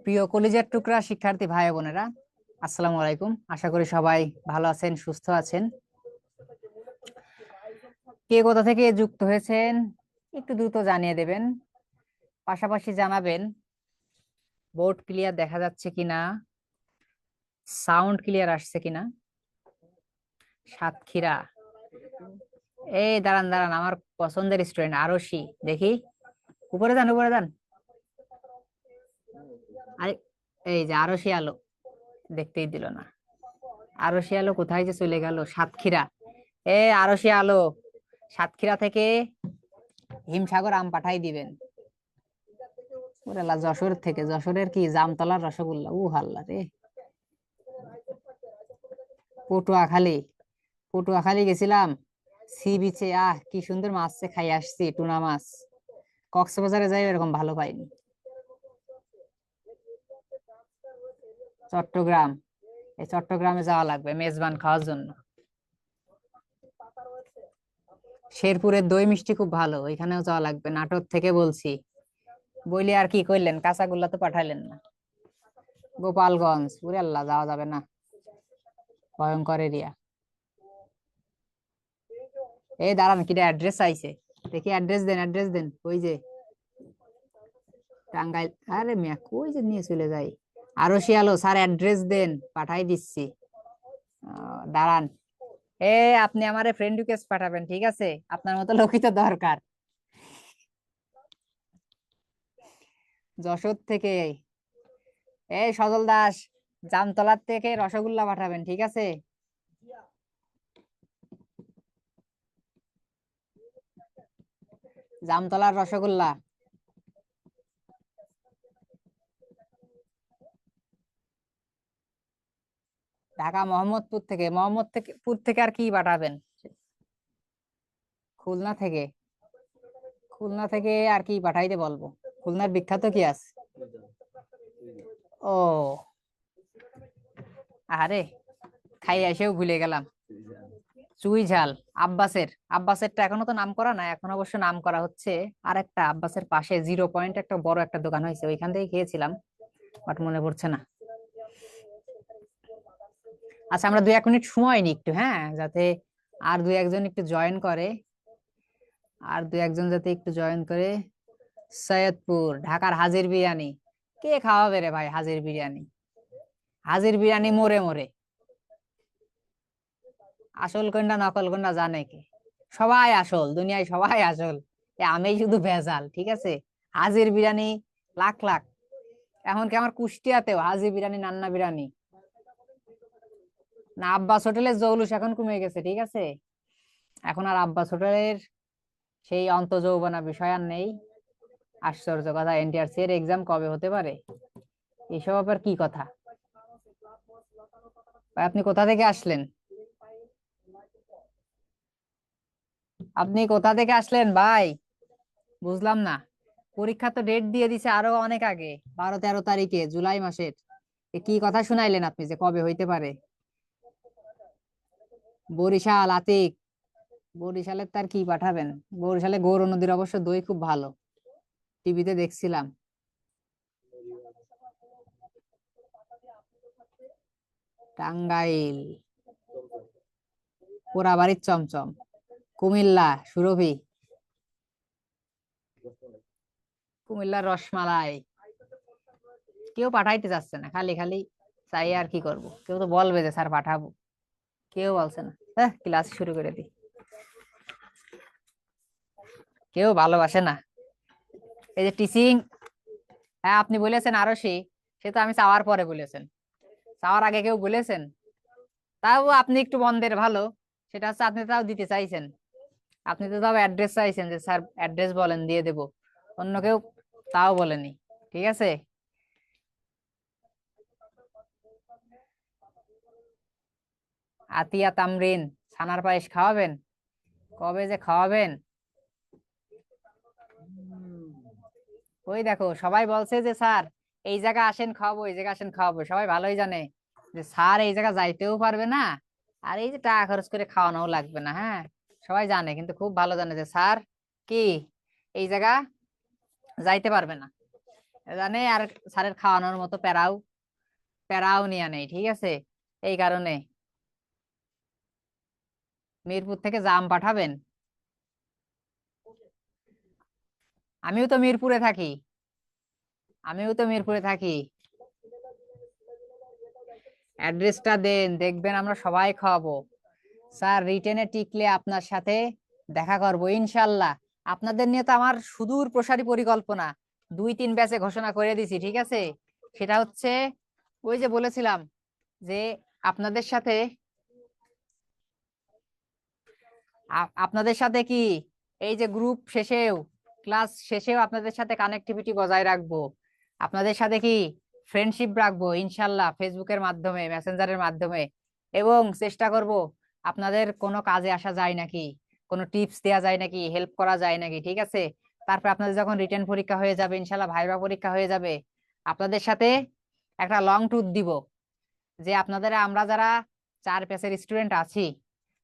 প্রিয় কলিজার টুকরা শিক্ষার্থী ভাই বোনেরা, আসসালামু আলাইকুম। আশা করি সবাই ভালো আছেন, সুস্থ আছেন। কে কোথা থেকে যুক্ত হয়েছেন একটু দ্রুত জানিয়ে দেবেন, পাশাপাশি জানাবেন বোর্ড ক্লিয়ার দেখা যাচ্ছে কিনা, সাউন্ড ক্লিয়ার আসছে কিনা। সাতক্ষীরা, এই দাঁড়ান দাঁড়ান, আমার পছন্দের স্টুডেন্ট আরশি, দেখি। উপরে যান, উপরে যান। আরে, এই যে আরশি আলো, দেখতেই দিল না। আরশি আলো কোথায় যে চলে গেল? সাতক্ষীরা, আরশি আলো, সাতক্ষীরা থেকে হিমসাগর আম পাঠাই দিবেন। ওরে আল্লাহ, যশোর থেকে, যশোরের কি জামতলার রসগোল্লা, হাল্লা রে। পটুয়াখালী, পটুয়াখালী গেছিলাম সি বিচে, কি সুন্দর মাছ খাই আসছি, টুনা মাছ। কক্সবাজারে যাই এরকম ভালো পাইনি। চট্টগ্রাম, এই চট্টগ্রামে যাওয়া লাগবে মেজবান খাওয়ার জন্য। শেরপুরের দই মিষ্টি খুব ভালো, ওইখানেও যাওয়া লাগবে। নাটোর থেকে বলছি, বইলে আর কি করলেন, কাঁচাগোল্লা তো পাঠালেন না। গোপালগঞ্জ, ওরে আল্লাহ, যাওয়া যাবে না, ভয়ঙ্কর এরিয়া। এই দাঁড়ান, কিটা অ্যাড্রেস আইছে, দেখি অ্যাড্রেস দেন, অ্যাড্রেস দেন। ওই যে টাঙ্গাইল, আরে মিয়া কই যে নিয়ে চলে যাই। আরশি আলো স্যার, অ্যাড্রেস দেন, পাঠাই দিচ্ছি। দাঁড়ান, আপনি আমারে ফ্রেন্ড রিকোয়েস্ট পাঠাবেন, ঠিক আছে? আপনার মতো লোকই তো দরকার। যশোর থেকে, সজল দাস, জামতলার থেকে রসগোল্লা পাঠাবেন, ঠিক আছে? জামতলার রসগোল্লা। ঢাকা মোহাম্মদপুর থেকে, মোহাম্মদপুর থেকে আর কি পাঠাবেন? খুলনা থেকে, খুলনা থেকে আর কি পাঠাইতে বলবো? খুলনার বিখ্যাত কি আছে? ও, আরে, খাই এসেও ভুলে গেলাম। চুই ঝাল, আব্বাসের, আব্বাসেরটা এখনো তো নাম করা না, এখন অবশ্য নাম করা হচ্ছে। আর একটা আব্বাসের পাশে জিরো পয়েন্ট একটা বড় একটা দোকান হয়েছে, ওইখান থেকে খেয়েছিলাম, বাট মনে পড়ছে না। আচ্ছা, আমরা 2-1 মিনিট সময় নিই একটু, হ্যাঁ, যাতে আর 2-1 জন একটু জয়েন করে, আর 2-1 জন যাতে একটু জয়েন করে। সৈয়দপুর, ঢাকার হাজির বিরিয়ানি। কে খাওয়াবে রে ভাই হাজির বিরিয়ানি? হাজির বিরিয়ানি মোরে মোরে, আসল কোনটা নকল কোনটা জানে কে? সবাই আসল, দুনিয়ায় সবাই আসল, আমি শুধু ভেজাল, ঠিক আছে? হাজির বিরিয়ানি লাখ লাখ, এমনকি আমার কুষ্টিয়াতেও হাজির বিরিয়ানি, নান্না বিরিয়ানি। না, আব্বাস হোটেলের জৌলুস এখন কমে গেছে, ঠিক আছে? এখন আর আব্বাস হোটেলের সেই অন্ত যৌবনা বিষয় আর নেই। আশ্চর্য কথা, এনটিআরসি এর এক্সাম কবে হতে পারে? এসব আবার কি কথা? ভাই, আপনি কোথা থেকে আসলেন? আপনি কোথা থেকে আসলেন ভাই? বুঝলাম না। পরীক্ষা তো ডেট দিয়ে দিছে আরো অনেক আগে, 12-13 তারিখে জুলাই মাসের। কি কথা শুনাইলেন আপনি যে কবে হইতে পারে? বরিশাল, আতিক, বরিশালের তার কি পাঠাবেন? বরিশালে গৌর নদীর অবশ্য দই খুব ভালো, টিভিতে দেখছিলাম। টাঙ্গাইল, পোড়াবাড়ির চমচম। কুমিল্লা, সুরভি, কুমিল্লার রসমালাই। কেউ পাঠাইতে চাচ্ছে না, খালি খালি চাই, আর কি করব? কেউ তো বলবে যে স্যার পাঠাবো, কেউ বলছে না। হ্যাঁ, ক্লাস শুরু করে দিই, কেউ ভালোবাসে না। এই যে টিচিং, হ্যাঁ আপনি বলেছেন আরশি, সে তো আমি চাওয়ার পরে বলেছেন, চাওয়ার আগে কেউ বলেছেন? তাও আপনি একটু বন্ধের ভালো, সেটা হচ্ছে আপনি তাও দিতে চাইছেন। আপনি তো তাও অ্যাড্রেস চাইছেন যে স্যার অ্যাড্রেস বলেন, দিয়ে দেব। অন্য কেউ তাও বলেনি, ঠিক আছে? আতিয়া তামরিন, ছানার পায়েস খাওয়াবেন? কবে যে খাওয়াবেন? ওই দেখো, সবাই বলছে যে স্যার এই জায়গা আসেন খাওয়াবো, এই জায়গা আসেন খাওয়াবো, সবাই ভালোই জানে। যে স্যার এই জায়গা যাইতেও পারবে না, আর এই যে টাকা খরচ করে খাওয়ানোও লাগবে না। হ্যাঁ, সবাই জানে, কিন্তু খুব ভালো জানে যে স্যার কি এই জায়গা যাইতে পারবে না, জানে। আর স্যারের খাওয়ানোর মতো প্যারাও প্যারাও নিয়ে নেই, ঠিক আছে। এই কারণে মিরপুর থেকে জাম পাঠাবেন। আমিও তো মিরপুরে থাকি, আমিও তো মিরপুরে থাকি। অ্যাড্রেসটা দেন, দেখবেন আমরা সবাই খাওয়াবো। স্যার রিটেনে টিকলে আপনার সাথে দেখা করবো ইনশাল্লাহ। আপনাদের নিয়ে তো আমার সুদূর প্রসারী পরিকল্পনা, 2-3 ব্যাচে ঘোষণা করে দিছি, ঠিক আছে। সেটা হচ্ছে ওই যে বলেছিলাম যে আপনাদের সাথে আপনাদের সাথে কি এই যে গ্রুপ শেষেও, ক্লাস শেষেও আপনাদের সাথে কানেক্টিভিটি বজায় রাখবো, আপনাদের সাথে কি ফ্রেন্ডশিপ রাখবো ইনশাল্লাহ, ফেসবুকের মাধ্যমে, মেসেঞ্জারের মাধ্যমে। এবং চেষ্টা করব আপনাদের কোনো কাজে আসা যায় নাকি, কোনো টিপস দেওয়া যায় নাকি, হেল্প করা যায় নাকি, ঠিক আছে। তারপর আপনাদের যখন রিটেন পরীক্ষা হয়ে যাবে, ইনশাল্লাহ ভাইবা পরীক্ষা হয়ে যাবে, আপনাদের সাথে একটা লং ট্যুর দিব, যে আপনাদের আমরা যারা 4 ব্যাচের স্টুডেন্ট আছি,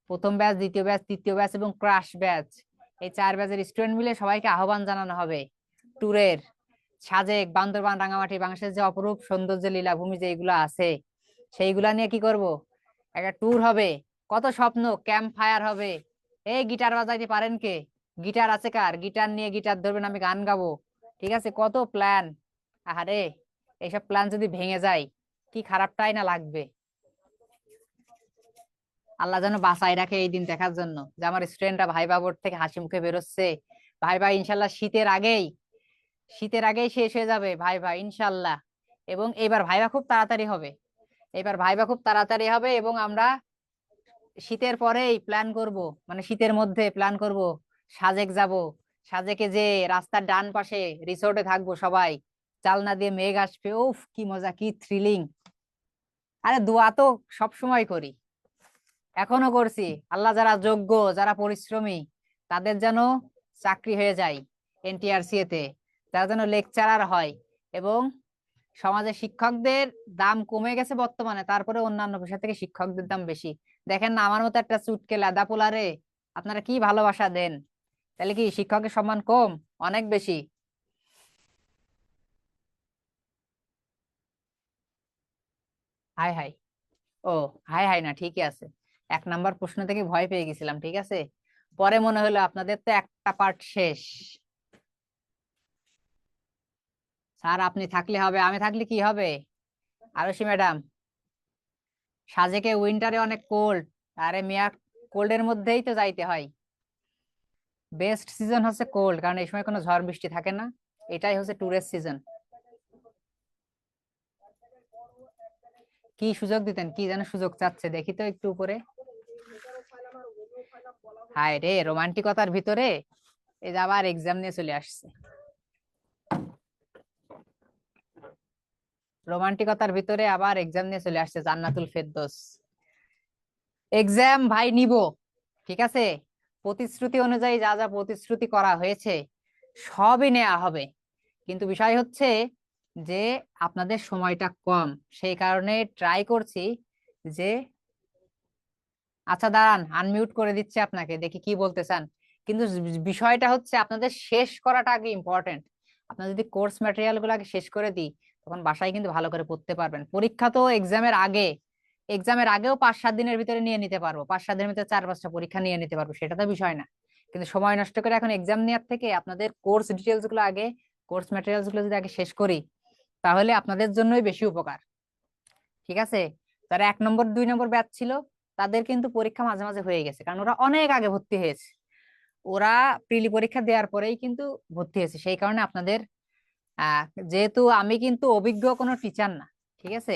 প্রথম ব্যাচ, দ্বিতীয় ব্যাচ, তৃতীয় ব্যাচ এবং ক্রাশ ব্যাচ, এই 4 ব্যাচের স্টুডেন্ট মিলে সবাইকে আহ্বান জানানো হবে ট্যুরের। সাজেক, বান্দরবান, রাঙামাটি, বাংলাদেশের যে অপরূপ সৌন্দর্য লীলাভূমি যেগুলো আছে, সেইগুলা নিয়ে কি করব, একটা ট্যুর হবে। কত স্বপ্ন, ক্যাম্প ফায়ার হবে। এই গিটার বাজাইতে পারেন কে? গিটার আছে কার? গিটার নিয়ে গিটার ধরবেন, আমি গান গাবো, ঠিক আছে। কত প্ল্যান। আহারে, এইসব প্ল্যান যদি ভেঙে যায় কি খারাপটাই না লাগবে। আল্লাহ যেন বাঁচায় রাখে এই দিন দেখার জন্য, যে আমার স্টুডেন্টরা ভাইবা বোর্ড থেকে হাসি মুখে বেরোচ্ছে। ভাইবা ইনশাল্লাহ শীতের আগেই শেষ হয়ে যাবে ভাইবা ইনশাল্লাহ। এবং এবার ভাইবা খুব তাড়াতাড়ি হবে, এবার ভাইবা খুব তাড়াতাড়ি হবে। এবং আমরা শীতের পরেই প্ল্যান করব, মানে শীতের মধ্যে প্ল্যান করব, সাজেক যাব। সাজেকে যে রাস্তার ডান পাশে রিসোর্টে থাকবো সবাই, জানলা দিয়ে মেঘ আসবে, উফ কি মজা, কি থ্রিলিং। আরে দোয়া তো সব সময় করি, এখনো করছি। আল্লাহ যারা যোগ্য, যারা পরিশ্রমী, তাদের যেন চাকরি হয়ে যায় এনটিআরসি তে, তারা যেন লেকচারার হয়। এবং সমাজে শিক্ষকদের দাম কমে গেছে বর্তমানে, তারপরে অন্যান্য পেশা থেকে শিক্ষকদের দাম বেশি। দেখেন না, আমার মতো একটা চুটকে লাদা পোলারে আপনারা কি ভালোবাসা দেন, তাহলে কি শিক্ষকের সম্মান কম? অনেক বেশি। হাই হাই, ও হাই হাই না, ঠিকই আছে। 1 নাম্বার প্রশ্ন থেকে ভয় পেয়ে গেছিলাম, ঠিক আছে। পরে মনে হলো আপনাদের তো একটা পার্ট শেষ। স্যার আপনি থাকলে হবে, আমি থাকলে কি হবে? আরশি ম্যাডাম, সাজেকে উইন্টারে অনেক কোল্ড। আরে মিয়া, কোল্ডের মধ্যেই তো যাইতে হয়। বেস্ট সিজন হচ্ছে কোল্ড, কারণ এই সময় কোনো ঝড় বৃষ্টি থাকে না। এটাই হচ্ছে ট্যুরের সিজন। কি সুযোগ দিতেন, কি যেন সুযোগ চাচ্ছে, দেখি তো একটু উপরে। হায় রে, রোমান্টিকতার ভিতরে এই যে আবার এক্সাম নিয়ে চলে আসছে। রোমান্টিকতার ভিতরে আবার এক্সাম নিয়ে চলে আসছে জান্নাতুল ফেরদৌস। এক্সাম ভাই নিব, ঠিক আছে। প্রতিশ্রুতি অনুযায়ী যা যা প্রতিশ্রুতি করা হয়েছে সবই নেওয়া হবে। কিন্তু বিষয় হচ্ছে যে আপনাদের সময়টা কম, সেই কারণে ট্রাই করছি যে, আচ্ছা দাঁড়ান আনমিউট করে দিচ্ছে আপনাকে, দেখি কি বলতে চান। কিন্তু বিষয়টা হচ্ছে আপনাদের শেষ করাটা আগে ইম্পর্টেন্ট। আপনার যদি কোর্স ম্যাটেরিয়াল গুলো আগে শেষ করে দিই, তখন বাসায় কিন্তু ভালো করে পড়তে পারবেন। পরীক্ষা তো এক্সামের আগে, এক্সামের আগেও 5-7 দিনের ভিতরে নিয়ে নিতে পারবো, 5-7 দিনের ভিতরে 4-5টা পরীক্ষা নিয়ে নিতে পারবো, সেটা তো বিষয় না। কিন্তু সময় নষ্ট করে এখন এক্সাম নেওয়ার থেকে আপনাদের কোর্স ডিটেলস গুলো আগে, কোর্স ম্যাটেরিয়ালস গুলো যদি আগে শেষ করি, তাহলে আপনাদের জন্যই বেশি উপকার, ঠিক আছে। যারা 1 নম্বর 2 নম্বর ব্যাচ ছিল, তাদের কিন্তু পরীক্ষা মাঝে মাঝে হয়ে গেছে, কারণ ওরা অনেক আগে ভর্তি হয়েছে। ওরা প্রিলি পরীক্ষা দেওয়ার পরেই কিন্তু ভর্তি হয়েছে। সেই কারণে আপনাদের আহ যেহেতু আমি কিন্তু অভিজ্ঞ কোনো টিচার না, ঠিক আছে,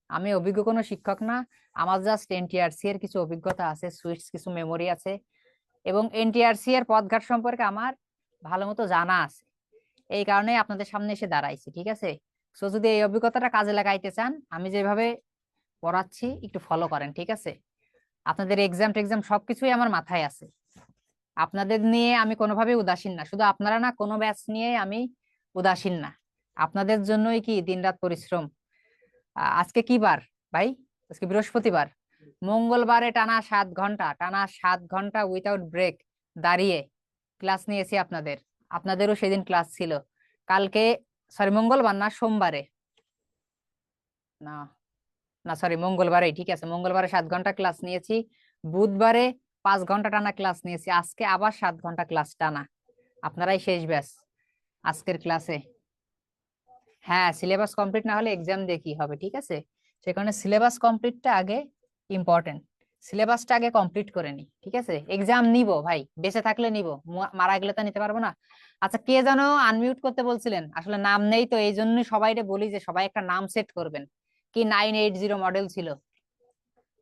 আমি অভিজ্ঞ কোনো শিক্ষক না। আমার জাস্ট এনটিআরসি এর কিছু অভিজ্ঞতা আছে, সুইটস কিছু মেমোরি আছে, এবং এনটিআরসি এর পথঘাট সম্পর্কে আমার ভালো মতো জানা আছে। এই কারণে আপনাদের সামনে এসে দাঁড়াইছি, ঠিক আছে। সো যদি এই অভিজ্ঞতাটা কাজে লাগাইতে চান, আমি যেভাবে পড়াচ্ছি একটু ফলো করেন, ঠিক আছে। আপনাদের এক্সাম টেক্সাম সবকিছুই আমার মাথায় আছে। আপনাদের নিয়ে আমি কোনোভাবেই উদাসীন না, শুধু আপনারা না, কোনো ব্যাচ নিয়ে আমি উদাসীন না। আপনাদের জন্যই কি দিনরাত পরিশ্রম। আজকে কি বার ভাই? আজকে বৃহস্পতিবার, মঙ্গলবারে টানা 7 ঘন্টা উইথাউট ব্রেক দাঁড়িয়ে ক্লাস নিয়েছি আপনাদের। আপনাদেরও সেদিন ক্লাস ছিল। কালকে সরি মঙ্গলবার না, সোমবারে না, না সরি মঙ্গলবারে, ঠিক আছে, মঙ্গলবারে 7 ঘন্টা ক্লাস নিয়েছি, বুধবারে 5 ঘন্টা টানা ক্লাস নিয়েছি, আজকে আবার 7 ঘন্টা ক্লাস টানা। আপনারাই শেষ ব্যাচ আজকের ক্লাসে। হ্যাঁ, সিলেবাস কমপ্লিট না হলে এক্সাম দিয়ে কি হবে, ঠিক আছে, সে কারণে সিলেবাস কমপ্লিটটা আগে ইম্পর্টেন্ট। সিলেবাসটা আগে কমপ্লিট করে নি, ঠিক আছে, এক্সাম নিব ভাই, বেঁচে থাকলে নিব, মারা গেলে তো নিতে পারবো না। আচ্ছা, কে যেন আনমিউট করতে বলছিলেন, আসলে নাম নেই তো, এই জন্যই সবাইকে বলি যে সবাই একটা নাম সেট করবেন। কি 980 মডেল ছিল,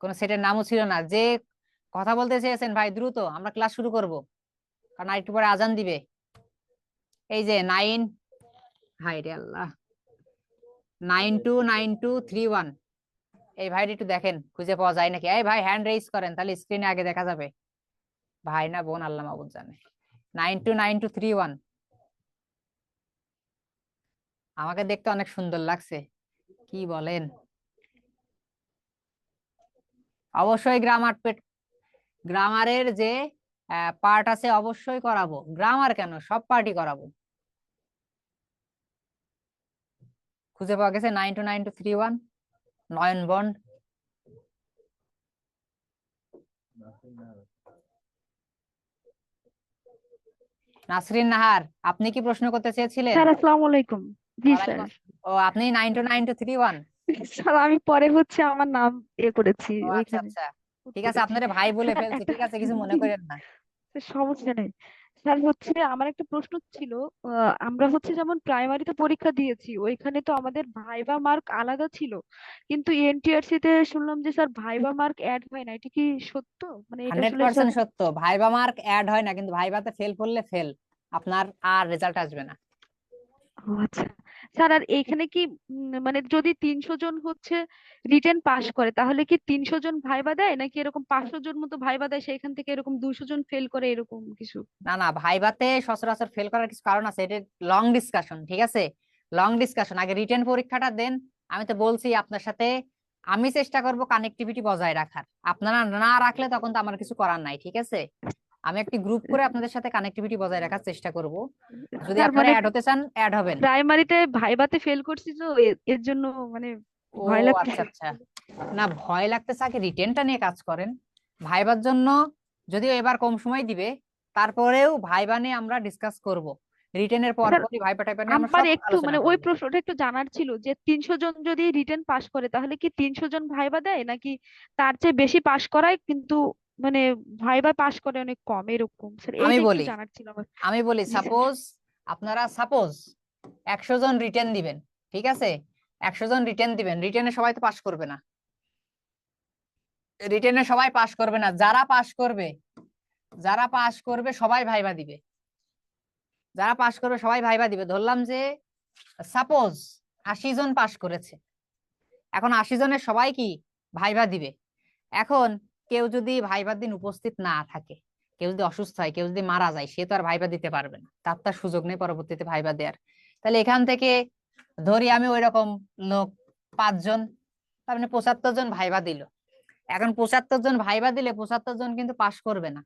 কোন সেটের নামও ছিল না। যে কথা বলতে চেয়েছেন ভাই দ্রুত, আমরা ক্লাস শুরু করব, কারণ আরেকটু পরে আজান দিবে। এই যে 9, হাই রে আল্লাহ, 929231, এই ভাইটি একটু দেখেন খুঁজে পাওয়া যায় নাকি। এই ভাই হ্যান্ড রেইজ করেন, তাহলে স্ক্রিনে আগে দেখা যাবে। ভাই না বোন আল্লাহ মাবুদ জানে। 929231, আমাকে দেখতে অনেক সুন্দর লাগছে, কি বলেন? অবশ্যই গ্রামারের যে পার্ট আছে অবশ্যই করাবো, গ্রামার কেন সব পার্টই করাবো। খুঁজে পাওয়া গেছে 929231, নয়ন বন্ড। নাসরিন নাহার, আপনি কি প্রশ্ন করতে চেয়েছিলেন? স্যার আসসালামু আলাইকুম। জি স্যার। ওয়ালাইকুম। ও, আপনি 929231। স্যার আমি পরে আমার নাম করেছি ও আচ্ছা ওইখানে আচ্ছা, put ঠিক আছে, করেছি। আপনারা ভাই বলে স্যার ফেলছি, একটা ঠিক আছে, কিছু মনে করেন না। সমস্যা নেই। স্যার আমার একটা প্রশ্ন ছিল, আমরা যেমন প্রাইমারিতে পরীক্ষা দিয়েছি ওইখানে তো আমাদের ভাইবা মার্ক আলাদা ছিল, কিন্তু এনটিআরসি তে শুনলাম যে স্যার ভাইবা মার্ক অ্যাড হয় না, এটা কি সত্য? মানে এটা হান্ড্রেড আসলে স্যার। পার্সেন্ট সত্য, ভাইবা মার্ক অ্যাড হয় না, কিন্তু ভাইভাতে ফেল করলে ফেল, আপনার আর রেজাল্ট আসবে না। ও আচ্ছা। স্যার আর এইখানে কি মানে যদি 300 জন রিটেন পাস করে তাহলে কি 300 জন ভাইবা দেয়, নাকি এরকম 500 জন মতো ভাইবা দেয় সেখান থেকে এরকম 200 জন ফেল করে এরকম কিছু? না না, ভাইভাতে সচরাচর ফেল করার কিছু কারণ আছে, এটা লং ডিসকাশন, ঠিক আছে, লং ডিসকাশন, আগে রিটেন পরীক্ষাটা দেন। আমি তো বলছি আপনার সাথে, আমি চেষ্টা করব কানেক্টিভিটি বজায় রাখার, আপনারা না রাখলে তখন তো আমার কিছু করার নাই, ঠিক আছে। আমি একটি গ্রুপ করে আপনাদের সাথে কানেক্টিভিটি বজায় রাখার চেষ্টা করব, যদি স্যার আপনারা মানে অ্যাড হতে চান অ্যাড হবেন। প্রাইমারিতে ভাইবাতে ফেল করছি তো এর জন্য মানে ও ভয় আচ্ছা লাগতেছে। আচ্ছা, না ভয় লাগতেছে, আগে রিটেনটা নিয়ে কাজ করেন। ভাইবার জন্য যদিও এবার কম সময় দিবে, তারপরেও ভাইবা নিয়ে আমরা ডিসকাস করব, রিটেনের পর স্যার পরই ভাইবা টাইপা নিয়ে আমরা আমার সব একটু আলোচনা মানে ওই করব। প্রশ্নটা একটু জানার ছিল যে 300 জন যদি রিটেন পাস করে তাহলে কি 300 জন ভাইবা দেয়, নাকি তার চেয়ে বেশি পাস করায় কিন্তু মানে ভাইবা পাস করে অনেক কম এরকম? স্যার আমি এইটা একটু বলি জানার ছিল আমার। আমি বলি জি স্যার। সাপোজ, আপনারা সাপোজ 100 জন রিটেন দিবেন, ঠিক আছে, 100 জন রিটেন দিবেন, রিটেনে সবাই তো পাস করবে না, রিটেনে সবাই পাস করবে না, যারা পাস করবে সবাই ভাইবা দিবে, যারা পাস করবে সবাই ভাইবা দিবে। ধরলাম যে সাপোজ 80 জন পাস করেছে, এখন 80 জনের সবাই কি ভাইবা দিবে। এখন কেউ যদি ভাইবার দিন উপস্থিত না থাকে, কেউ যদি অসুস্থ হয়, কেউ যদি মারা যায়, সে তো আর ভাইবা দিতে পারবে না, তার সুযোগ নেই পরবর্তীতে ভাইবা দেওয়ার। তাহলে এখান থেকে ধরি আমি ওই রকম লোক 5 জন, তার মানে 75 জন ভাইবা দিল। এখন 75 জন ভাইবা দিলে 75 জন কিন্তু পাস করবে না,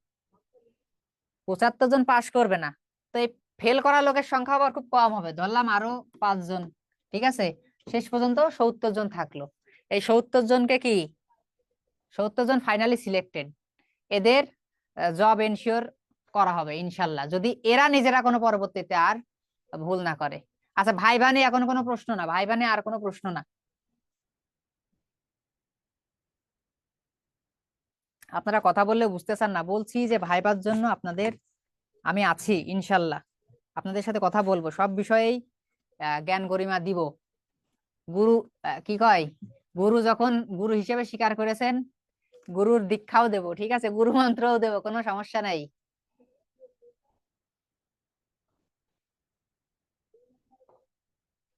75 জন পাস করবে না। তো এই ফেল করা লোকের সংখ্যা আবার খুব কম হবে, ধরলাম আরো 5 জন, ঠিক আছে, শেষ পর্যন্ত 70 জন থাকলো। এই 70 জনকে কি, 70 জন ফাইনালি সিলেক্টেড, এদের জব এনশিওর করা হবে ইনশাল্লাহ, যদি এরা নিজেরা কোনো পরবর্তীতে আর ভুল না করে। আচ্ছা, ভাইবা নিয়ে এখন কোনো প্রশ্ন না, ভাইবা নিয়ে আর কোনো প্রশ্ন না, আপনারা কথা বললে বুঝতে চান না, বলছি যে ভাইবার জন্য আপনাদের আমি আছি ইনশাল্লাহ, আপনাদের সাথে কথা বলবো সব বিষয়েই, জ্ঞান গরিমা দিব। গুরু কি কয়, গুরু যখন গুরু হিসেবে স্বীকার করেছেন, গুরুর দীক্ষাও দেব, ঠিক আছে, গুরু মন্ত্রও দেব, কোনো সমস্যা নাই।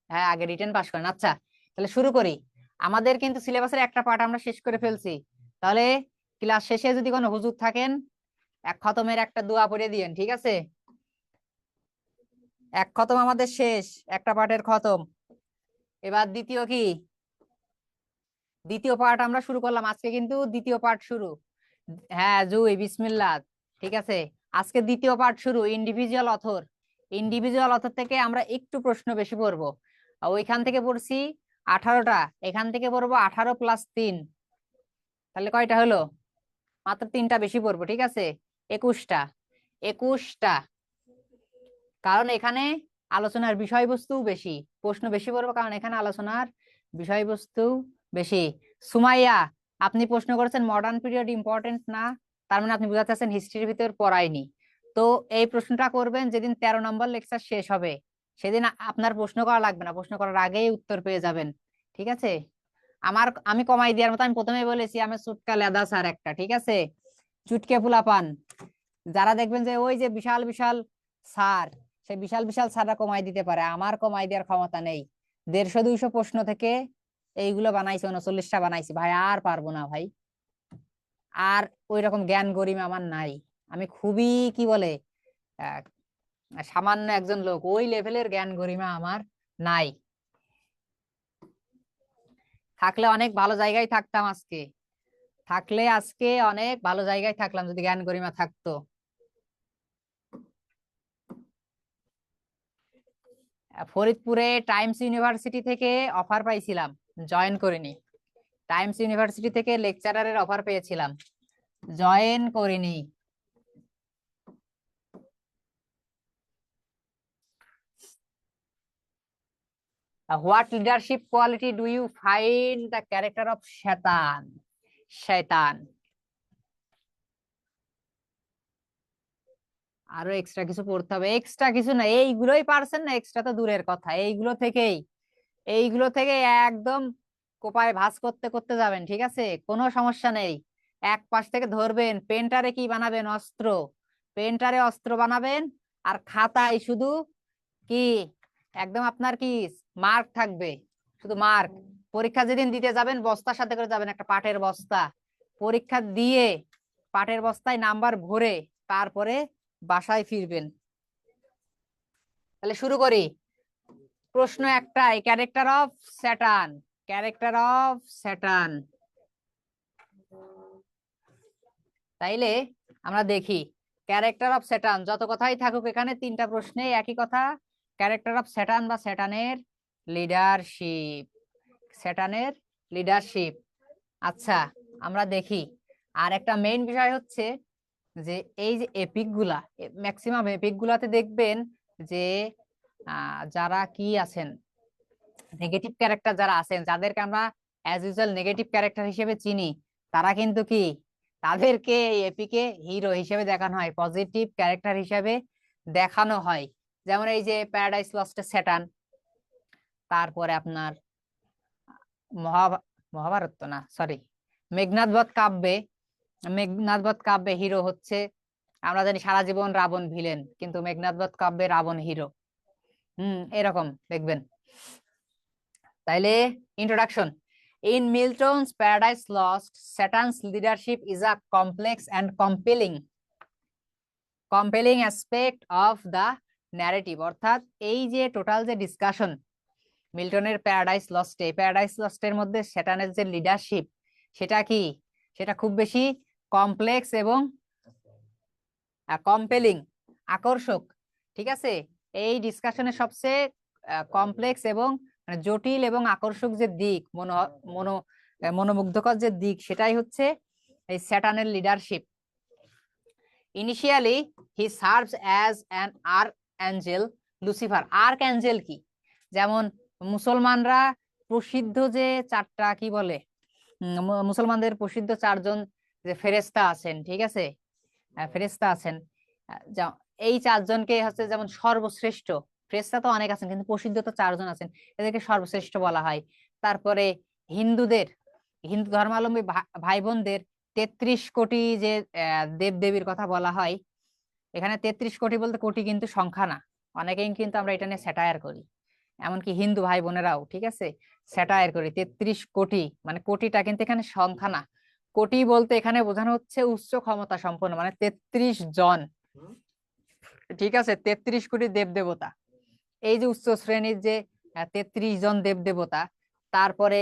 হ্যাঁ, আগে রিটেন পাস করেন। আচ্ছা, তাহলে শুরু করি। আমাদের কিন্তু সিলেবাসের একটা পার্ট আমরা শেষ করে ফেলছি, তাহলে ক্লাস শেষে যদি কোনো হুজুর থাকেন, এক খতমের একটা দোয়া পড়ে দিয়েন, ঠিক আছে। এক খতম আমাদের শেষ, একটা পার্টের খতম। এবার দ্বিতীয় কি, দ্বিতীয় পার্ট আমরা শুরু করলাম আজকে, কিন্তু দ্বিতীয় পার্ট শুরু। হ্যাঁ জুই, বিসমিল্লাহ। ঠিক আছে, আজকে দ্বিতীয় পার্ট শুরু, ইন্ডিভিজুয়াল অথর। ইন্ডিভিজুয়াল অথর থেকে আমরা একটু প্রশ্ন বেশি পড়বো। ওইখান থেকে পড়ছি 18টা, এখান থেকে পড়বো 18+3, তাহলে কয়টা হলো? মাত্র 3টা বেশি পড়বো, ঠিক আছে? 21টা, 21টা। কারণ এখানে আলোচনার বিষয়বস্তু বেশি, প্রশ্ন বেশি পড়বো, কারণ এখানে আলোচনার বিষয়বস্তু বেশি। সুমাইয়া, আপনি প্রশ্ন করেছেন মডার্ন পিরিয়ড ইম্পর্টেন্ট না, তার মানে আপনি বুঝাতে চাচ্ছেন হিস্ট্রির ভিতর পড়ায়নি। তো এই প্রশ্নটা করবেন যেদিন 13 নম্বর লেকচার শেষ হবে, সেদিন আপনার প্রশ্ন করা লাগবে না, প্রশ্ন করার আগেই উত্তর পেয়ে যাবেন। ঠিক আছে, আমি কমাই দেওয়ার মতো, আমি প্রথমেই বলেছি আমি চুটকা লেদা স্যার একটা, ঠিক আছে? চুটকে পোলাপান যারা দেখবেন যে ওই যে বিশাল বিশাল স্যার, সেই বিশাল বিশাল স্যাররা কমাই দিতে পারে, আমার কমাই দেওয়ার ক্ষমতা নেই। 150-200 প্রশ্ন থেকে এইগুলো বানাইছি, 39টা বানাইছি ভাই, আর পারবো না ভাই। আর ওই রকম জ্ঞান গরিমা আমার নাই। আমি খুবই কি বলে আহ, সামান্য একজন লোক, ওই লেভেলের জ্ঞান গরিমা আমার নাই। থাকলে অনেক ভালো জায়গায় থাকতাম আজকে, থাকলে আজকে অনেক ভালো জায়গায় থাকলাম যদি জ্ঞান গরিমা থাকতো। ফরিদপুরে টাইমস ইউনিভার্সিটি থেকে অফার পাইছিলাম, জয়েন করিনি। টাইমস ইউনিভার্সিটি থেকে লেকচারারের অফার পেয়েছিলাম, জয়েন করিনি। What leadership quality do you find the character of শয়তান? শয়তান। আরো এক্সট্রা কিছু পড়তে হবে? এক্সট্রা কিছু না, এইগুলোই পারছেন না, এক্সট্রা তো দূরের কথা। এইগুলো থেকে একদম কোপায় ভাঁজ করতে করতে যাবেন, ঠিক আছে? কোনো সমস্যা নেই। এক পাশ থেকে ধরবেন, পেন্টারে কি বানাবেন? অস্ত্র। পেন্টারে অস্ত্র বানাবেন, আর খাতায় শুধু কি একদম আপনার কি মার্ক থাকবে, শুধু মার্ক। পরীক্ষা যেদিন দিতে যাবেন বস্তার সাথে করে যাবেন, একটা পাটের বস্তা। পরীক্ষা দিয়ে পাটের বস্তায় নাম্বার ভরে তারপরে বাসায় ফিরবেন। তাহলে শুরু করি। প্রশ্ন একটাই, character of Saturn. Character of Saturn. তাইলে আমরা দেখি ক্যারেক্টার অফ স্যাটার্ন, যত কথাই থাকুক এখানে 3টা প্রশ্নে একই কথা। ক্যারেক্টার অফ স্যাটার্ন বা স্যাটার্নের লিডারশিপ। স্যাটার্নের লিডারশিপ। আচ্ছা, আমরা দেখি। আর একটা মেইন বিষয় হচ্ছে যে এই যে এপিক গুলা, ম্যাক্সিমাম এপিক গুলাতে দেখবেন যে যারা কি আছেন, নেগেটিভ ক্যারেক্টার যারা আছেন, যাদেরকে আমরা অ্যাজ ইউজুয়াল নেগেটিভ ক্যারেক্টার হিসেবে চিনি, তারা কিন্তু কি তাদেরকে এপিকে হিরো হিসেবে দেখানো হয়, পজিটিভ ক্যারেক্টার হিসেবে দেখানো হয়। যেমন এই যে প্যারাডাইস লস্টের স্যাটার্ন, তারপরে আপনার মহাভারত তো না, সরি, মেঘনাদ বধ কাব্যে, মেঘনাদ বধ কাব্যে হিরো হচ্ছে, আমরা জানি সারা জীবন রাবণ ভিলেন, কিন্তু মেঘনাদ বধ কাব্যে রাবণ হিরো। এরকম দেখবেন। তাইলে introduction. In Milton's Paradise Lost, Saturn's leadership is a complex and compelling aspect of the narrative। অর্থাৎ এই যে টোটাল যে ডিসকাশন মিল্টনের প্যারাডাইস লস্টের মধ্যে স্যাটার্নের যে লিডারশিপ, সেটা কি, সেটা খুব বেশি কমপ্লেক্স এবং কম্পেলিং, আকর্ষক। ঠিক আছে, এই ডিসকাশনের সবচেয়ে কমপ্লেক্স এবং মানে জটিল এবং আকর্ষক যে দিক, মনোমুগ্ধকর যে দিক, সেটাই হচ্ছে এই স্যাটার্নের leadership. Initially he serves as an archangel Lucifer. Archangel কি, যেমন মুসলমানরা প্রসিদ্ধ যে 4টা কি বলে, মুসলমানদের প্রসিদ্ধ 4জন যে ফেরেশতা আছেন, ঠিক আছে, ফেরেশতা আছেন, এই 4জনকে হচ্ছে যেমন সর্বশ্রেষ্ঠ। ফেরেশতা তো অনেক আছেন, কিন্তু প্রসিদ্ধ তো 4জন আছেন, এদেরকে সর্বশ্রেষ্ঠ বলা হয়। তারপরে হিন্দুদের, হিন্দু ধর্মাবলম্বী ভাই বোনদের 33 কোটি যে দেব দেবীর কথা বলা হয়, এখানে 33 কোটি বলতে কোটি কিন্তু সংখ্যা না, অনেকেই কিন্তু আমরা এটা নিয়ে স্যাটায়ার করি, এমনকি হিন্দু ভাই বোনেরাও, ঠিক আছে, স্যাটায়ার করি। 33 কোটি মানে কোটিটা কিন্তু এখানে সংখ্যা না, কোটি বলতে এখানে বোঝানো হচ্ছে উচ্চ ক্ষমতা সম্পন্ন, মানে 33 জন, ঠিক আছে, 33 কোটি দেব দেবতা। এই যে উচ্চ শ্রেণীর যে 33 জন দেব দেবতা, তারপরে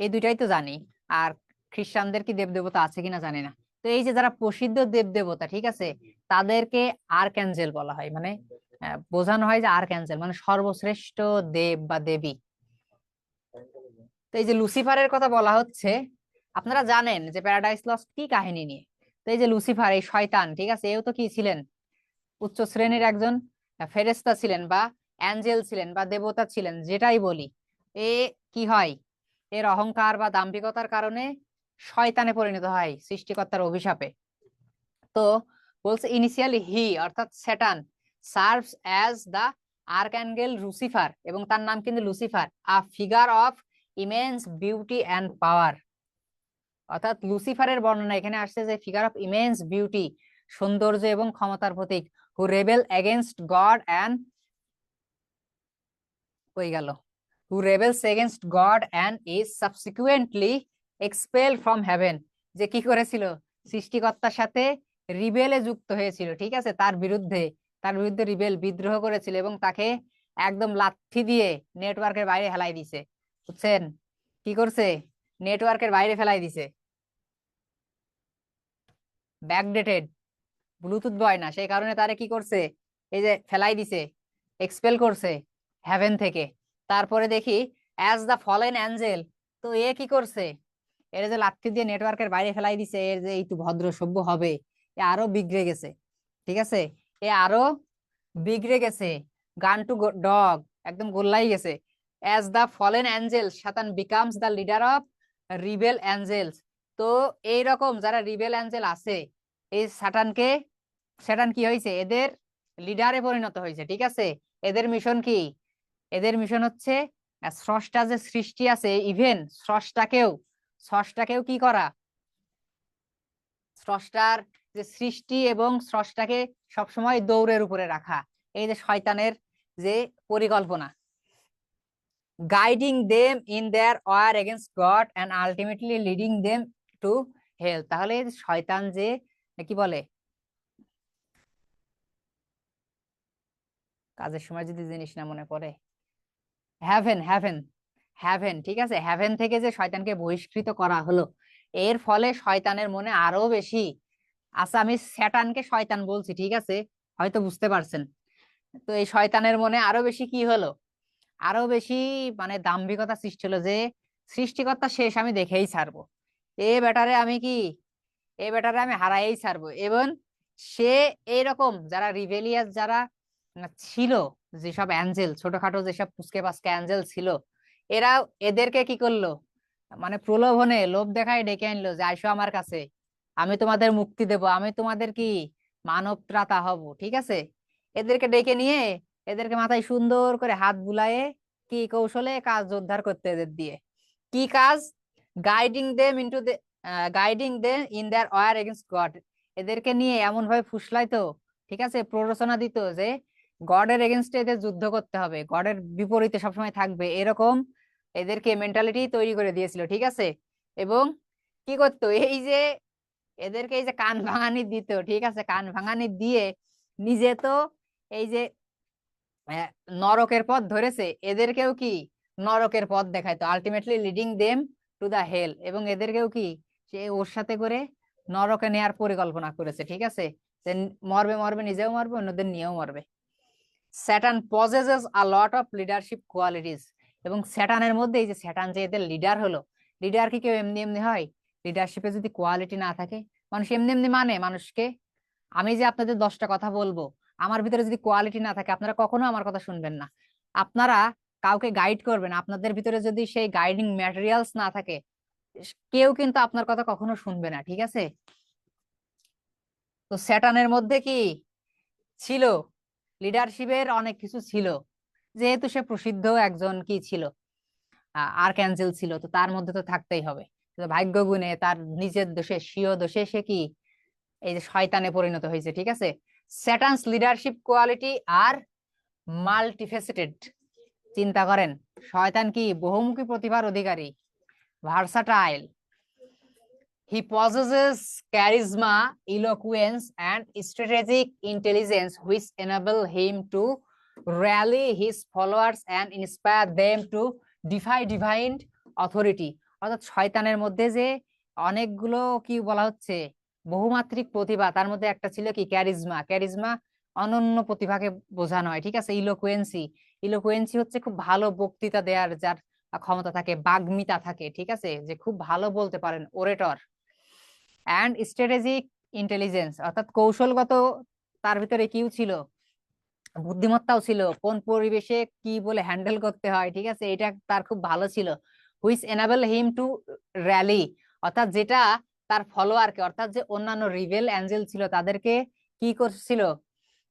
এই দুইটাই তো জানি। আর খ্রিস্টানদের কি দেব দেবতা আছে কিনা জানি না। তো এই যে যারা প্রসিদ্ধ দেব দেবতা, ঠিক আছে, তাদেরকে আর্কএঞ্জেল বলা হয়, মানে বোঝানো হয় যে আর্কএঞ্জেল মানে সর্বশ্রেষ্ঠ দেব বা দেবী। তো এই যে লুসিফারের কথা বলা হচ্ছে, আপনারা জানেন যে প্যারাডাইস লস্ট কি কাহিনী নিয়ে। তো এই যে লুসিফার, এই শয়তান, ঠিক আছে, এও তো কি ছিলেন, উচ্চ শ্রেণীর একজন ফেরেশতা ছিলেন বা অ্যাঞ্জেল ছিলেন বা দেবতা ছিলেন, যেটাই বলি। এ কি হয়, এর অহংকার বা দাম্ভিকতার কারণে শয়তানে পরিণত হয় সৃষ্টিকর্তার অভিশাপে। তো বলছে ইনিশিয়ালি হি অর্থাৎ স্যাটান সার্ভস অ্যাজ দা আর্কঅ্যাঞ্জেল লুসিফার, এবং তার নাম কিন্তু Lucifer, a figure of immense beauty and power. অর্থাৎ লুসিফারের বর্ণনা এখানে আসছে যে ফিগার অফ ইমেন্স বিউটি, সৌন্দর্য এবং ক্ষমতার প্রতীক, who rebel against God and হয়ে গেল, who rebels against God and is subsequently expelled from heaven, যে কি করেছিল, সৃষ্টিকর্তার সাথে রিবেলে যুক্ত হয়েছিল, ঠিক আছে, তার বিরুদ্ধে রিবেল বিদ্রোহ করেছিল এবং তাকে একদম লাথি দিয়ে নেটওয়ার্কের বাইরে ফেলাই দিছে, বুঝছেন, কি করছে, নেটওয়ার্কের বাইরে ফেলাই দিছে, ব্যাকডেটেড, ব্লুটুথ বয় না, সেই কারণে তারে কি করছে, এই যে ফেলাই দিছে, এক্সপেল করছে হেভেন থেকে। তারপরে দেখি অ্যাজ দা ফলেন অ্যাঞ্জেল, তো এ কি করছে, এর যে লাথি দিয়ে নেটওয়ার্কের বাইরে ফেলাই দিছে, এর যে একটু ভদ্র সভ্য হবে, এ আরো বিগড়ে গেছে, ঠিক আছে, এ আরো বিগড়ে গেছে, গান টু ডগ, একদম গোল্লাই গেছে। As the fallen angel Satan becomes the leader of rebel angels, তো এইরকম যারা রিবেল অ্যাঞ্জেল আছে, এই স্যাটান কি হয়েছে, এদের লিডারে পরিণত হয়েছে, ঠিক আছে। এদের মিশন কি, এদের মিশন হচ্ছে স্রষ্টা যে সৃষ্টি আছে, ইভেন স্রষ্টাকেও কি করা, স্রষ্টার যে সৃষ্টি এবং স্রষ্টাকে সবসময় দৌড়ের উপরে রাখা, এই যে শয়তানের যে পরিকল্পনা, guiding them in their war against God and ultimately leading them to hell. তাহলে শয়তান যে কি বলে, কাজের সময় যদি জিনিস না মনে পড়ে, হ্যাভেন হ্যাভেন হ্যাভেন, ঠিক আছে, হ্যাভেন থেকে যে শয়তানকে বহিষ্কৃত করা হলো, এর ফলে শয়তানের মনে আরো বেশি, আচ্ছা আমি স্যাটানকে শয়তান বলছি, ঠিক আছে, হয়তো বুঝতে পারছেন। তো এই শয়তানের মনে আরো বেশি কি হলো, আরো বেশি মানে দাম্ভিকতা সৃষ্টি হলো, যে সৃষ্টিকর্তা শেষ, আমি দেখেই ছাড়বো, এ বেটারে আমি কি, এ বেটারে আমি হারাইই ছাড়বো। এবং সে এইরকম যারা রিবেলিয়াস যারা ছিল, যেসব অ্যাঞ্জেল, ছোটখাটো যেসব পুচকে পাচকে অ্যাঞ্জেল ছিল, এরা এদেরকে কি করলো, মানে প্রলোভনে লোভ দেখায় ডেকে আনলো যে আইসো আমার কাছে, আমি তোমাদের মুক্তি দেব, আমি তোমাদের কি মানব ত্রাতা হব, ঠিক আছে। এদেরকে ডেকে নিয়ে এদেরকে মাথায় সুন্দর করে হাত বুলায়ে কি কৌশলে কাজ উদ্ধার করতে এদের দিয়ে, কি কাজ, guiding them into guiding them in their war against God, এদেরকে নিয়ে এমন ভাবে ফুসলাইতো, ঠিক আছে, প্ররোচনা দিত যে গডের এগেইনস্টে এদের যুদ্ধ করতে হবে, গডের বিপরীতে সবসময় থাকবে, এরকম এদেরকে মেন্টালিটি তৈরি করে দিয়েছিল, ঠিক আছে। এবং কি করতো, এই যে এদেরকে এই যে কান ভাঙানি দিত, ঠিক আছে, কান ভাঙানি দিয়ে নিজে তো এই যে নরকের পথ ধরেছে, এদেরকেও কি নরকের পথ দেখাইতো, ultimately leading them to the hell, এবং এদেরকেও কি সে ওর সাথে করে নরকে নেয়ার পরিকল্পনা করেছে, ঠিক আছে, যে মরবে মরবে, নিজেও মরবে, অন্যদের নিয়েও মরবে। Satan possesses a lot of leadership qualities, এবং স্যাটানের মধ্যে এই যে স্যাটান যে এদের লিডার হলো, লিডার কি কেউ এমনি এমনি হয়, লিডারশিপে যদি কোয়ালিটি না থাকে, মানুষ এমনি এমনি মানে মানুষকে, আমি যে আপনাদের 10টা কথা বলবো, আমার ভিতরে যদি কোয়ালিটি না থাকে, আপনারা কখনো আমার কথা শুনবেন না। আপনারা কাউকে গাইড করবেন, আপনাদের ভিতরে যদি সেই গাইডিং ম্যাটেরিয়ালস না থাকে, কেউ কিন্তু আপনার কথা কখনো শুনবে না, ঠিক আছে। তো স্যাটানের মধ্যে কি ছিল, লিডারশিপের অনেক কিছু ছিল, যেহেতু সে প্রসিদ্ধ একজন কি ছিল, আর্কঅ্যাঞ্জেল ছিল, তো তার মধ্যে তো থাকতেই হবে। তো ভাগ্য গুণে তার নিজের দোষে, স্বীয় দোষে সে কি এই যে শয়তানে পরিণত হয়েছে, ঠিক আছে। স্যাটানস লিডারশিপ কোয়ালিটি আর মাল্টিফেসেটেড, চিন্তা করেন, শয়তান কি বহুমুখী প্রতিভার অধিকারী, versatile, he possesses charisma, eloquence and strategic intelligence which enable him to rally his followers and inspire them to defy divine authority, অর্থাৎ শয়তানের মধ্যে যে অনেকগুলো কি বলা হচ্ছে বহুমাত্রিক প্রতিভা, তার মধ্যে একটা ছিল কি ক্যারিজমা। ক্যারিজমা অনন্য প্রতিভাকে বোঝানো হয়, ঠিক আছে। ইলোকুয়েন্সি, ইলোকুয়েন্সি হচ্ছে খুব ভালো বক্তৃতা দেওয়ার যার ক্ষমতা থাকে, বাগ্মিতা থাকে, ঠিক আছে, যে খুব ভালো বলতে পারেন, ওরেটর। অ্যান্ড স্ট্র্যাটেজিক ইন্টেলিজেন্স, অর্থাৎ কৌশলগত তার ভিতরে কিউ ছিল, বুদ্ধিমত্তাও ছিল, কোন পরিবেশে কি বলে হ্যান্ডেল করতে হয়, ঠিক আছে, এটা তার খুব ভালো ছিল। Which enable him to rally, অর্থাৎ যেটা তার ফলোয়ারকে, অর্থাৎ যে অন্যান্য রিবেল অ্যাঞ্জেল ছিল তাদেরকে কি করছিল,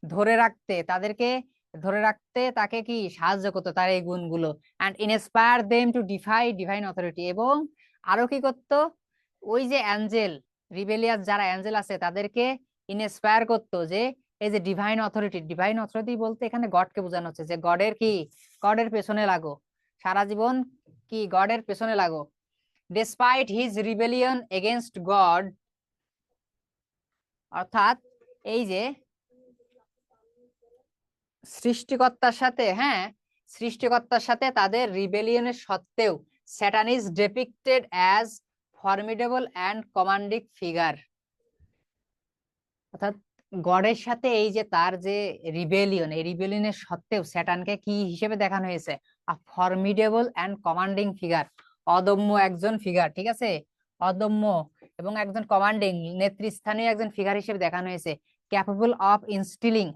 ধরে রাখতে, তাদেরকে ধরে রাখতে তাকে কি সাহায্য করতো তার এই গুণগুলো। And inspire them to defy divine authority, এবং আরো কি করতো, ওই যে অ্যাঞ্জেল, রিবেলিয়াস যারা অ্যাঞ্জেল আছে তাদেরকে ইন্সপায়ার করতো যে এই যে ডিভাইন অথরিটি, ডিভাইন অথরিটি বলতে এখানে গডকে বোঝানো হচ্ছে, যে গডের কি, গডের পেছনে লাগো, সারা জীবন কি গডের পেছনে লাগো। Despite his rebellion against god, অর্থাৎ এই যে সৃষ্টিকর্তার সাথে, হ্যাঁ, সৃষ্টিকর্তার সাথে তাদের রিবেলিয়নের সত্ত্বেও Satan is depicted as formidable and commanding figure, অর্থাৎ গডের সাথে এই যে তার যে রিবেলিয়ন, এই রিবেলিয়নের সত্ত্বেও স্যাটানকে কি হিসেবে দেখানো হয়েছে, আ ফর্মিডেবল অ্যান্ড কমান্ডিং ফিগার, অদম্য একজন ফিগার, ঠিক আছে, অদম্য এবং একজন কমান্ডিং নেতৃস্থানীয় একজন ফিগার হিসেবে দেখানো হয়েছে। Capable of instilling,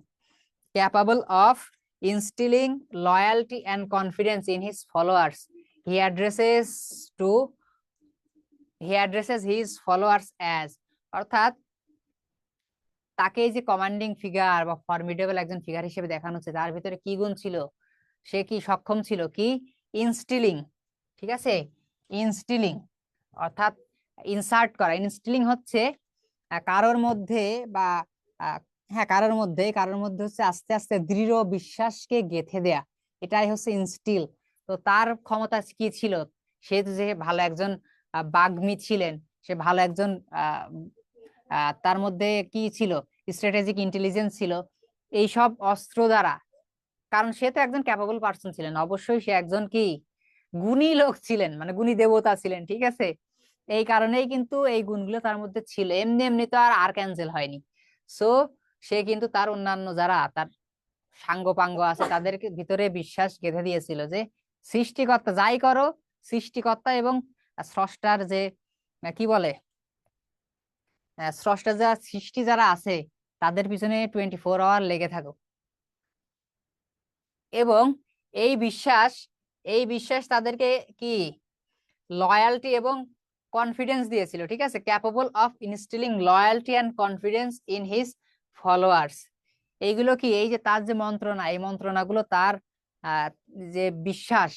capable of instilling loyalty and confidence in his followers. He addresses to he addresses his followers as, অর্থাৎ তাকে এই যে কমান্ডিং ফিগার বা ফর্মিডেবল একজন ফিগার হিসেবে দেখানো হচ্ছে, তার ভিতরে কি গুণ ছিল, সে কি সক্ষম ছিল কি ইনস্টিলিং, ঠিক আছে, ইনস্টিলিং অর্থাৎ ইনসার্ট করা, ইনস্টিলিং হচ্ছে কারোর মধ্যে বা আহ, হ্যাঁ কারোর মধ্যে হচ্ছে আস্তে আস্তে দৃঢ় বিশ্বাসকে গেঁথে দেয়া, এটাই হচ্ছে ইনস্টিল। তো তার ক্ষমতা কি ছিল, সে যে ভালো একজন বাগ্মী ছিলেন, সে ভালো একজন আহ তার মধ্যে কি ছিল, স্ট্র্যাটেজিক ইন্টেলিজেন্স ছিল, এই সব অস্ত্র দ্বারা, কারণ সে তো একজন ক্যাপাবল পার্সন ছিলেন, অবশ্যই সে একজন কি গুণী লোক ছিলেন, মানে গুণী দেবতা ছিলেন, ঠিক আছে, এই কারণেই কিন্তু এই গুণগুলো তার মধ্যে ছিল, এমনি এমনি তো আর আর্কঅ্যাঞ্জেল হয়নি। সো সে কিন্তু তার অন্যান্য যারা তার সাঙ্গ পাঙ্গ আছে তাদেরকে ভিতরে বিশ্বাস গেঁথে দিয়েছিল যে সৃষ্টিকর্তা যাই করো, সৃষ্টিকর্তা এবং স্রষ্টার যে কি বলে স্রষ্টা যারা সৃষ্টি যারা আছে তাদের পিছনে 24 আওয়ার লেগে থাকো। এবং এই বিশ্বাস, এই বিশ্বাস তাদেরকে কি লয়ালটি এবং কনফিডেন্স দিয়েছিল, ঠিক আছে, capable of instilling loyalty and confidence in his followers. এইগুলো কি, এই যে তার যে মন্ত্রণা, এই মন্ত্রণাগুলো তার যে বিশ্বাস,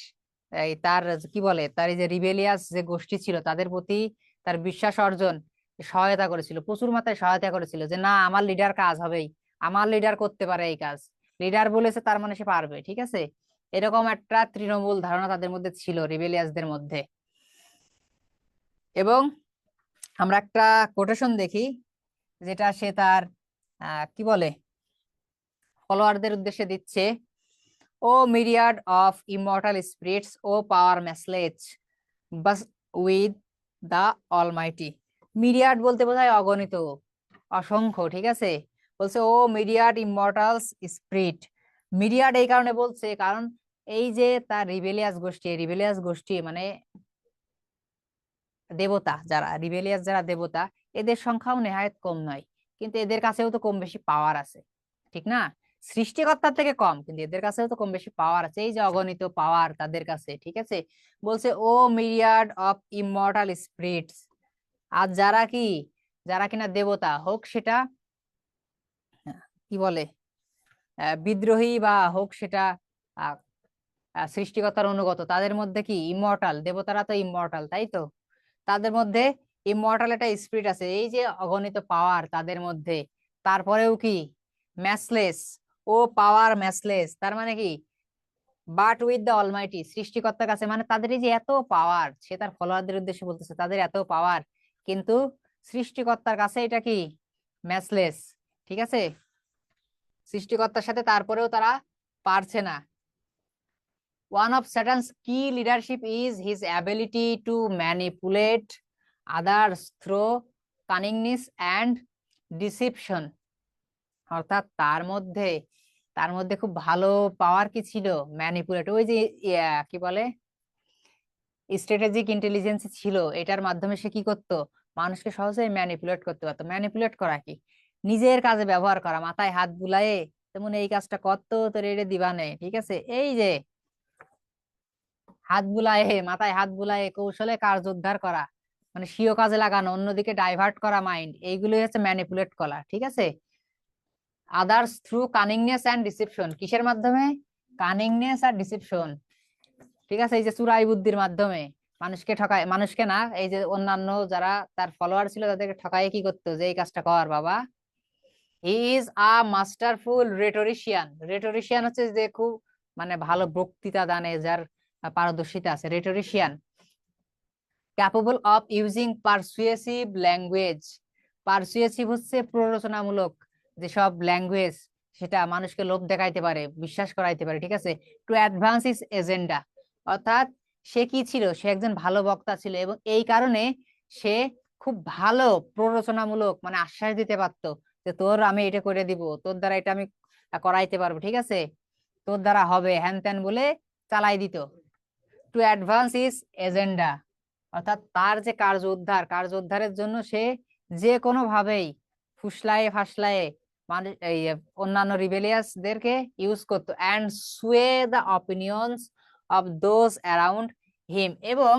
এই তার কি বলে তার এই যে রিবেলিয়াস যে গোষ্ঠী ছিল তাদের প্রতি তার বিশ্বাস অর্জন সহায়তা করেছিল, প্রচুর মাত্রায় সহায়তা করেছিল, যে না আমার লিডার কাজ হবেই, আমার লিডার করতে পারে এই কাজ, লিডার বলেছে তার মানে সে পারবে, ঠিক আছে, এরকম একটা তৃণমূল ধারণা তাদের মধ্যে ছিল, রিবেলিয়াসদের মধ্যে। এবং আমরা একটা কোটেশন দেখি, যেটা সে তার কি বলে ফলোয়ারদের উদ্দেশ্যে দিচ্ছে, O myriad of immortal spirits O power matchless but with the Almighty. Myriad বলতে বোঝায় অগণিত, অসংখ্য, ঠিক আছে, বলছে ও মিরিয়াড ইমর্টালস স্পিরিট। মিরিয়াড এই কারণে বলছে কারণ এই যে তার রিবেলিয়াস গোষ্ঠী, রিবেলিয়াস গোষ্ঠী মানে দেবতা যারা, রিবেলিয়াস যারা দেবতা, এদের সংখ্যাও নেহায়েত কম নয়, কিন্তু এদের কাছেও তো কম বেশি পাওয়ার আছে, ঠিক না, সৃষ্টিকর্তার থেকে কম, কিন্তু এদের কাছেও তো কম বেশি পাওয়ার আছে, এই যে অগণিত পাওয়ার তাদের কাছে, ঠিক আছে, বলছে ও মিরিয়াড অফ ইমর্টাল স্পিরিটস। আর যারা কি, যারা কিনা দেবতা, হোক সেটা কি বলে বিদ্রোহী বা হোক সেটা আহ, সৃষ্টিকর্তার অনুগত, তাদের মধ্যে কি ইমর্টাল, দেবতারা তো ইমর্টাল, তাই তো, তাদের মধ্যে ইমর্টাল একটা স্পিরিট আছে, এই যে অগণিত পাওয়ার তাদের মধ্যে, তারপরেও কি ম্যাচলেস, ও পাওয়ার ম্যাচলেস, তার মানে কি বাট উইথ দ্য অলমাইটি, সৃষ্টিকর্তার কাছে, মানে তাদের এই যে এত পাওয়ার, সে তার ফলোয়ারদের উদ্দেশ্যে বলতেছে তাদের এত পাওয়ার, কিন্তু সৃষ্টিকর্তার কাছে এটা কি ম্যাচলেস, ঠিক আছে, সৃষ্টিকর্তার সাথে তারপরেও তারা পারছে না। One of Satan's key leadership is his ability to manipulate others through cunningness and deception. অর্থাৎ তার মধ্যে খুব ভালো পাওয়ার কি ছিল, ম্যানিপুলেট, ওই যে কি বলে স্ট্র্যাটেজিক ইন্টেলিজেন্স ছিল, এটার মাধ্যমে সে কি করতো, মানুষকে সহজেই ম্যানিপুলেট করতে পারতো। ম্যানিপুলেট করা কি, নিজের কাজে ব্যবহার করা, মাথায় হাত বুলায়ে তেমন এই কাজটা করতো তোর এটা দিবানে, ঠিক আছে, এই যে হাত বুলায়ে, মাথায় হাত বুলায়ে কৌশলে কাজ উদ্ধার করা, মানে স্বীয় কাজে লাগানো, অন্যদিকে ডাইভার্ট করা মাইন্ড, এইগুলোই হচ্ছে ম্যানিপুলেট করা, ঠিক আছে। আদার্স থ্রু কানিংনেস অ্যান্ড ডিসিপশন, কিসের মাধ্যমে, কানিংনেস আর ডিসিপশন, ঠিক আছে, এই যে চুরাই বুদ্ধির মাধ্যমে মানুষকে ঠকায়, মানুষকে না, এই যে অন্যান্য যারা তার ফলোয়ার ছিল তাদেরকে ঠকায় কি করতো, যে এই কাজটা কর বাবা। হি ইজ আ মাস্টারফুল রেটোরিশিয়ান, রেটোরিশিয়ান হচ্ছে যে খুব মানে ভালো বক্তৃতা দানে যার পারদর্শিতা আছে, রেটোরিশিয়ান। ক্যাপেবল অফ ইউজিং পারসুয়েসিভ ল্যাঙ্গুয়েজ, পারসুয়েসিভ হচ্ছে প্ররোচনামূলক যেসব ল্যাঙ্গুয়েজ, সেটা মানুষকে লোভ দেখাইতে পারে, বিশ্বাস করাইতে পারে, ঠিক আছে। টু অ্যাডভান্স ইস এজেন্ডা, অর্থাৎ সে কি ছিল, সে একজন ভালো বক্তা ছিল, এবং এই কারণে সে খুব ভালো প্ররোচনামূলক মানে আশ্বাস দিতে পারতো যে তোর আমি এটা করে দিব, তোর দ্বারা এটা আমি করাইতে পারবো, ঠিক আছে, তোর দ্বারা হবে, হ্যান ত্যান বলে চালাই দিত। টু অ্যাডভান্স ইস এজেন্ডা, অর্থাৎ তার যে কার্য উদ্ধারের জন্য সে যে কোনো ভাবেই ফুসলায়ে ফাসলায়ে মানে এই অন্যান্য রিবেলিয়াস দেরকে ইউজ করতো, and sway the opinions of those around him, এবং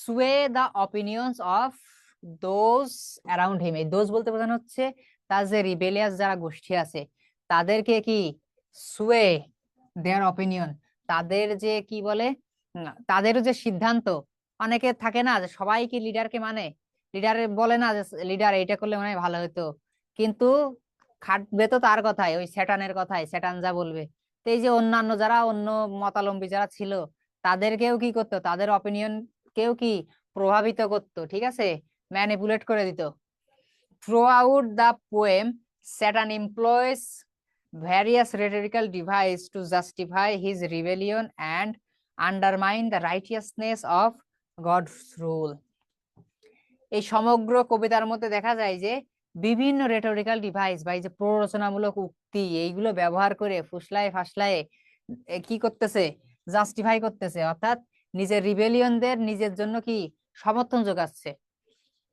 sway the opinions of those around him, এই দোজ বলতে বোঝানো হচ্ছে তার যে রিবেলিয়াস যারা গোষ্ঠী আছে তাদেরকে কি সুয়ে দেয়ার অপিনিয়ন, তাদের যে কি বলে তাদেরও যে সিদ্ধান্ত, অনেকে থাকে না যে সবাই কি লিডারকে মানে, লিডার বলে না যে লিডার এটা করলে মনে হয় ভালো হতো, কিন্তু খাটবে তো তার কথাই, ওই শয়তানের কথাই, শয়তান যা বলবে। তো এই যে অন্যান্য যারা অন্য মতাবলম্বী যারা ছিল তাদেরকেও কি করতো, তাদের অপিনিয়ন কেউ কি প্রভাবিত করতো, ঠিক আছে, ম্যানিপুলেট করে দিত। Through out the poem Satan employs various rhetorical devices to justify his rebellion and undermine the righteousness of God's rule. এই সমগ্র কবিতার মধ্যে দেখা যায় যে বিভিন্ন রেটোরিক্যাল ডিভাইস বা এই যে প্ররোচনামূলক উক্তি এইগুলো ব্যবহার করে ফুসলায় ফাসলায় কি করতেছে, জাস্টিফাই করতেছে, অর্থাৎ নিজের রিবেলিয়নদের নিজের জন্য কি সমর্থন যোগাচ্ছে।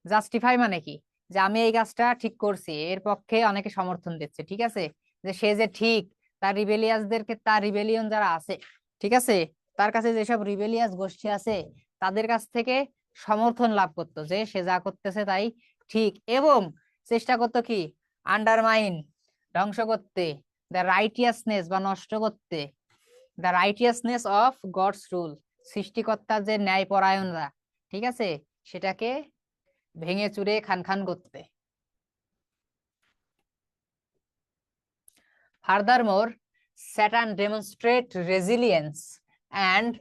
জাস্টিফাই মানে কি, যে আমি এই কাজটা ঠিক করছি, এর পক্ষে অনেকে সমর্থন দিচ্ছে, ঠিক আছে, যে সে যে ঠিক, তার রিবেলিয়াসদেরকে, তার রিবেলিয়ন যারা আছে, ঠিক আছে, তার কাছে যেসব রিবেলিয়াস গোষ্ঠী আছে তাদের কাছ থেকে সমর্থন লাভ করতো যে সে যা করতেছে তাই ঠিক, এবং চেষ্টা করতো কি আন্ডারমাইন, ধ্বংস করতে, দ্য রাইটিয়াসনেস বা নষ্ট করতে, the righteousness of God's rule, সৃষ্টিকর্তার যে ন্যায়পরায়ণরা, ঠিক আছে, সেটাকে ভেঙে চুরে খান খান করতে। Furthermore, Saturn demonstrate resilience and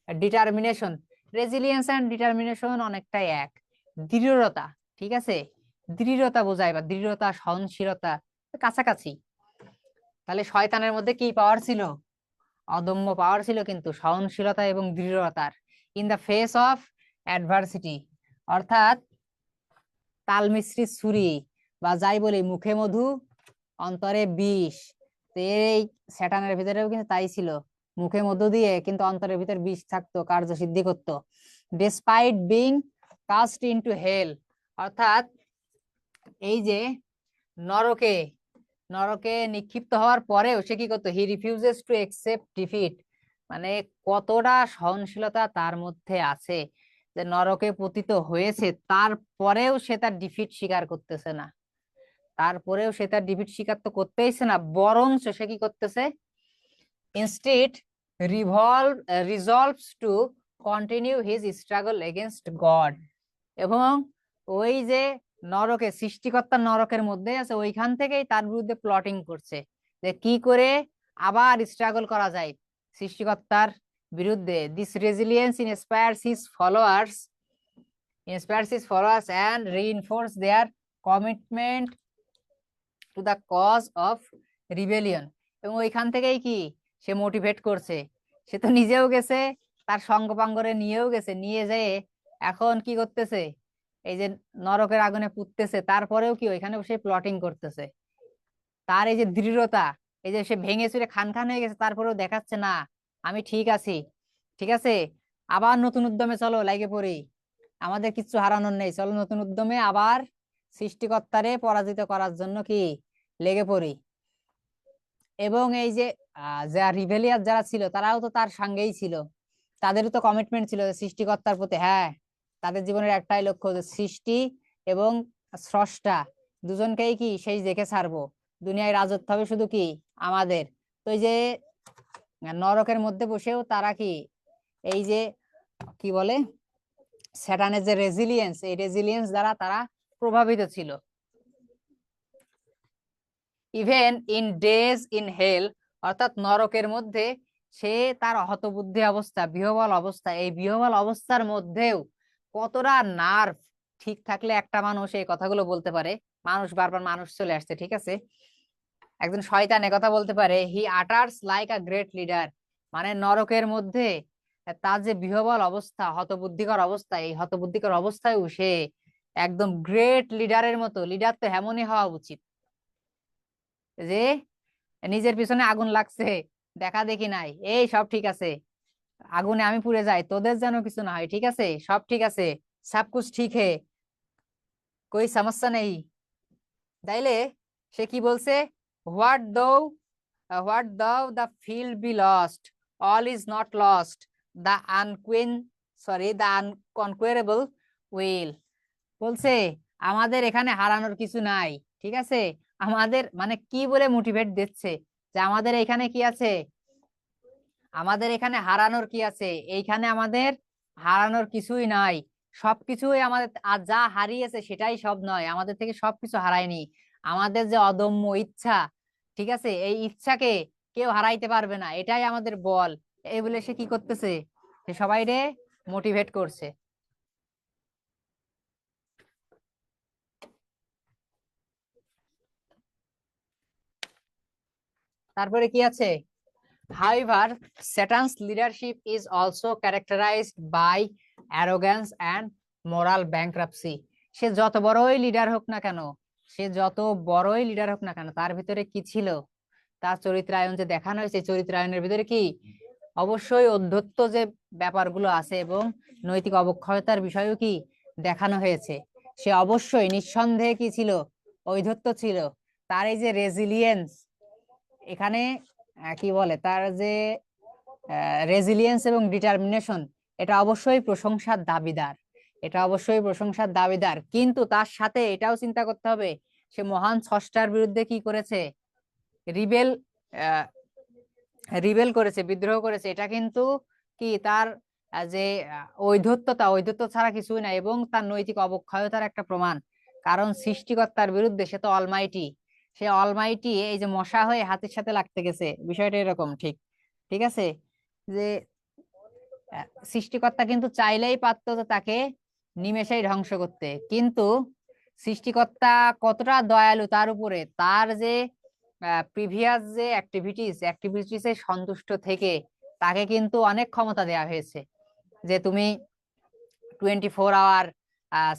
determination. Resilience and determination অনেকটাই এক, দৃঢ়তা, ঠিক আছে, দৃঢ়তা বোঝায় বা দৃঢ়তা সহনশীলতা কাছাকাছি। তাহলে শয়তানের মধ্যে কি পাওয়ার ছিল, অদম্য পাওয়ার ছিল, কিন্তু সহনশীলতা এবং দৃঢ়তার, in the face of adversity, অর্থাৎ তাল মিশ্রি ছুরি বা যাই বলি মুখে মধু অন্তরে বিষ, তো এই স্যাটানের ভিতরেও কিন্তু তাই ছিল, মুখে মধু দিয়ে কিন্তু অন্তরের ভিতর বিষ থাকতো, কার্যসিদ্ধি করতো। ডিসপাইট বিং কাস্ট ইনটু হেল, অর্থাৎ এই যে নরকে নরকে নিক্ষিপ্ত হওয়ার পরেও সে কি করতো, হি রিফিউজেস টু একসেপ্ট ডিফিট, মানে কতটা সহনশীলতা তার মধ্যে আছে, যে নরকে পতিত হয়েছে তারপরেও সে তার ডিফিট স্বীকার করতেছে না, তারপরেও সে তার ডিফিট স্বীকার তো করতেইছে না, বরঞ্চ সে কি করতেছে, instead রিজলভস to continue his struggle against god, এবং ওই যে নরকে সৃষ্টিকর্তা নরকের মধ্যে আছে ওইখান থেকেই তার বিরুদ্ধে প্লটিং করছে যে কি করে আবার স্ট্রাগল করা যায় সৃষ্টিকর্তার বিরুদ্ধে। This resilience inspires his followers and reinforce their commitment to the cause of rebellion, এবং ওইখান থেকেই কি সে মোটিভেট করছে, সে তো নিজেও গেছে, তার সঙ্গপাঙ্গরে নিয়েও গেছে, নিয়ে যেয়ে এখন কি করতেছে, এই যে নরকের আগুনে পুড়তেছে, তারপরেও কি ওইখানে সে প্লটিং করতেছে। তার এই যে দৃঢ়তা, এই যে সে ভেঙে চুরে খান খান হয়ে গেছে, তারপরেও দেখাচ্ছে না আমি ঠিক আছি, ঠিক আছে, আবার নতুন উদ্যমে চলো লাগে পড়ি, আমাদের কিচ্ছু হারানোর নেই, চলো নতুন উদ্যমে আবার সৃষ্টিকর্তারে পরাজিত করার জন্য কি লেগে পড়ি। এবং এই যে যা রিবেলিয়াস যারা ছিল তারাও তো তার সঙ্গেই ছিল, তাদেরও তো কমিটমেন্ট ছিল যে সৃষ্টিকর্তার প্রতি, হ্যাঁ, তাদের জীবনের একটাই লক্ষ্য যে সৃষ্টি এবং স্রষ্টা দুজনকেই কি সেই দেখে ছাড়বো, দুনিয়ায় রাজত্ব হবে শুধু কি আমাদের। তো এই যে নরকের মধ্যে বসেও তারা কি এই যে কি বলে স্যাটানের যে রেজিলিয়েন্স, এই রেজিলিয়েন্স দ্বারা তারা প্রভাবিত ছিল। Even in days in hell, অর্থাৎ নরকের মধ্যে সে তার হতবুদ্ধি অবস্থা, বিহ্বল অবস্থা, এই বিহ্বল অবস্থার মধ্যেও কতটা নার্ভ ঠিক থাকলে একটা মানুষ এই কথাগুলো বলতে পারে। মানুষ বারবার মানুষ চলে আসছে, ঠিক আছে, একজন শয়তান কথা বলতে পারে হি আটার্স লাইক আ গ্রেট লিডার, মানে নরকের মধ্যে তার যে বিহ্বল অবস্থা, হতবুদ্ধিকর অবস্থা, এই হতবুদ্ধিকর অবস্থায় সে একদম গ্রেট লিডারের মতো, লিডার তো এমনই হওয়া উচিত যে নিজের পিছনে আগুন লাগছে, দেখা দেখি নাই, এই সব ঠিক আছে, আগুনে আমি পুড়ে যাই, তোদের যেন কিছু না হয়, ঠিক আছে, সব ঠিক আছে, সব কুছ ঠিক হে, কোই সমস্যা নেই। তাইলে সে কি বলছে, what though what though the field be lost, all is not lost, the the unconquerable will, বলছে আমাদের এখানে হারানোর কিছু নাই, ঠিক আছে, আমাদের মানে কি বলে মোটিভেট দিচ্ছে যে আমাদের এখানে কি আছে, আমাদের এখানে হারানোর কি আছে, এইখানে আমাদের হারানোর কিছুই নাই, সবকিছুই আমাদের, আর যা হারিয়েছে সেটাই সব নয়, আমাদের থেকে সবকিছু হারায়নি, আমাদের যে অদম্য ইচ্ছা, ঠিক আছে, এই ইচ্ছাকে কেউ হারাইতে পারবে না, এটাই আমাদের বল, এই বলে সে কি করতেছে, সে সবাই রে মোটিভেট করছে। তারপরে কি আছে, however Satan's leadership is also characterized by arrogance and moral bankruptcy, সে যত বড়ই লিডার হোক না কেন, সে যত বড়ই লিডার হোক না কেন, তার ভিতরে কি ছিল, তার চরিত্রায়ন যে দেখানো হয়েছে, চরিত্রায়নের ভিতরে কি অবশ্যই অধ্যত্ত যে ব্যাপারগুলো আছে এবং নৈতিক অবক্ষয়তার বিষয়ও কি দেখানো হয়েছে। সে অবশ্যই নিঃসন্দেহে কি ছিল, ঔদ্ধত্য ছিল, তার এই যে রেজিলিয়েন্স, এখানে কি বলে তার যে রেজিলিয়েন্স এবং ডিটারমিনেশন, এটা অবশ্যই প্রশংসার দাবিদার, এটা অবশ্যই প্রশংসার দাবিদার, কিন্তু তার সাথে এটাও চিন্তা করতে হবে সে মহান স্রষ্টার বিরুদ্ধে কি করেছে, রিবেল রিবেল করেছে, বিদ্রোহ করেছে, এটা কিন্তু কি তার যে ঔদ্ধত্যতা, ঔদ্ধত্য ছাড়া কিছুই না, এবং তার নৈতিক অবক্ষয়তার একটা প্রমাণ, কারণ সৃষ্টিকর্তার বিরুদ্ধে সে তো অলমাইটি, সে অলমাইটি এই যে মশা হয়ে হাতির সাথে লাগতে গেছে, বিষয়টা এরকম, ঠিক ঠিক আছে, যে সৃষ্টিকর্তা কিন্তু চাইলেই পারতো যে তাকে নিমেষেই ধ্বংস করতে, কিন্তু সৃষ্টিকর্তা কতটা দয়ালু তার উপরে, তার যে প্রিভিয়াস যে অ্যাক্টিভিটিসে সন্তুষ্ট থেকে তাকে কিন্তু অনেক ক্ষমতা দেওয়া হয়েছে, যে তুমি 24 আওয়ার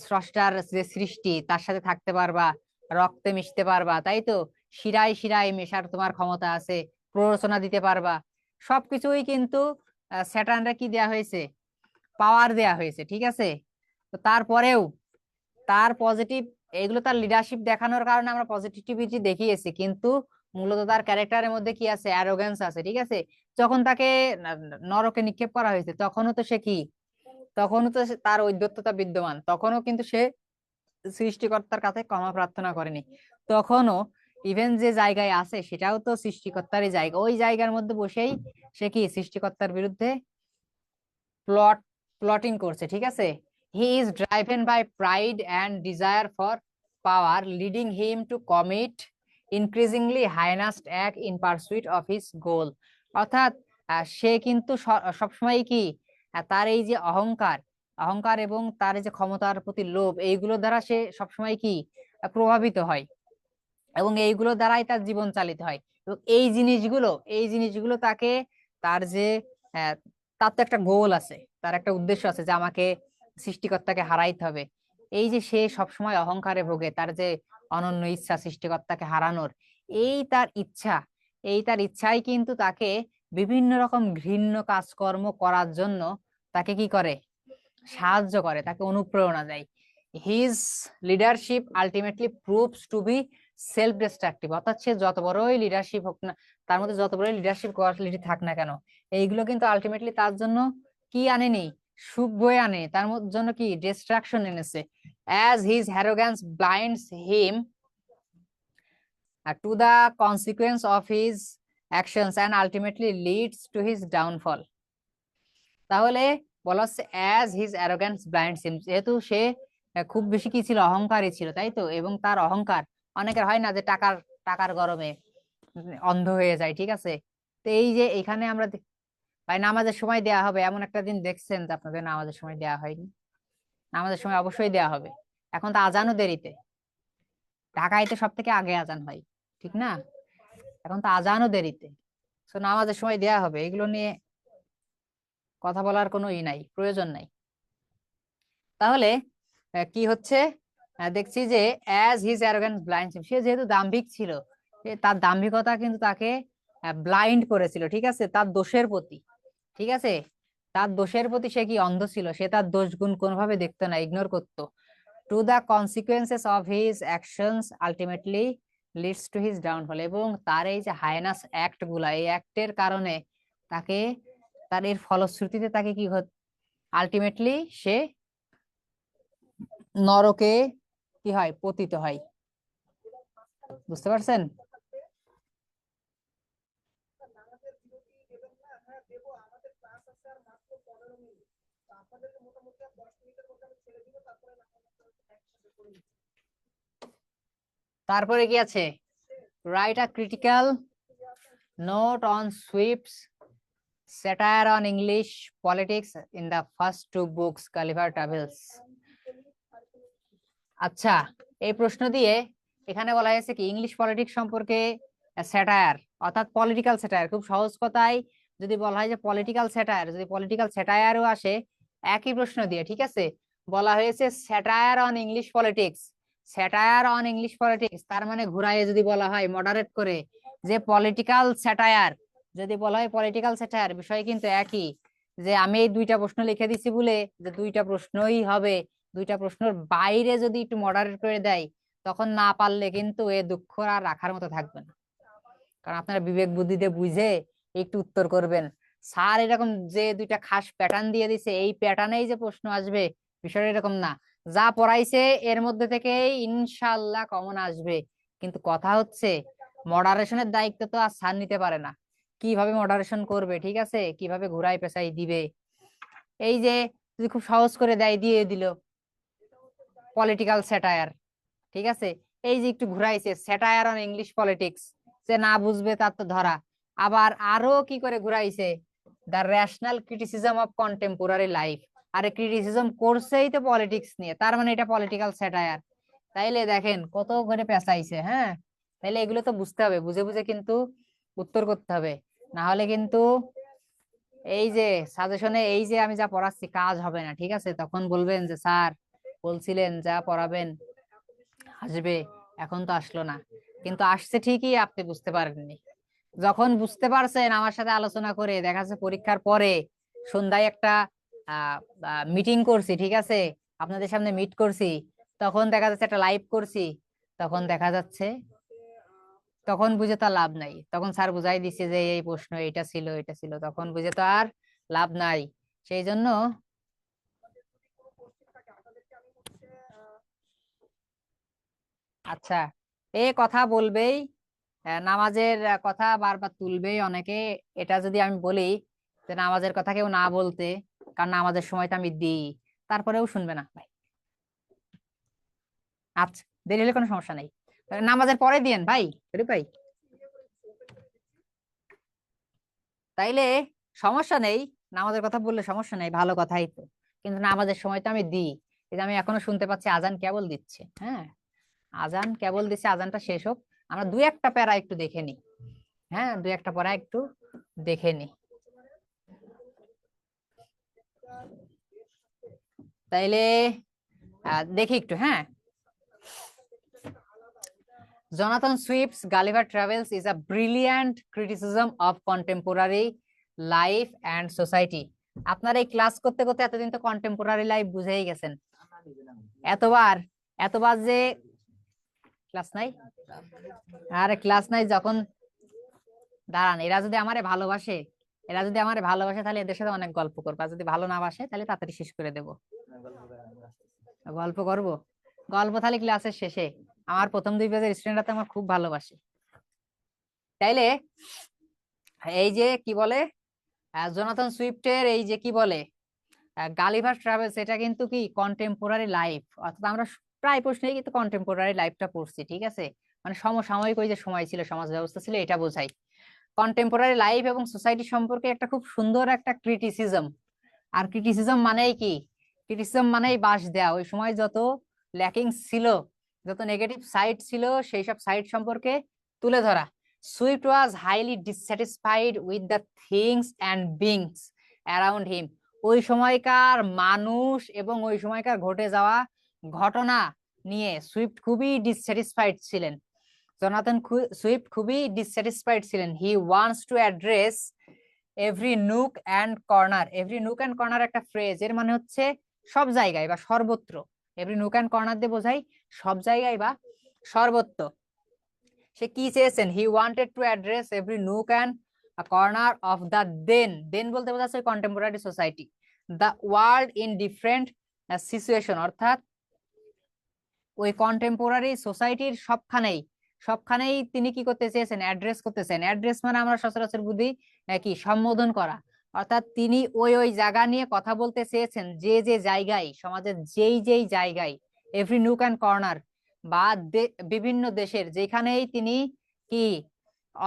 স্রষ্টার যে সৃষ্টি তার সাথে থাকতে পারবা, রক্তে মিশতে পারবা, তাই তো, শিরায় শিরায় মেশার তোমার ক্ষমতা আছে, প্ররোচনা দিতে পারবা, সবকিছুই কিন্তু স্যাটার্নরা কি দেয়া হয়েছে, পাওয়ার দেয়া হয়েছে, ঠিক আছে। তো তারপরেও তার পজিটিভ, এগুলো তার লিডারশিপ দেখানোর কারণে আমরা পজিটিভিটি দেখিয়েছি, কিন্তু মূলত তার ক্যারেক্টারের মধ্যে কি আছে, অ্যারোগ্যান্স আছে, ঠিক আছে। যখন তাকে নরকে নিক্ষেপ করা হয়েছে তখনও তো সে কি, তখনও তো তার ঔদ্ধত্যতা বিদ্যমান, তখনও কিন্তু সে সৃষ্টিকর্তার কাছে ক্ষমা প্রার্থনা করেনি, তখনও ইভেন যে জায়গায় আছে সেটাও তো সৃষ্টিকর্তারই জায়গা, ওই জায়গার মধ্যে বসেই সে কি সৃষ্টিকর্তার বিরুদ্ধে প্লটিং করছে, ঠিক আছে। He is driven by pride and desire for power, leading him to commit increasingly heinous act in pursuit of his goal, অর্থাৎ সে কিন্তু সবসময় কি তার এই যে অহংকার, অহংকার এবং তার এই যে ক্ষমতার প্রতি লোভ, এইগুলো দ্বারা সে সবসময় কি প্রভাবিত হয়, এবং এইগুলো দ্বারাই তার জীবন চালিত হয়, এবং এই জিনিসগুলো তাকে তার যে আহ, তার তো একটা গোল আছে, তার একটা উদ্দেশ্য আছে যে আমাকে সৃষ্টিকর্তাকে হারাইতে হবে। এই যে সে সবসময় অহংকারে ভোগে, তার যে অনন্য ইচ্ছা সৃষ্টিকর্তাকে হারানোর, এই তার ইচ্ছা এই তার ইচ্ছাই কিন্তু তাকে বিভিন্ন রকম ঘৃণ্য কাজকর্ম করার জন্য তাকে কি করে, সাহায্য করে, তাকে অনুপ্রেরণা দেয়। His leadership ultimately proves to be self destructive, অর্থাৎ সে যত বড়ই লিডারশিপ হোক না, তার মধ্যে যত বড়ই লিডারশিপ কোয়ালিটি থাক না কেন, এইগুলো কিন্তু আলটিমেটলি তার জন্য কি আনেনি, সুখ বয়ে আনে, তার জন্য কি ডিস্ট্রাকশন এনেছে। As his arrogance blinds him to the consequence of his actions and ultimately leads to his downfall। তাহলে বলা হচ্ছে অ্যাজ হিজ অ্যারোগ্যান্স ব্লাইন্ডস হিম, যেহেতু সে খুব বেশি কি ছিল, অহংকারী ছিল, তাই তো, এবং তার অহংকার, অনেকের হয় না যে টাকার টাকার গরমে অন্ধ হয়ে যায়, ঠিক আছে। তো এই যে এখানে আমরা ভাই নামাজের সময় দেয়া হবে, এমন একটা দিন দেখছেন যে আপনাদের নামাজের সময় দেয়া হয়নি? নামাজের সময় অবশ্যই দেয়া হবে। এখন তো আজানও দেরিতে, ঢাকায় তো সব থেকে আগে আজান হয়, ঠিক না? এখন তো আজানও দেরিতে, তো নামাজের সময় দেয়া হবে, এগুলো নিয়ে কথা বলার কোনো নাই, প্রয়োজন নাই। তাহলে কি হচ্ছে, দেখছি যে অ্যাজ হিজ অ্যারোগ্যান্স ব্লাইন্ড, সে যেহেতু দাম্ভিক ছিল, তার দাম্ভিকতা কিন্তু তাকে ব্লাইন্ড করেছিল, ঠিক আছে, তার দোষের প্রতি, ঠিক আছে, তার দোষের প্রতি সে কি অন্ধ ছিল, সে তার দোষ গুণ কোনোভাবে দেখতো না, ইগনোর করতো। To the consequences of his actions ultimately leads to his downfall, এবং তার এই যে হাইনাস অ্যাক্ট গুলা, এই অ্যাক্টের কারণে তাকে, তার এর ফলশ্রুতিতে তাকে কি আলটিমেটলি সে নরকে কি হয়, পতিত হয়। বুঝতে পারছেন? তারপরে কি আছে, write a critical note on Swift's satire on English politics in the first two books Gulliver Travels। আচ্ছা, এই প্রশ্ন দিয়ে এখানে বলা হয়েছে কি, ইংলিশ পলিটিক্স সম্পর্কে স্যাটায়ার, অর্থাৎ পলিটিক্যাল স্যাটায়ার, খুব সহজ কথায় যদি বলা হয় যে পলিটিক্যাল স্যাটায়ার, যদি পলিটিক্যাল স্যাটায়ারও আসে একই প্রশ্ন দিয়ে, ঠিক আছে, বলা হয়েছে satire on English politics. Satire on English politics তার মানে ঘুরাইয়ে যদি বলা হয়, মডারেট করে, যে পলিটিক্যাল স্যাটায়ার, যদি বলা হয় পলিটিক্যাল স্যাটায়ার, বিষয় কিন্তু একই। যে আমি এই দুইটা প্রশ্ন লিখে দিছি বলে যে দুইটা প্রশ্নই হবে, দুইটা প্রশ্নের বাইরে যদি একটু মডারেট করে দেয়, তখন না পারলে কিন্তু এ দুঃখ আর রাখার মতো থাকবে না। কারণ আপনারা বিবেক বুদ্ধিতে বুঝে একটু উত্তর করবেন। স্যার এরকম যে দুইটা খাস প্যাটার্ন দিয়ে দিছে, এই প্যাটার্নেই যে প্রশ্ন আসবে, বিষয়টা এরকম না। যা পড়াইছে এর মধ্যে থেকে ইনশাআল্লাহ কমন আসবে, কিন্তু কথা হচ্ছে মডারেশনের দায়িত্ব তো আর স্যার নিতে পারে না। কিভাবে মডারেশন করবে, ঠিক আছে, কিভাবে ঘুরাই পেঁচাই দিবে, এই যে যদি খুব সহজ করে দেয়, দিয়ে দিল পলিটিক্যাল স্যাটায়ার, ঠিক আছে, এই যে একটু ঘুরাইছে স্যাটায়ার অন ইংলিশ পলিটিক্স, যে না বুঝবে তার তো ধরা। আবার আরো কি করে ঘুরাইছে, the rational criticism of contemporary life, আরে ক্রিটিসিজম করছেই তো পলিটিক্স নিয়ে, তার মানে এটা পলিটিক্যাল স্যাটায়ার। তাইলে দেখেন কত করে পেঁচাইছে, হ্যাঁ। তাইলে এগুলো তো বুঝতে হবে, বুঝে বুঝে কিন্তু উত্তর করতে হবে, না হলে কিন্তু এই যে সাজেশনে এই যে আমি যা পড়াচ্ছি কাজ হবে না, ঠিক আছে, তখন বলবেন যে স্যার বলছিলেন যা পড়াবেন আসবে, এখন তো আসলো না। কিন্তু আসছে ঠিকই, আপনি বুঝতে পারেননি। যখন বুঝতে পারছেন আমার সাথে আলোচনা করে, দেখা যাচ্ছে পরীক্ষার পরে সন্ধ্যায় একটা মিটিং করছি, ঠিক আছে, আপনাদের সামনে মিট করছি, তখন দেখা যাচ্ছে একটা লাইভ করছি, তখন দেখা যাচ্ছে, তখন বুঝে তো আর লাভ নাই, তখন স্যার বুঝাই দিচ্ছে যে এই প্রশ্ন এটা ছিল এটা ছিল, তখন বুঝে তো আর লাভ নাই। সেই জন্য আচ্ছা, এ কথা বলবেই, নামাজের কথা বারবার তুলবেই অনেকে। এটা যদি আমি বলি যে নামাজের কথা কেউ না বলতে, কারণ নামাজের সময় তো আমি দিই, তারপরেও শুনবে না ভাই। আচ্ছা, দেরি হলে কোনো সমস্যা নেই, নামাজের পরে দিয়েন ভাই, শরীফ ভাই। তাইলে সমস্যা নেই, নামাজের কথা বললে সমস্যা নেই, ভালো কথাই তো, কিন্তু নামাজের সময় তো আমি দিই। এই যে আমি এখনো শুনতে পাচ্ছি আজান কেবল দিচ্ছে, হ্যাঁ, আজান কেবল দিচ্ছে, আজানটা শেষ হোক, আমরা দুই একটা প্যারা একটু দেখে নিই। হ্যাঁ, দুই একটা পড়া একটু দেখে নি। তাইলে দেখি একটু। হ্যাঁ, Jonathan Swift's Gulliver Travels is a brilliant criticism of contemporary life and society. আপনারা এই ক্লাস করতে করতে এতদিন তো কন্টেম্পোরারি লাইফ বুঝেই গেছেন। এতবার এতবার যে ক্লাস নাই, আরে ক্লাস নাই যখন, দাঁড়ান, এরা যদি আমারে ভালোবাসে, তাহলে এদের সাথে অনেক গল্প করবো, আর যদি ভালো না বাসে তাহলে তাড়াতাড়ি শেষ করে দেবো। গল্প করব, গল্প তাহলে ক্লাসের শেষে। আমার প্রথম 2 পেজের স্টুডেন্টরা তো আমার খুব ভালোবাসে। তাইলে এই যে কি বলে, জোনাথন সুইফটের এই যে কি বলে গালিভার ট্রাভেলস, এটা কিন্তু কি কন্টেম্পোরারি লাইফ, অর্থাৎ আমরা প্রায় প্রশ্নেই কিন্তু কন্টেম্পোরারি লাইফটা পড়ছি, ঠিক আছে, মানে সমসাময়িক ওই যে সময় ছিল, সমাজ ব্যবস্থা ছিল, এটা বোঝাই। কন্টেম্পোরারি লাইফ এবং সোসাইটি সম্পর্কে একটা খুব সুন্দর একটা ক্রিটিসিজম। আর ক্রিটিসিজম মানেই কি? ক্রিটিসিজম মানেই বাস দেয়া, ওই সময় যত ল্যাকিংস ছিল, যত নেগেটিভ সাইড ছিল, সেই সব সাইড সম্পর্কে তুলে ধরা। Swift was highly dissatisfied with the things and beings around him. ওই সময়কার মানুষ এবং ওই সময়কার ঘটে যাওয়া ঘটনা নিয়ে সুইফট খুবই ডিসস্যাটিসফাইড ছিলেন। জোনাথন সুইফট খুবই ডিসস্যাটিসফাইড ছিলেন। He wants to address every nook and corner. Every nook and corner একটা ফ্রেজ, এর মানে হচ্ছে সব জায়গায় বা সর্বত্র। এভরি নুক অ্যান্ড কর্নার দিয়ে বোঝাই সব জায়গায় বা সর্বত্র। সে কি চেয়েছেন? He wanted to address every nook and corner of the then বলতে বোঝাচ্ছে contemporary society, the world in different situation, অর্থাৎ ওই কন্টেম্পোরারি সোসাইটির সবখানেই তিনি কি করতে চেয়েছেন? অ্যাড্রেস করতেছেন। অ্যাড্রেস মানে আমরা সচরাচর বুঝি কি, সম্বোধন করা, অর্থাৎ তিনি ওই জায়গা নিয়ে কথা বলতে চেয়েছেন, যে জায়গায়, সমাজের যেই জায়গায়, এভরি নুক অ্যান্ড কর্নার, বা বিভিন্ন দেশের যেখানেই তিনি কি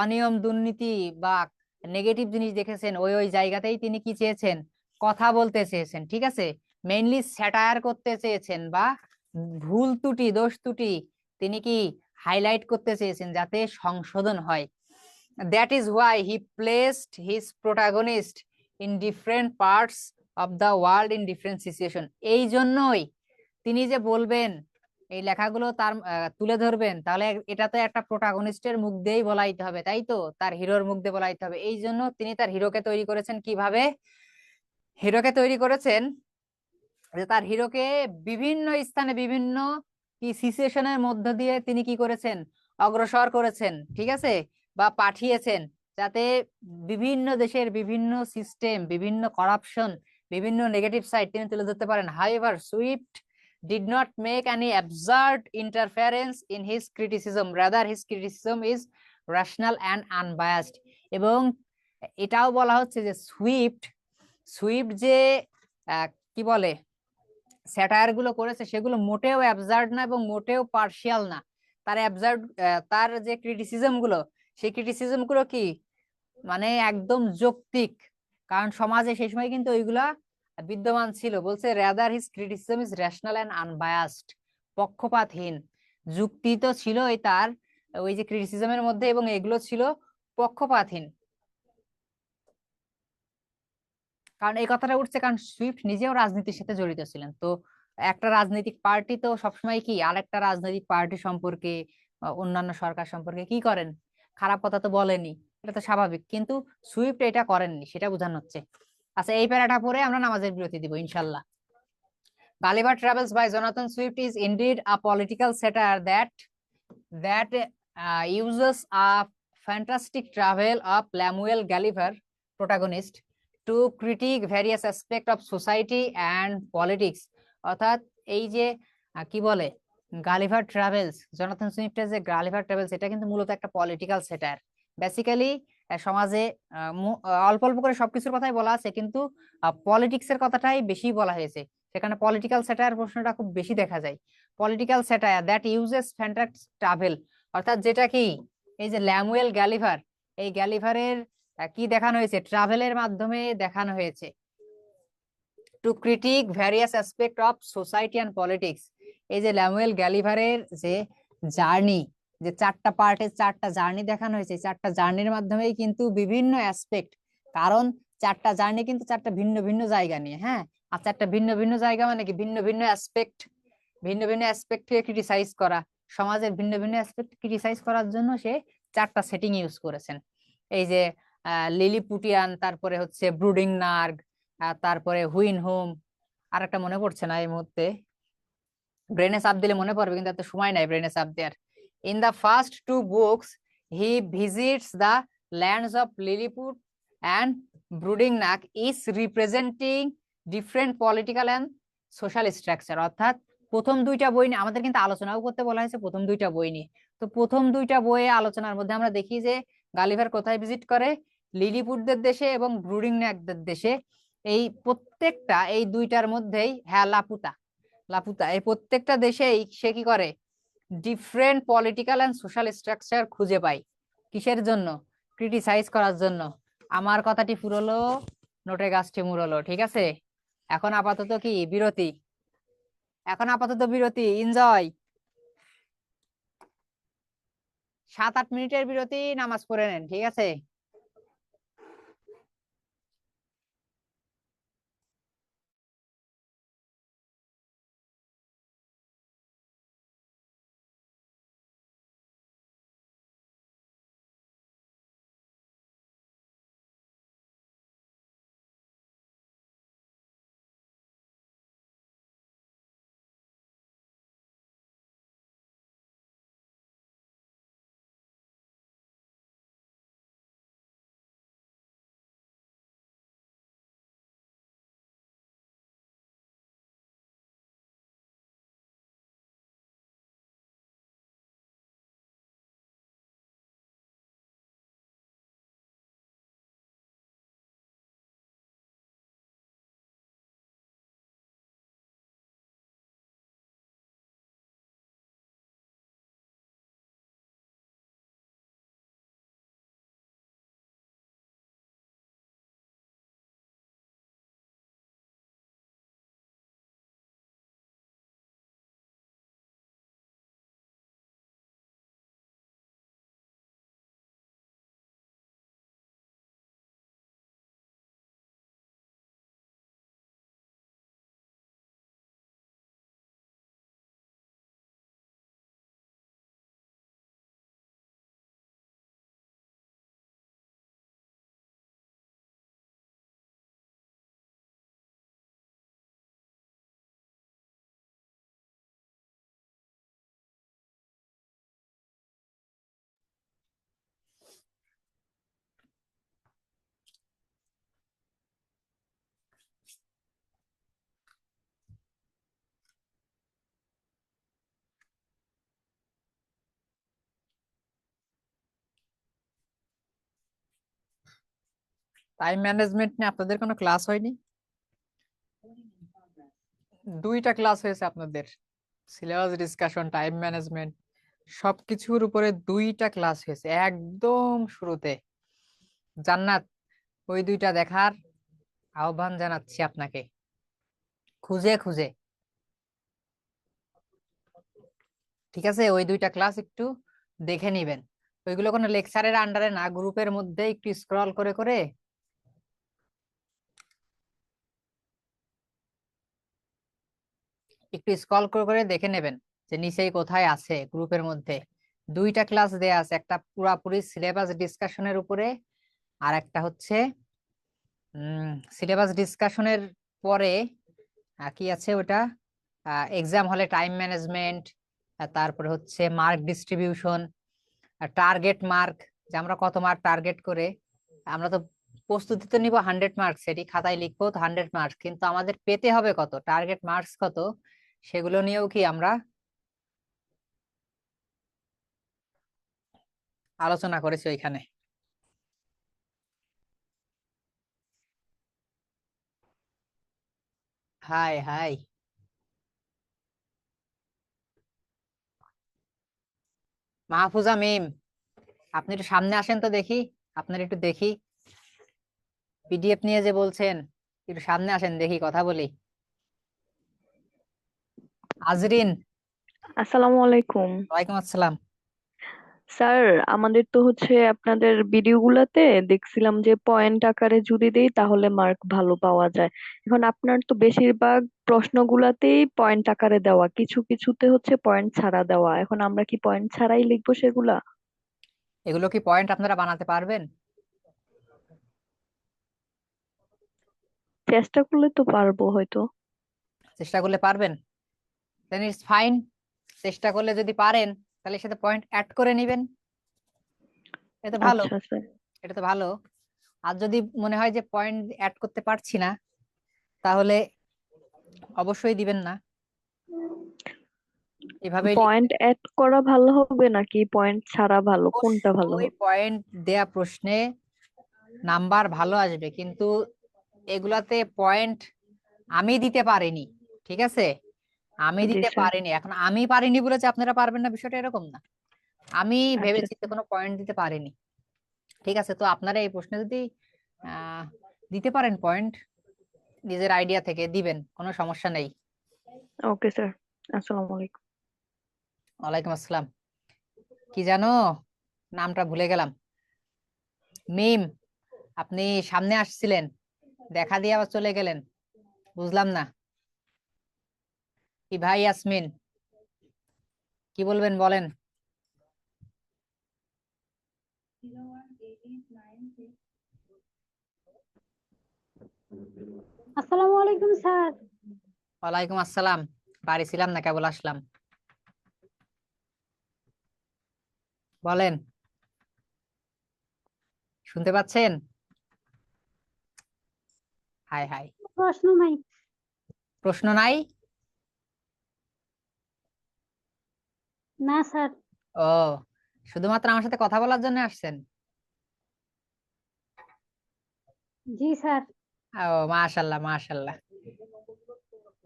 অনিয়ম, দুর্নীতি বা নেগেটিভ জিনিস দেখেছেন, ওই জায়গাতেই তিনি কি চেয়েছেন? কথা বলতে চেয়েছেন, ঠিক আছে। মেইনলি স্যাটায়ার করতে চেয়েছেন, বা ভুল ত্রুটি, দোষ ত্রুটি তিনি কি হাইলাইট করতে চেয়েছেন, যাতে সংশোধন হয়। That is why he placed his protagonist in different parts of the world in different situation. এই জন্যই তিনি যে বলবেন, এই লেখাগুলো তার তুলে ধরবেন, তাহলে এটা তো একটা প্রোটাগনিস্টের মুখ দিয়েই বলাইতে হবে, তাই তো, তার হিরোর মুখ দিয়ে বলাইতে হবে। এই জন্য তিনি তার হিরোকে তৈরি করেছেন কিভাবে? হিরোকে তৈরি করেছেন যে তার হিরোকে বিভিন্ন স্থানে, বিভিন্ন কি সিচুয়েশনের মধ্য দিয়ে তিনি কি করেছেন? অগ্রসর করেছেন, ঠিক আছে, বা পাঠিয়েছেন, যাতে বিভিন্ন দেশের বিভিন্ন সিস্টেম, বিভিন্ন করাপশন, বিভিন্ন নেগেটিভ সাইড তিনি তুলে ধরতে পারেন। However Swift did not make any absurd interference in his criticism, rather his criticism is rational and unbiased। এবং এটাও বলা হচ্ছে যে সুইফট যে কি বলে স্যাটায়ার গুলো করেছে, সেগুলো মোটেও অ্যাবসার্ড না এবং মোটেও পার্শিয়াল না। তার যে ক্রিটিসিজম গুলো, সেই ক্রিটিসিজম গুলো কি মানে একদম যৌক্তিক, কারণ সমাজে সেই সময় কিন্তু ওইগুলা বিদ্যমান ছিল। বলছে rather his criticism is rational and unbiased, পক্ষপাতহীন। যুক্তি তো ছিলই তার ওই যে ক্রিটিসিজমের মধ্যে, এবং এগুলো ছিল পক্ষপাতহীন। কারণ এই কথাটা উঠছে কারণ সুইফট নিজেও রাজনীতির সাথে জড়িত ছিলেন। তো একটা রাজনৈতিক পার্টি তো সবসময় কি আরেকটা রাজনৈতিক পার্টি সম্পর্কে, অন্যান্য সরকার সম্পর্কে কি করেন? খারাপ কথা তো বলেনি, এটা তো স্বাভাবিক, কিন্তু সুইফট এটা করেননি, সেটা বোঝানো হচ্ছে। আচ্ছা, এই প্যারাটা পরে আমরা নামাজের বিরতি দিব ইনশাল্লাহ। Gulliver Travels by Jonathan Swift is indeed a political satire that uses a fantastic travel of Lemuel Gulliver, protagonist, to critique various aspects of society and politics। অর্থাৎ এই যে কি বলে গালিভার ট্রাভেলস, জনাথন সুইফটের যে গালিভার ট্রাভেলস, এটা কিন্তু মূলত একটা পলিটিক্যাল স্যাটায়ার। বেসিক্যালি সমাজে অল্প অল্প করে সবকিছুর কথাই বলা আছে, কিন্তু পলিটিক্স এর কথাটাই বেশি বলা হয়েছে। সেখানে পলিটিক্যাল স্যাটায়ার প্রশ্নটা খুব বেশি দেখা যায়। Political satire that uses fantastic travel, অর্থাৎ যেটা কি এই যে ল্যামুয়েল গ্যালিভার, এই গ্যালিভারের কি দেখানো হয়েছে? ট্রাভেলের মাধ্যমে দেখানো হয়েছে। To critic various aspect of society and politics. এই যে ল্যামুয়েল গ্যালিভারের যে জার্নি, যে চারটা পার্টে চারটা জার্নি দেখানো হয়েছে, চারটা জার্নির মাধ্যমেই কিন্তু বিভিন্ন অ্যাসপেক্ট, কারণ চারটা জার্নি কিন্তু চারটা ভিন্ন ভিন্ন জায়গা নিয়ে, হ্যাঁ। আর চারটা ভিন্ন ভিন্ন জায়গা মানে কি ভিন্ন ভিন্ন অ্যাসপেক্ট, ভিন্ন ভিন্ন অ্যাসপেক্টকে ক্রিটিসাইজ করা, সমাজের ভিন্ন ভিন্ন অ্যাসপেক্ট ক্রিটিসাইজ করার জন্য সে চারটা সেটিং ইউজ করেছেন। এই যে লিলিপুটিয়ান, তারপরে হচ্ছে ব্রুডিং নার্গ, তারপরে হুইন হোম, আর একটা মনে পড়ছে না এই মুহূর্তে, ব্রেনে চাপ দিলে মনে পড়বে কিন্তু এত সময় নাই ব্রেনে চাপ দেওয়ার। In the first two books he visits the lands of Lilliput and Brobdingnag is representing different political and social structure. অর্থাৎ প্রথম দুইটা বই নিয়ে আমাদের কিন্তু আলোচনাও করতে বলা হয়েছে, প্রথম দুইটা বই নিয়ে। তো প্রথম দুইটা বইয়ে আলোচনার মধ্যে আমরা দেখি যে গালিভার কোথায় ভিজিট করে, লিলিপুটদের দেশে এবং ব্রুডিং ন্যাকদের দেশে। এই প্রত্যেকটা এই দুইটার মধ্যেই, হ্যাঁ লাপুতা, লাপুতা, এই প্রত্যেকটা দেশেই সে কি করে different political and social structure খুঁজে পাই। কিসের জন্য? ক্রিটিসাইজ করার জন্য। আমার কথাটি ফুরলো, নোটে গাছটি মুড়লো, ঠিক আছে। এখন আপাতত কি বিরতি, এখন আপাতত বিরতি, এনজয়। 7-8 মিনিটের বিরতি, নামাজ পড়ে নেন, ঠিক আছে। টাইম ম্যানেজমেন্ট নিয়ে আপনাদের কোনো ক্লাস হয়নি? দুইটা ক্লাস হয়েছে আপনাদের, সিলেবাস ডিসকাশন, টাইম ম্যানেজমেন্ট, সবকিছুর উপরে দুইটা ক্লাস হয়েছে একদম শুরুতে। জান্নাত, ওই দুইটা দেখার আহ্বান জানাচ্ছি আপনাকে, খুঁজে খুঁজে, ঠিক আছে। ওই দুইটা ক্লাস একটু দেখে নিবেন। ওইগুলো কোনো লেকচারের আন্ডারে না, গ্রুপের মধ্যে একটু স্ক্রল করে করে একটু স্ক্রল করে করে দেখে নেবেন যে নিচেই কোথায় আছে গ্রুপের মধ্যে। দুইটা ক্লাস দেয়া আছে, একটা পুরাপুরি সিলেবাস ডিসকাশনের উপরে, আর একটা হচ্ছে সিলেবাস ডিসকাশনের পরে কি আছে ওটা, এক্সাম হলে টাইম ম্যানেজমেন্ট, তারপরে হচ্ছে মার্ক ডিস্ট্রিবিউশন, টার্গেট মার্ক, যে আমরা কত মার্ক টার্গেট করে, আমরা তো প্রস্তুতি তো নিব 100 মার্কস, সেটি খাতায় লিখবো তো 100 মার্কস, কিন্তু আমাদের পেতে হবে কত, টার্গেট মার্কস কত, সেগুলো নিয়েও কি আমরা আলোচনা করেছি ওইখানে। হাই হাই, মাহফুজা মিম, আপনি একটু সামনে আসেন তো দেখি, আপনার একটু দেখি, পিডিএফ নিয়ে যে বলছেন, একটু সামনে আসেন দেখি, কথা বলি। আজরিন, আসসালামু আলাইকুম। ওয়ালাইকুম আসসালাম। স্যার, আমাদের তো হচ্ছে আপনাদের ভিডিও গুলাতে দেখছিলাম যে পয়েন্ট আকারে যদি দেই তাহলে মার্ক ভালো পাওয়া যায়। এখন আপনার তো বেশিরভাগ প্রশ্নগুলাতেই পয়েন্ট আকারে দেওয়া, কিছু কিছুতে হচ্ছে পয়েন্ট ছাড়া দেওয়া। এখন আমরা কি পয়েন্ট ছাড়াই লিখবো সেগুলা? এগুলো কি পয়েন্ট আপনারা বানাতে পারবেন? চেষ্টা করলে তো পারবো হয়তো। চেষ্টা করলে পারবেন, দেন ইটস ফাইন। চেষ্টা করলে যদি পারেন তাহলে সাথে পয়েন্ট অ্যাড করে নেবেন, এটা তো ভালো। আচ্ছা স্যার। এটা তো ভালো। আর যদি মনে হয় যে পয়েন্ট অ্যাড করতে পারছি না, তাহলে অবশ্যই দিবেন না, এভাবেই পয়েন্ট অ্যাড করা ভালো হবে নাকি পয়েন্ট ছাড়া ভালো, কোনটা ভালো অবশ্যই হবে? পয়েন্ট দেয়া প্রশ্নে নাম্বার ভালো আসবে, কিন্তু এগুলাতে পয়েন্ট আমি দিতে পারিনি, ঠিক আছে? আমি জি দিতে স্যার। পারিনি, এখন আমি পারিনি বলে যে আপনারা পারবেন না বিষয়টা এরকম না। আমি আচ্ছা ভেবেছি যে স্যার। কোনো পয়েন্ট দিতে পারিনি, ঠিক আছে? তো আপনারা এই প্রশ্নে যদি আহ দিতে পারেন পয়েন্ট, নিজের আইডিয়া থেকে দিবেন, কোনো সমস্যা নেই। Okay sir. আসসালামু আলাইকুম। ওয়ালাইকুম আসসালাম। কি জানো, নামটা ভুলে গেলাম। মিম, আপনি সামনে আসছিলেন, দেখা দিয়ে আবার চলে গেলেন, বুঝলাম না। কি ভাই ইয়াসমিন, কি বলবেন বলেন। আসসালামু আলাইকুম স্যার। ওয়ালাইকুম আসসালাম। বাড়ি ছিলাম না, কেবল আসলাম, বলেন। শুনতে পাচ্ছেন? High high. প্রশ্ন নাই। প্রশ্ন নাই? না স্যার। ও, শুধুমাত্র আমার সাথে কথা বলার জন্য আসছেন? জি স্যার। ও মাশাল্লাহ মাশাল্লাহ,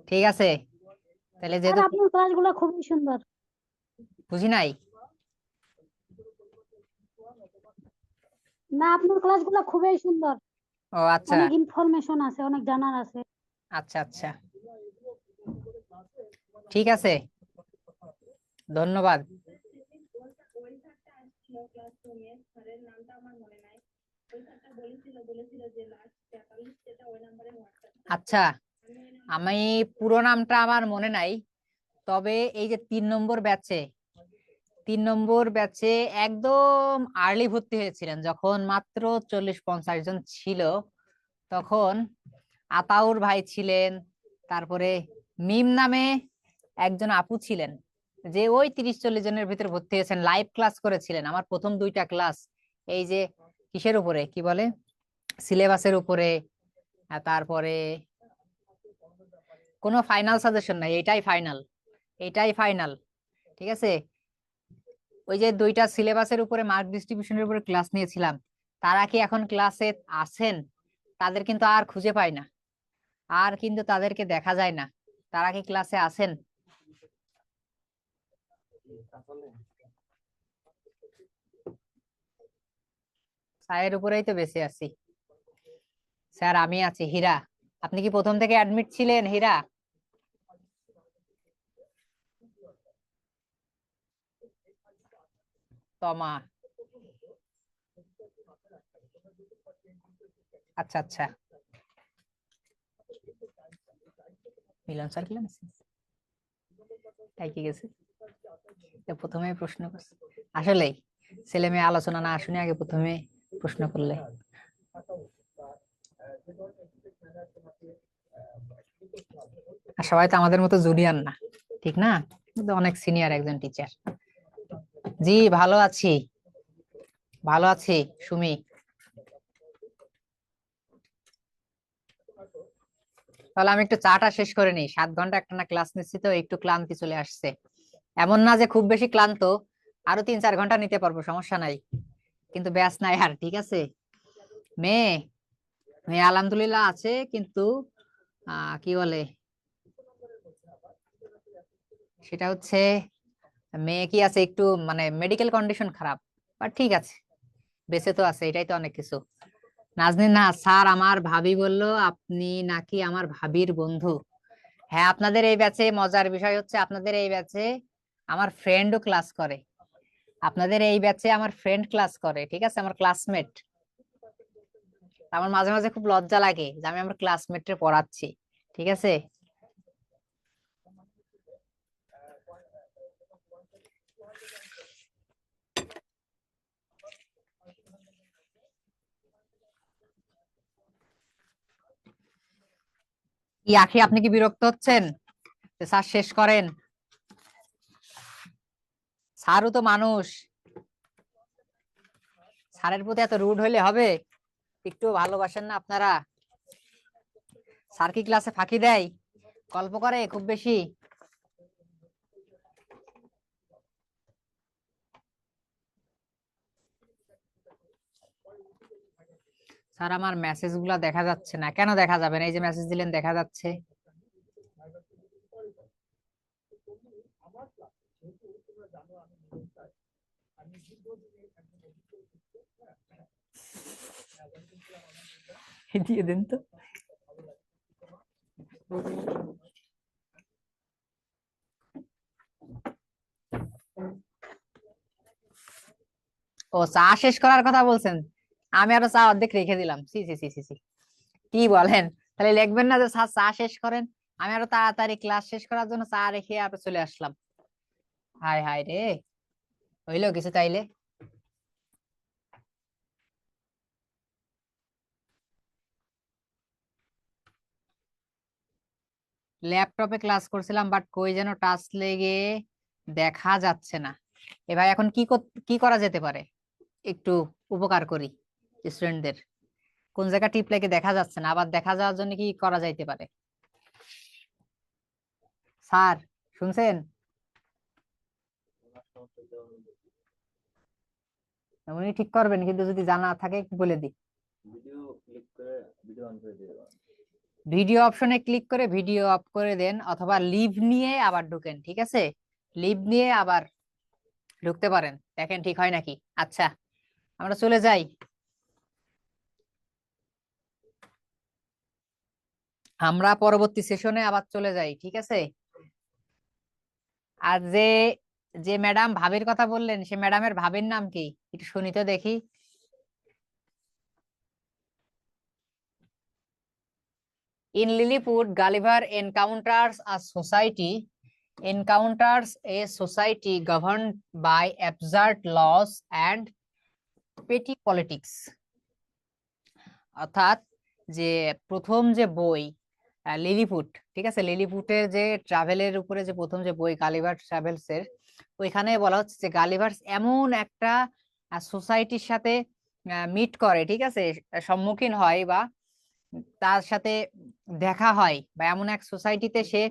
ঠিক আছে। তাহলে স্যার যেহেতু আপনার ক্লাসগুলো খুবই সুন্দর। বুঝি নাই। না, আপনার ক্লাসগুলো খুবই সুন্দর। ও আচ্ছা অনেক ইনফরমেশন আছে, অনেক জানার আছে। আচ্ছা আচ্ছা, ঠিক আছে, ধন্যবাদ। আচ্ছা, আমি পুরো নামটা আমার মনে নাই, তবে এই যে 3 নম্বর ব্যাচে, 3 নম্বর ব্যাচে একদম আর্লি ভর্তি হয়েছিলেন, যখন মাত্র 40-50 জন ছিল, তখন আতাউর ভাই ছিলেন, তারপরে মিম নামে একজন আপু ছিলেন, যে ওই 30-40 জনের ভিতরে ভর্তি হয়েছেন, লাইভ ক্লাস করেছিলেন। আমার প্রথম 2টা ক্লাস এই যে কিসের উপরে, কি বলে, সিলেবাসের উপরে, তারপরে কোনো ফাইনাল সাজেশন নাই, এটাই ফাইনাল, এটাই ফাইনাল, ঠিক আছে? ওই যে 2টা সিলেবাসের উপরে মার্ক ডিস্ট্রিবিউশনের উপরে ক্লাস নিয়েছিলাম, তারা কি এখন ক্লাসে আছেন? তাদের কিন্তু আর খুঁজে পাই না, আর কিন্তু তাদেরকে দেখা যায় না। তারা কি ক্লাসে আছেন? স্যারের উপরেই তো বেঁচে আছি। স্যার আমি আছি, হীরা। আপনি কি প্রথম থেকে অ্যাডমিট ছিলেন, হীরা? তমা, আচ্ছা আচ্ছা। মিলন স্যার কিলেন তাই কি গেছে, তো প্রথমে প্রশ্ন করছে। আসলেই ছেলে মেয়ে আলোচনা না শুনে আগে প্রথমে প্রশ্ন করলে। আর সবাই তো আমাদের মতো জুনিয়র না, ঠিক না? কিন্তু অনেক সিনিয়র একজন টিচার। জি ভালো আছি, ভালো আছি সুমি। তাহলে আমি একটু চাটা শেষ করে নিই, 7 ঘন্টা একটানা ক্লাস নিচ্ছি তো একটু ক্লান্তি চলে আসছে। এমন না যে খুব বেশি ক্লান্ত, আরো 3-4 ঘন্টা নিতে পারবো, সমস্যা নাই, কিন্তু ব্যাস নাই আর, ঠিক আছে? মেয়ে, মেয়ে আলহামদুলিল্লাহ আছে, কিন্তু কি বলে সেটা হচ্ছে, মেয়ে কি আছে একটু মানে মেডিকেল কন্ডিশন খারাপ, বাট ঠিক আছে, বেঁচে তো আছে, এটাই তো অনেক কিছু। নাজনীন, না স্যার, আমার ভাবি বলল আপনি নাকি আমার ভাবির বন্ধু। হ্যাঁ, আপনাদের এই ব্যাচে মজার বিষয় হচ্ছে, আপনাদের এই ব্যাচে আমার ফ্রেন্ডও ক্লাস করে, আপনাদের এই ব্যাচে আমার ফ্রেন্ড ক্লাস করে, ঠিক আছে, আমার ক্লাসমেট। আমার মাঝে মাঝে খুব লজ্জা লাগে যে আমি আমার ক্লাসমেটকে পড়াচ্ছি, ঠিক আছে। কি আখি, আপনি কি বিরক্ত হচ্ছেন যে স্যার শেষ করেন? স্যারও তো মানুষ, স্যারের প্রতি এত রুড হইলে হবে? একটু ভালোবাসেন না আপনারা? স্যার কি ক্লাসে ফাঁকি দেয়, গল্প করে খুব বেশি? স্যার আমার মেসেজ গুলা দেখা যাচ্ছে না। কেন দেখা যাবে না? এই যে মেসেজ দিলেন দেখা যাচ্ছে। দিয়ে দেন তো। ও, চা শেষ করার কথা বলছেন? আমি আরো চা অর্ধেক রেখে দিলাম। সি সি সি সি সি, কি বলেন? তাহলে লিখবেন না যে স্যার চা শেষ করেন? আমি আরো তাড়াতাড়ি ক্লাস শেষ করার জন্য চা রেখে আবার চলে আসলাম। হাই হাই রে, হইলো কিছু তাইলে? ল্যাপটপে ক্লাস করছিলাম, বাট কই যেন টাচ লেগে দেখা যাচ্ছে না। এ ভাই, এখন কি করা যেতে পারে? একটু উপকার করি স্টুডেন্টদের। কোন জায়গা টিপ লেগে দেখা যাচ্ছে না, আবার দেখা যাওয়ার জন্য কি করা যাইতে পারে? স্যার শুনছেন? উনি ঠিক করবেন, কিন্তু যদি জানা থাকে একটু বলে দিই। ভিডিও অপশনে ক্লিক করে ভিডিও অফ করে দেন, অথবা লিভ নিয়ে আবার ঢুকেন, ঠিক আছে। লিভ নিয়ে আবার ঢুকতে পারেন, দেখেন ঠিক হয় নাকি। আচ্ছা, আমরা চলে যাই। আমরা পরবর্তী সেশনে আবার চলে যাই, ঠিক আছে। আর যে যে ম্যাডাম ভাবির কথা বললেন, সে ম্যাডামের ভাবির নাম কি একটু শুনি তো দেখি। In Lilliput, Gulliver encounters a society governed by absurd laws and petty politics. অর্থাৎ যে প্রথম যে বই লিলিপুট, ঠিক আছে, লিলিপুটের যে ট্রাভেলের উপরে যে প্রথম যে বই গালিভার ট্রাভেলস এর, ওইখানে বলা হচ্ছে যে গালিভার এমন একটা সোসাইটির সাথে মিট করে, ঠিক আছে, সম্মুখীন হয় বা তার সাথে দেখা হয়, বা এমন এক সোসাইটিতে সে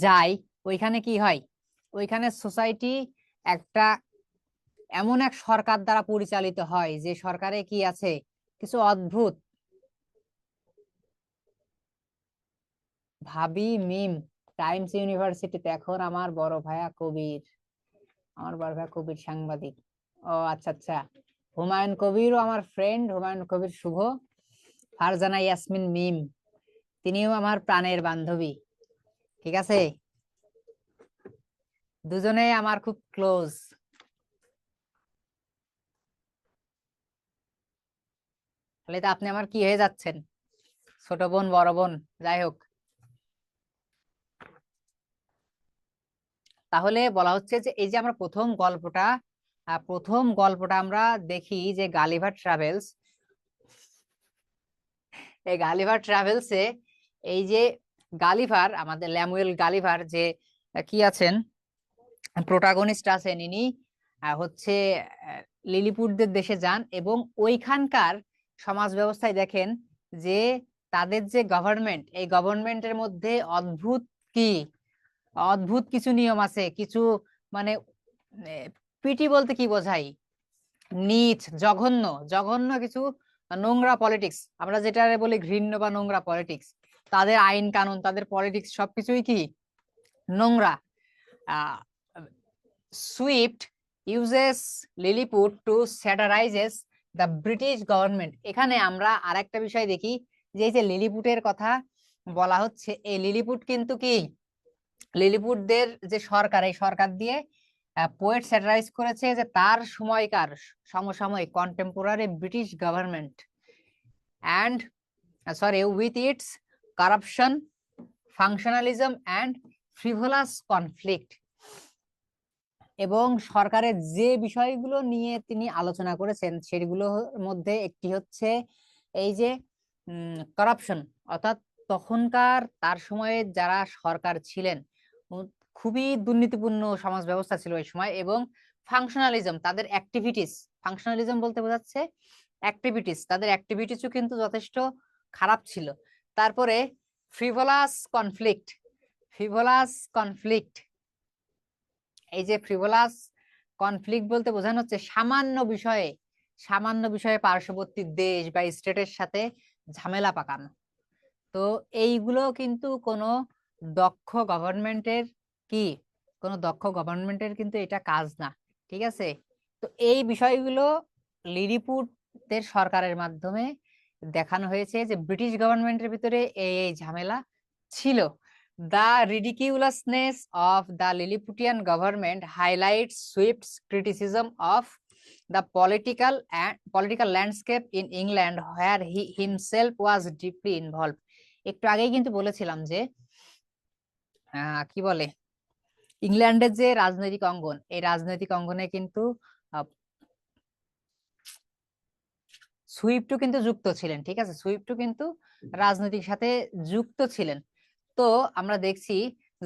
যায়। ওইখানে কি হয়? ওইখানে সোসাইটি একটা এমন এক সরকার দ্বারা পরিচালিত হয়, যে সরকারে কি আছে কিছু অদ্ভুত। ভাবি মিম টাইমস ইউনিভার্সিটিতে এখন আমার বড় ভাইয়া কবির, সাংবাদিক। ও আচ্ছা আচ্ছা, হুমায়ুন কবিরও আমার ফ্রেন্ড, হুমায়ুন কবির শুভ। ফারজানা ইয়াসমিন মিম, তিনিও আমার প্রাণের বান্ধবী, ঠিক আছে। দুজনেই আমার খুব ক্লোজ। তাহলে তো আপনি আমার কি হয়ে যাচ্ছেন? ছোট বোন, বড় বোন, যাই হোক। তাহলে বলা হচ্ছে যে এই যে আমরা প্রথম গল্পটা আমরা দেখি যে গালিভার ট্রাভেলস, এই গালিভার ট্রাভেলস এ এই যে গালিভার, আমাদের ল্যামুয়েল গালিভার যে কি আছেন, প্রোটাগনিস্ট আছেন, ইনি হচ্ছে লিলিপুটদের দেশে যান, এবং ওইখানকার সমাজ ব্যবস্থায় দেখেন যে তাদের যে গভর্নমেন্ট, এই গভর্নমেন্টের মধ্যে কি অদ্ভুত কিছু নিয়ম আছে, কিছু মানে পিটি বলতে কি বোঝাই, নীচ, জঘন্য জঘন্য কিছু নোংরা পলিটিক্স, আমরা যেটা বলি ঘৃণ্য বা নোংরা পলিটিক্স। তাদের আইন কানুন, তাদের পলিটিক্স সবকিছুই কি নোংরা। Swift uses Lilliput to satirizes the British government. এখানে আমরা আরেকটা বিষয় দেখি, যে এই যে লিলিপুটের কথা বলা হচ্ছে, এই লিলিপুট কিন্তু কি লিলিপুটদের যে সরকার, এই সরকার দিয়ে পোয়েট স্যাটারাইজ করেছে যে তার সময়কার সমসাময়িক contemporary British government and with its corruption, functionalism and frivolous conflict, এবং সরকারের যে বিষয়গুলো নিয়ে তিনি আলোচনা করেছেন সেগুলোর মধ্যে একটি হচ্ছে এই যে করাপশন, অর্থাৎ তখনকার তার সময়ে যারা সরকার ছিলেন খুবই দুর্নীতিপূর্ণ সমাজ ব্যবস্থা ছিল ওই সময়, এবং ফাংশনালিজম, তাদের অ্যাক্টিভিটিস, ফাংশনালিজম বলতে বোঝাচ্ছে অ্যাক্টিভিটিস, তাদের অ্যাক্টিভিটিসও কিন্তু যথেষ্ট খারাপ ছিল। তারপরে ফ্রিভোলাস কনফ্লিক্ট, ফ্রিভোলাস কনফ্লিক্ট, এই যে ফ্রিভোলাস কনফ্লিক্ট বলতে বোঝানো হচ্ছে সামান্য বিষয়ে পার্শ্ববর্তী দেশ বা স্টেটের সাথে ঝামেলা পাকানো। তো এইগুলো কিন্তু কোনো দক্ষ গভর্নমেন্টের কিন্তু এটা কাজ না, ঠিক আছে। তো এই বিষয়গুলো লিলিপুটের সরকারের মাধ্যমে দেখানো হয়েছে যে ব্রিটিশ গভর্নমেন্টের ভিতরে এই ঝামেলা ছিল। The ridiculousness of the Lilliputian government highlights Swift's criticism of the political landscape in England, where he himself was deeply involved. একটু আগেই কিন্তু বলেছিলাম যে কি বলে, ইংল্যান্ডের যে রাজনৈতিক অঙ্গন, এই রাজনৈতিক অঙ্গনে কিন্তু সুইফটও কিন্তু যুক্ত ছিলেন, ঠিক আছে, সুইফটও কিন্তু রাজনৈতিক সাথে যুক্ত ছিলেন। তো আমরা দেখছি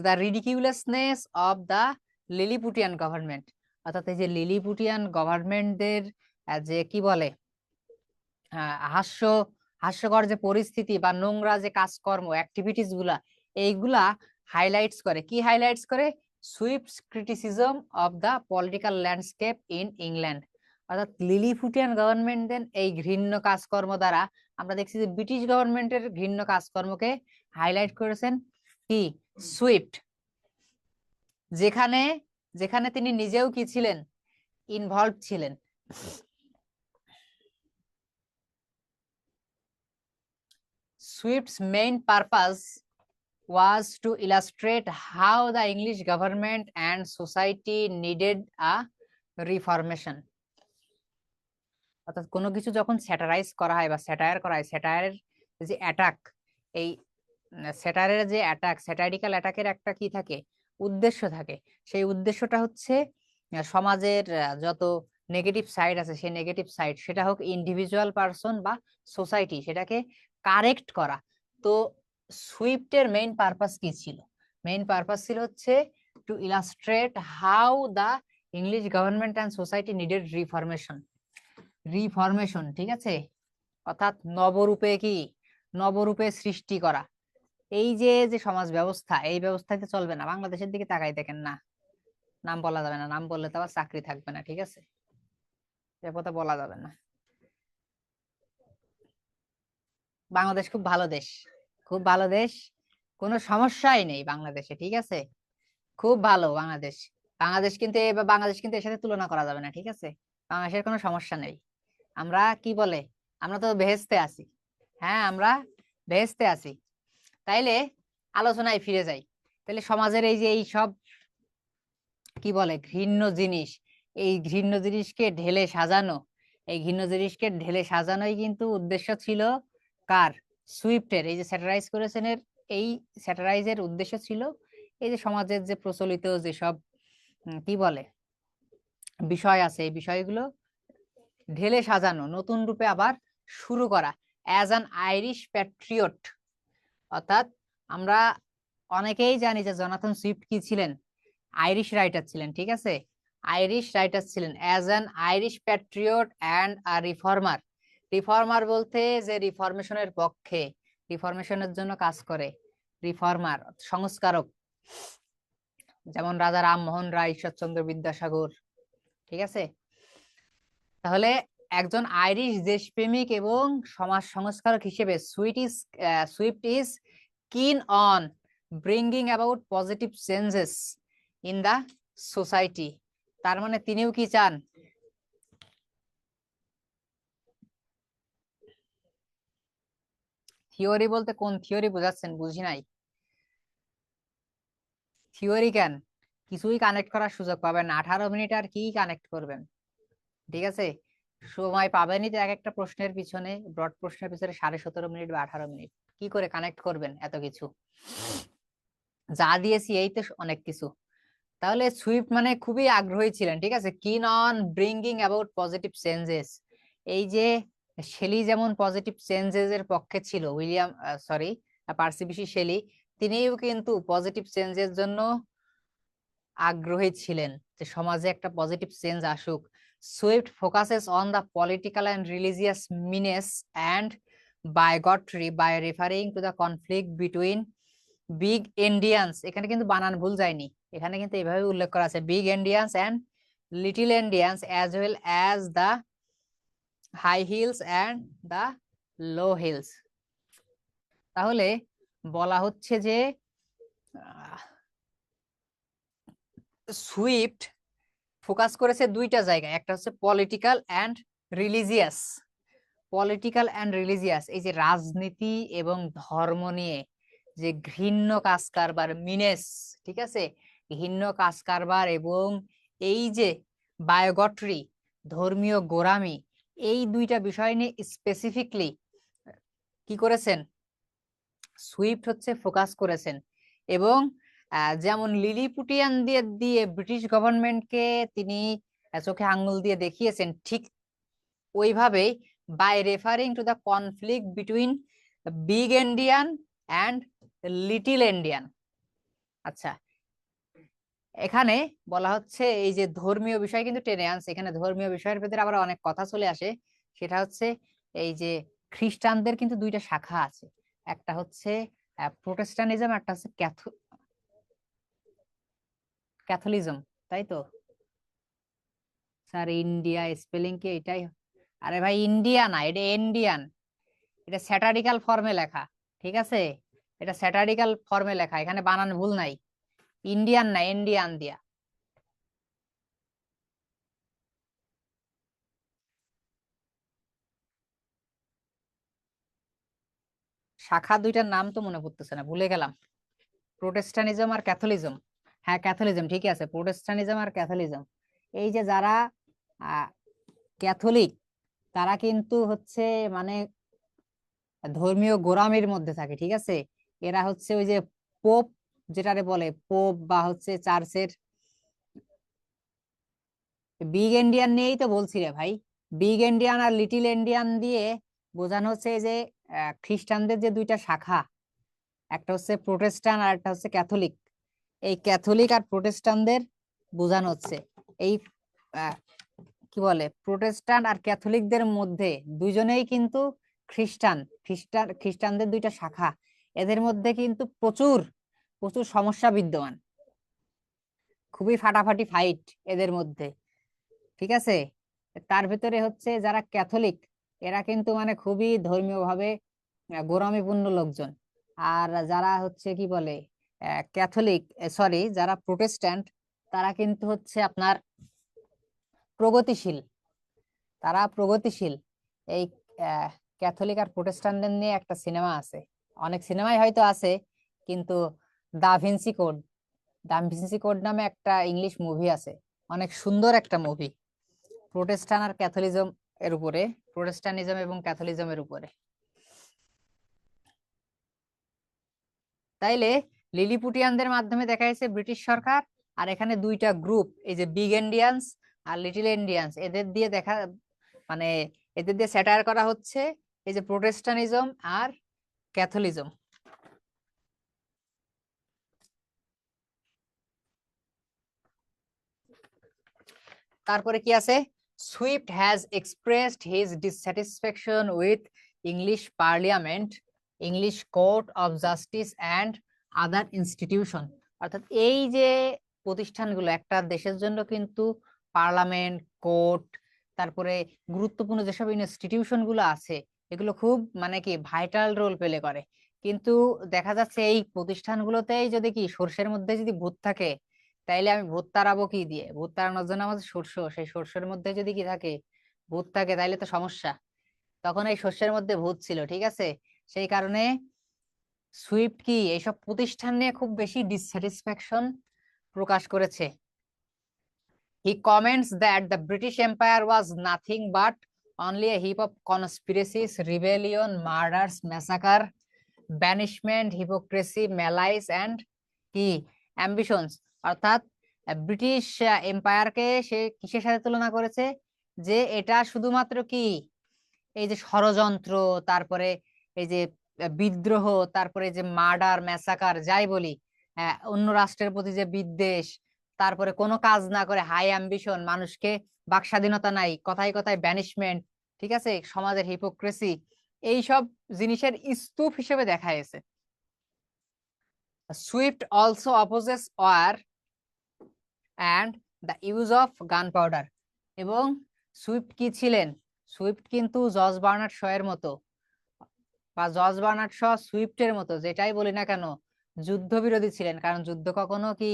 the ridiculousness of the Lilliputian government, অর্থাৎ এই যে লিলিপুটিয়ান গভর্নমেন্টদের যে কি বলে হাস্যকর যে পরিস্থিতি বা নোংরা যে কাজকর্ম অ্যাক্টিভিটিস গুলা, এইগুলা হাইলাইটস করে। কি হাইলাইটস করে? Swift's criticism of the political landscape in England, অর্থাৎ লিলিপুটিয়ান গভর্নমেন্টের এই ঘৃণ্য কাজকর্ম দ্বারা আমরা দেখছি যে ব্রিটিশ গভর্নমেন্টের ঘৃণ্য কাজকর্মকে হাইলাইট করেছেন কি সুইফট, যেখানে যেখানে তিনি নিজেও কি ছিলেন, ইনভলভ ছিলেন। Swift's main purpose was to illustrate how the English government and society needed a reformation. অর্থাৎ কোনো কিছু যখন স্যাটারাইজ করা হয় বা স্যাটায়ার করা হয়, স্যাটায়ারের যে অ্যাটাক, এই স্যাটায়ারের যে অ্যাটাক, স্যাটারিক্যাল অ্যাটাকের একটা কি থাকে, উদ্দেশ্য থাকে। সেই উদ্দেশ্যটা হচ্ছে সমাজের যত নেগেটিভ সাইড আছে, সেই নেগেটিভ সাইড, সেটা হোক ইন্ডিভিজুয়াল পারসন বা সোসাইটি, সেটাকে কারেক্ট করা। তো সুইফটের মেইন পারপাস কি ছিল? মেইন পারপাস ছিল হচ্ছে two illustrate how the English government and society needed reformation, ঠিক আছে, অর্থাৎ নবরূপে সৃষ্টি করা। এই যে যে সমাজ ব্যবস্থা, এই ব্যবস্থাতে চলবে না। বাংলাদেশের দিকে তাকাই দেখেন না, নাম বলা যাবে না, নাম বললে তো আবার চাকরি থাকবে না, ঠিক আছে, এ কথা বলা যাবে না। বাংলাদেশ খুব ভালো দেশ, খুব ভালো দেশ, কোনো সমস্যাই নেই বাংলাদেশে, ঠিক আছে, খুব ভালো বাংলাদেশ। বাংলাদেশ কিন্তু এর সাথে তুলনা করা যাবে না, ঠিক আছে, বাংলাদেশের কোনো সমস্যা নেই। আমরা কি বলে, আমরা তো বেহেশতে আছি, হ্যাঁ আমরা বেহেশতে আছি। তাইলে আলোচনায় ফিরে যাই। তাহলে সমাজের এই যে এই সব কি বলে ঘৃণ্য জিনিস, এই ঘৃণ্য জিনিসকে ঢেলে সাজানো, এই ঘৃণ্য জিনিসকে ঢেলে সাজানোই কিন্তু উদ্দেশ্য ছিল কার? সুইফটের। এই যে স্যাটারাইজ করেছেন, এই স্যাটারাইজের উদ্দেশ্য ছিল এই যে সমাজের যে প্রচলিত যেসব কি বলে বিষয় আছে, এই বিষয়গুলো ঢেলে সাজানো, নতুন রূপে আবার শুরু করা। অ্যাজ অ্যান আইরিশ প্যাট্রিয়ট, অর্থাৎ আমরা অনেকেই জানি যে জনাথন সুইফট কি ছিলেন? আইরিশ রাইটার ছিলেন, ঠিক আছে, আইরিশ রাইটার ছিলেন। As an Irish Patriot and a reformer, reformer বলতে যে রিফরমেশনের পক্ষে, রিফরমেশনের জন্য কাজ করে, রিফর্মার সংস্কারক, যেমন রাজা রামমোহন রায়, ঈশ্বরচন্দ্র বিদ্যাসাগর, ঠিক আছে। তাহলে একজন আইরিশ দেশপ্রেমিক এবং সমাজ সংস্কারক হিসেবে Swift is keen on bringing about positive changes in the society. তার মানে তিনিও কি চান? থিওরি বলতে কোন থিওরি বোঝাচ্ছেন? বুঝি নাই। থিওরি কেন? কিছুই কানেক্ট করার সুযোগ পাবেন না। 18 মিনিট আর কি কানেক্ট করবেন, ঠিক আছে? সময় পাবেনই তো এক একটা প্রশ্নের পিছনে, ব্রড প্রশ্নের পিছনে 17.5 মিনিট বা 18 মিনিট, কি করে কানেক্ট করবেন এত কিছু? যা দিয়েছি এই তো অনেক কিছু। তাহলে সুইফট মানে খুবই আগ্রহী ছিলেন, ঠিক আছে, কিন on bringing about positive changes. এই যে শেলি যেমন পজিটিভ চেঞ্জেস এর পক্ষে ছিল, পার্সি বিশি শেলি, তিনিও কিন্তু পজিটিভ চেঞ্জের জন্য আগ্রহী ছিলেন, যে সমাজে একটা পজিটিভ চেঞ্জ আসুক। Swift focuses on the political and religious menace and bigotry by referring to the conflict between big Endians. এখানে কিন্তু বানান ভুল যায়নি, এখানে কিন্তু এইভাবে উল্লেখ করা আছে, big Indians and little Indians as well as the high heels and the low heels. তাহলে বলা হচ্ছে যে সুইফট ফোকাস করেছে দুইটা জায়গায়, একটা হচ্ছে political and religious. Political and religious, এই যে রাজনীতি এবং ধর্ম নিয়ে যে ঘৃণ্য কাজ কারবার, মিনেস, ঠিক আছে, ঘৃণ্য কাজ কারবার, এবং এই যে বায়োগট্রি, ধর্মীয় গোঁড়ামি, এই দুইটা বিষয় নিয়ে স্পেসিফিকলি কি করেছেন, সুইফট হচ্ছে ফোকাস করেছেন। এবং যেমন লিলিপুটিয়ান দিয়ে দিয়ে ব্রিটিশ গভর্নমেন্টকে তিনি চোখে আঙ্গুল দিয়ে দেখিয়েছেন, ঠিক ওইভাবেই by referring to the conflict between big Indian and little Indian. আচ্ছা, এখানে বলা হচ্ছে এই যে ধর্মীয় বিষয় কিন্তু টেনে আনছে, এখানে ধর্মীয় বিষয়ের ভেতরে আবার অনেক কথা চলে আসে। সেটা হচ্ছে এই যে খ্রিস্টানদের কিন্তু দুইটা শাখা আছে, একটা হচ্ছে প্রোটেস্টানিজম, একটা হচ্ছে ক্যাথলিজম, তাই তো স্যার? ইন্ডিয়া স্পেলিং কি এটাই? আরে ভাই, ইন্ডিয়া না, এটা ইন্ডিয়ান, এটা স্যাটারিক্যাল ফর্মে লেখা, ঠিক আছে, এটা স্যাটারিক্যাল ফর্মে লেখা, এখানে বানান ভুল নাই, ইন্ডিয়ান না, ইন্ডিয়ান দিয়া। শাখা দুইটার নাম তো মনে পড়তেছে না, ভুলে গেলাম, প্রোটেস্টানিজম আর ক্যাথলিজম। হ্যাঁ, ক্যাথলিজম, ঠিক আছে, প্রোটেস্টানিজম আর ক্যাথলিজম। এই যে যারা ক্যাথলিক, তারা কিন্তু হচ্ছে মানে ধর্মীয় গোঁড়ামির মধ্যে থাকে, ঠিক আছে। এরা হচ্ছে ওই যে পোপ, যেটারে বলে পোপ, বা হচ্ছে চার্চের বিগ ইন্ডিয়ান নিয়েই তো বলছি রে ভাই। বিগ ইন্ডিয়ান আর লিটল ইন্ডিয়ান দিয়ে বোঝানো হচ্ছে যে খ্রিস্টানদের যে দুইটা শাখা, একটা হচ্ছে প্রোটেস্টান আর একটা হচ্ছে ক্যাথলিক। এই ক্যাথলিক আর প্রোটেস্টানদের বোঝানো হচ্ছে এই কি বলে, প্রোটেস্টান্ট আর ক্যাথলিকদের মধ্যে দুইজনেই কিন্তু খ্রিস্টানদের দুইটা শাখা, এদের মধ্যে কিন্তু প্রচুর প্রচুর সমস্যা বিদ্যমান, খুবই ফাটাফাটি ফাইট এদের মধ্যে, ঠিক আছে। তার ভিতরে হচ্ছে যারা ক্যাথলিক, এরা কিন্তু মানে খুবই ধর্মীয় ভাবে গোঁড়ামিপূর্ণ লোকজন। আর যারা হচ্ছে কি বলে যারা প্রোটেস্ট্যান্ট, তারা কিন্তু হচ্ছে আপনার প্রগতিশীল, তারা প্রগতিশীল। এই ক্যাথলিক আর প্রোটেস্ট্যান্টদের নিয়ে একটা সিনেমা আছে, অনেক সিনেমাই হয়তো আছে, কিন্তু da Vinci code, da Vinci code নামে একটা ইংলিশ মুভি আছে, অনেক সুন্দর একটা মুভি, প্রোটেস্ট্যান্ট আর ক্যাথলিজম এর উপরে, প্রোটেস্টানিজম এবং ক্যাথলিজমের উপরে। তাইলে লিলিপুটিয়ানদের মাধ্যমে দেখা যাচ্ছে ব্রিটিশ সরকার, আর এখানে দুইটা গ্রুপ, এই যে বিগ ইন্ডিয়ান্স আর লিটল ইন্ডিয়ান্স, এদের দিয়ে মানে এদের দিয়ে স্যাটায়ার করা হচ্ছে এই যে প্রোটেস্টানিজম আর ক্যাথলিজম। তারপরে কি আছে, Swift has expressed his dissatisfaction with English parliament, English court of justice and other institution. অর্থাৎ এই যে প্রতিষ্ঠানগুলো, একটা দেশের জন্য কিন্তু পার্লামেন্ট, কোর্ট, তারপরে গুরুত্বপূর্ণ যেসব ইনস্টিটিউশন গুলো আছে, এগুলো খুব মানে কি ভাইটাল রোল প্লে করে। কিন্তু দেখা যাচ্ছে এই প্রতিষ্ঠানগুলোতেই যদি কি সর্ষের মধ্যে যদি ভূত থাকে, তাইলে আমি ভূত তাড়াবো কি দিয়ে? ভূত তাড়ানোর জন্য আমাদের শস্য, সেই শস্যের মধ্যে যদি কি থাকে, ভূত থাকে, তাইলে তো সমস্যা। তখন এই শস্যের মধ্যে ভূত ছিল, ঠিক আছে। সেই কারণে সুইফট কি এইসব প্রতিষ্ঠান নিয়ে খুব বেশি ডিসস্যাটিসফ্যাকশন প্রকাশ করেছে। He comments that the British Empire was nothing but only a heap of conspiracies, rebellion, murders, massacre, banishment, hypocrisy, malice and কি ambitions। অর্থাৎ ব্রিটিশ এম্পায়ারকে সে কিসের সাথে তুলনা করেছে, যে এটা শুধুমাত্র কি এই যে ষড়যন্ত্র, তারপরে এই যে বিদ্রোহ, তারপরে যে মার্ডার, ম্যাসাকার, যাই বলি, অন্য রাষ্ট্রের প্রতি যে বিদ্বেষ, তারপরে কোনো কাজ না করে হাই অ্যাম্বিশন, মানুষকে বাক স্বাধীনতা নাই, কথায় কথায় ব্যানিশমেন্ট, ঠিক আছে, সমাজের হিপোক্রেসি, এইসব জিনিসের স্তূপ হিসেবে দেখা গেছে। Swift also opposes war and the use of gunpowder. এবং সুইফট কি ছিলেন, সুইফট কিন্তু জর্জ বার্নার্ড শ এর মতো, বা জর্জ বার্নার্ড শ সুইফটের মতো, যেটাই বলি না কেন, যুদ্ধ বিরোধী ছিলেন, কারণ যুদ্ধ কখনো কি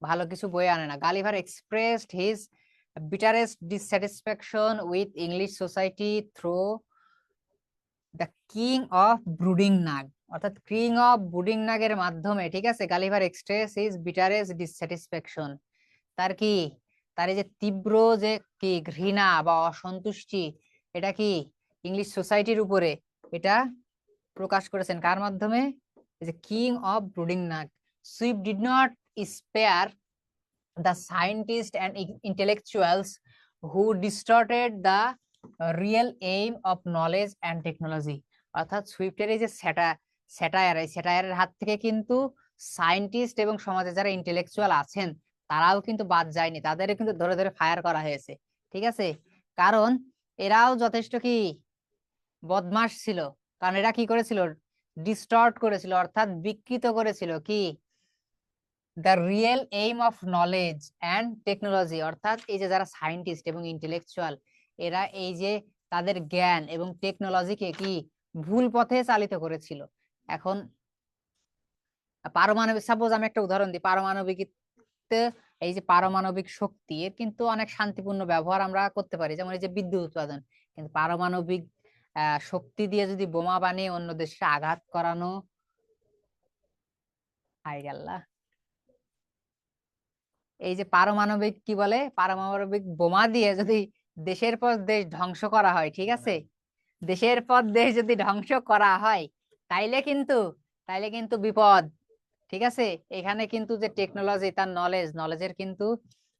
ভালো কিছু বয়ে আনে না। Gulliver expressed his bitterest dissatisfaction with English society through the King of Brooding Nag, অর্থাৎ কিং অফ ব্রুডিং নাগের মাধ্যমে, ঠিক আছে, গালিভার এক্সপ্রেস হিজ বিটারেস্ট ডিসস্যাটিসফ্যাকশন, তার কি, তার এই যে তীব্র যে কি ঘৃণা বা অসন্তুষ্টি, এটা কি ইংলিশ সোসাইটির উপরে, এটা প্রকাশ করেছেন কার মাধ্যমে, এই যে king of brooding Nag. Swift did not spare the scientists and intellectuals who distorted the real aim of knowledge and technology। অর্থাৎ সুইফটের এই যে স্যাটায়ার, এই স্যাটায়ারের হাত থেকে কিন্তু সায়েন্টিস্ট এবং সমাজে যারা ইন্টেলেকচুয়াল আছেন তারাও কিন্তু বাদ যায়নি, তাদেরও কিন্তু ধরে ধরে ফায়ার করা হয়েছে, ঠিক আছে, কারণ এরাও যথেষ্ট কি বদমাশ ছিল, কারণ এরা কি করেছিল, ডিস্টর্ট করেছিল, অর্থাৎ বিকৃত করেছিল কি the real aim of knowledge and technology. অর্থাৎ এই যে যারা সায়েন্টিস্ট এবং ইন্টেলেকচুয়াল, এরা এই যে তাদের জ্ঞান এবং টেকনোলজিকে কি ভুল পথে চালিত করেছিল। এখন পারমাণবিক, সাপোজ আমি একটা উদাহরণ দিই, পারমাণবিক, এই যে পারমাণবিক শক্তি, এর কিন্তু অনেক শান্তিপূর্ণ ব্যবহার আমরা করতে পারি, যেমন এই যে বিদ্যুৎ উৎপাদন, কিন্তু পারমাণবিক শক্তি দিয়ে যদি বোমা বানিয়ে অন্য দেশে আঘাত করানো, হায় আল্লাহ, এই যে পারমাণবিক কি বলে, পারমাণবিক বোমা দিয়ে যদি দেশের পর দেশ ধ্বংস করা হয়, ঠিক আছে, দেশের পর দেশ যদি ধ্বংস করা হয়, তাইলে কিন্তু বিপদ, ঠিক আছে। এখানে কিন্তু যে টেকনোলজি, তার নলেজের কিন্তু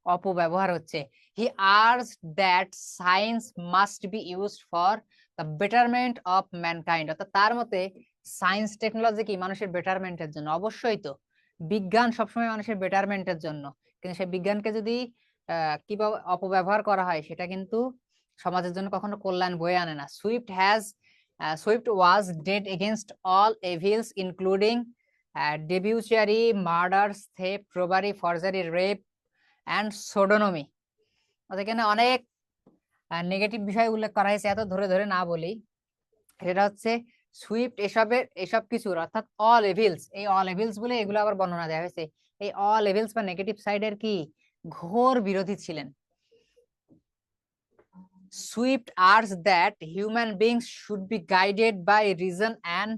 অপব্যবহার হচ্ছে। He urge that science must be used for the betterment of mankind. অর্থাৎ তার মতে সায়েন্স টেকনোলজি কি মানুষের বেটারমেন্টের জন্য, অবশ্যই তো বিজ্ঞান সবসময় মানুষের বেটারমেন্টের জন্য, কিন্তু সেই বিজ্ঞানকে যদি কিভাবে অপব্যবহার করা হয়, সেটা কিন্তু সমাজের জন্য কখনো কল্যাণ বয়ে আনে না। Swift was dead against all evils including debauchery, murders, theft, robbery, forgery, rape and sodomy। এখানে অনেক নেগেটিভ বিষয় উল্লেখ করা হয়েছে, এত ধরে ধরে না বলি, সেটা হচ্ছে সুইফট এসব কিছুর, অর্থাৎ অল এভিলস, এই অল এভিলস বলে এগুলো আবার বর্ণনা দেওয়া হয়েছে, এই অল এভিলস বা নেগেটিভ সাইডের কি ঘোর বিরোধী ছিলেন। Swift urge that human beings should be guided by reason and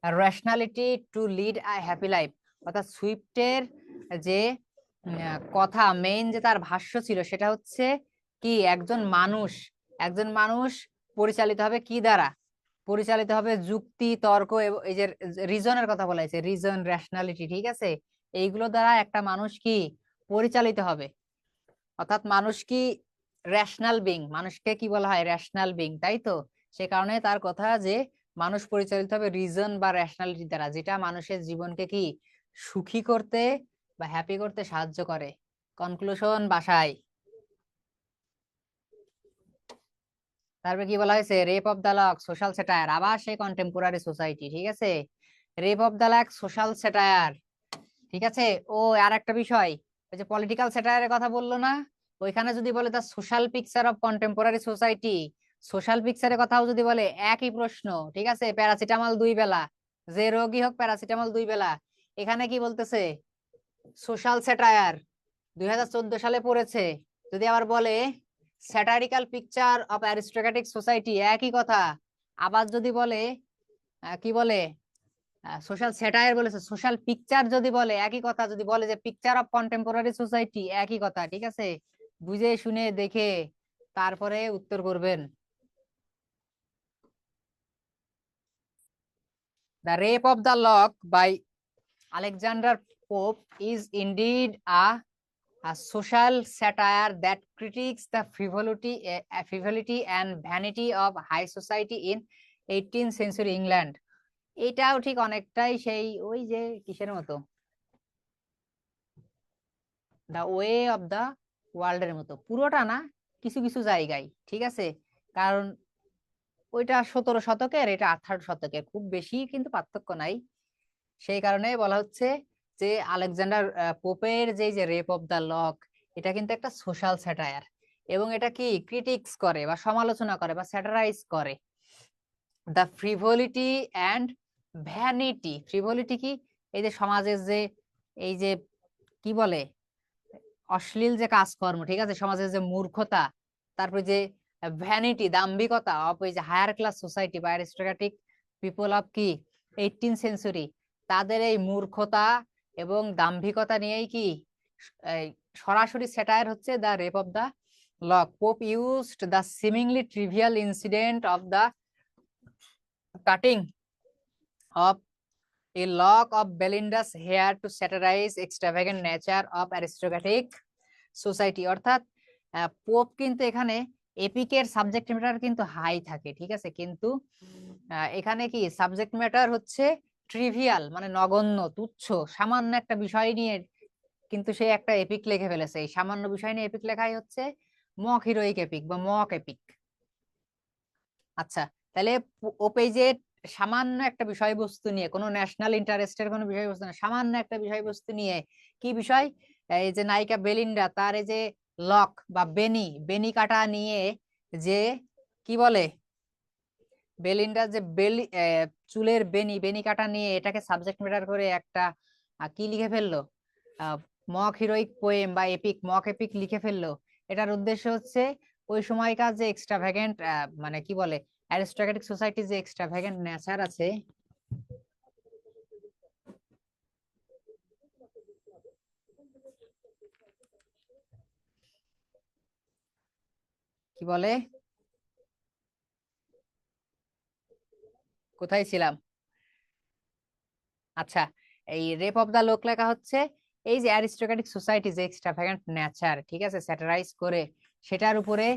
rationality to lead a happy life. অর্থাৎ সুইফটের যে কথা, মেইন যে তার ভাষ্য ছিল, সেটা হচ্ছে কি একজন মানুষ পরিচালিত হবে কি দ্বারা, পরিচালিত হবে যুক্তি, তর্ক এবং এই যে রিজনের কথা বলা হয়েছে, রিজন, রেশনালিটি, ঠিক আছে, এইগুলো দ্বারা একটা মানুষ কি পরিচালিত হবে। অর্থাৎ মানুষ কি রেশনাল বিং, মানুষকে কি বলা হয়, রেশনাল বিং, তাই তো, সে কারণে তার কথা যে মানুষ পরিচালিত হবে রিজন বা রেশনালিটি দ্বারা, যেটা মানুষের জীবনকে কি সুখী করতে বা হ্যাপি করতে সাহায্য করে। কনক্লুশন বাসায়, তারপরে কি বলা হয়েছে, rape of the lock, social satire, আবার সেই কন্টেম্পোরারি সোসাইটি, ঠিক আছে, rape of the lock, social satire, ঠিক আছে। ও আর একটা বিষয়, ওই যে পলিটিক্যাল স্যাটায়ারের কথা বললো না, ওইখানে যদি বলে the social picture of contemporary society, social পিকচারের কথাও যদি বলে একই প্রশ্ন, ঠিক আছে, প্যারাসিটামল 2 বেলা, যে রোগী হোক প্যারাসিটামল 2 বেলা, এখানে কি বলতেছে, সোশ্যাল স্যাটায়ার 2014 সালে পড়েছে। যদি আবার বলে satirical picture of aristocratic society, একই কথা। আবার যদি বলে কি বলে সোশ্যাল স্যাটায়ার বলেছে, সোশ্যাল পিকচার যদি বলে একই কথা, যদি বলে যে পিকচার অফ কন্টেম্পোরারি সোসাইটি একই কথা, ঠিক আছে? বুঝে শুনে দেখে তারপরে উত্তর করবেন। The Rape of the Lock by Alexander Pope is indeed a social satire that critiques the frivolity and vanity of high society in 18th century England. এটাও ঠিক অনেকটাই সেই ওই যে কিসের মতো, the way of the world এর মতো, পুরোটা না, কিছু কিছু জায়গায়, ঠিক আছে? কারণ ওইটা 17 শতকের, এটা 18 শতকের, খুব বেশি কিন্তু পার্থক্য নাই। সেই কারণে বলা হচ্ছে যে আলেকজান্ডার পোপের যে রেপ অফ দ্য লক, এটা কিন্তু একটা সোশ্যাল স্যাটায়ার, এবং এটা কি ক্রিটিক্স করে বা সমালোচনা করে বা স্যাটারাইজ করে দ্য ফ্রিভলিটি অ্যান্ড ভ্যানিটি। ফ্রিভলিটি কি, এই যে সমাজের যে এই যে কি বলে অশ্লীল যে কাজকর্ম, ঠিক আছে, সমাজের যে মূর্খতা, তারপরে যে ভ্যানিটি দাম্ভিকতা অফ ওই যে হায়ার ক্লাস সোসাইটি বা অ্যারিস্টোক্রেটিক পিপল অফ কি 18th সেঞ্চুরি, তাদের এই মূর্খতা এবং দাম্ভিকতা নিয়েই কি সরাসরি স্যাটায়ার হচ্ছে the rape of the lock. Pope used the seemingly trivial incident of the cutting of a lock of Belinda's hair to satirize extravagant nature of aristocratic society। অর্থাৎ পোপ কিন্তু এখানে এপিকের সাবজেক্ট ম্যাটার কিন্তু high থাকে, ঠিক আছে, কিন্তু এখানে কি সাবজেক্ট ম্যাটার হচ্ছে ট্রিভিয়াল, মানে নগণ্য, তুচ্ছ, সামান্য একটা বিষয় নিয়ে কিন্তু সে একটা এপিক লিখে ফেলেছে। এই সামান্য বিষয় নিয়ে এপিক লেখাই হচ্ছে মক হিরোইক এপিক বা মক এপিক। আচ্ছা, তাহলে ও পেজে সামান্য একটা বিষয়বস্তু নিয়ে, কোনো ন্যাশনাল ইন্টারেস্টের কোনো বিষয়বস্তু না, সামান্য একটা বিষয়বস্তু নিয়ে, কি বিষয়, এই যে নায়িকা বেলিন্ডা তার এই যে লক বা বেনি কাটা নিয়ে, যে কি বলে বেলিন্ডার যে চুলের বেনি কাটা নিয়ে এটাকে সাবজেক্ট ম্যাটার করে একটা কি লিখে ফেললো, মক হিরোইক পোয়েম বা এপিক, মক এপিক লিখে ফেললো। এটার উদ্দেশ্য হচ্ছে ওই সময়কার যে এক্সট্রাভ্যাগেন্ট মানে কি বলে অ্যারিস্টোক্রেটিক সোসাইটির যে এক্সট্রাভ্যাগেন্ট নেচার আছে, কি বলে, কোথায় ছিলাম? আচ্ছা, এই রেপ অফ দা লোক লেখা হচ্ছে এই যে অ্যারিস্টোক্রেটিক সোসাইটি যে এক্সট্রাভ্যাগেন্ট নেচার, ঠিক আছে, স্যাটারাইজ করে সেটার উপরে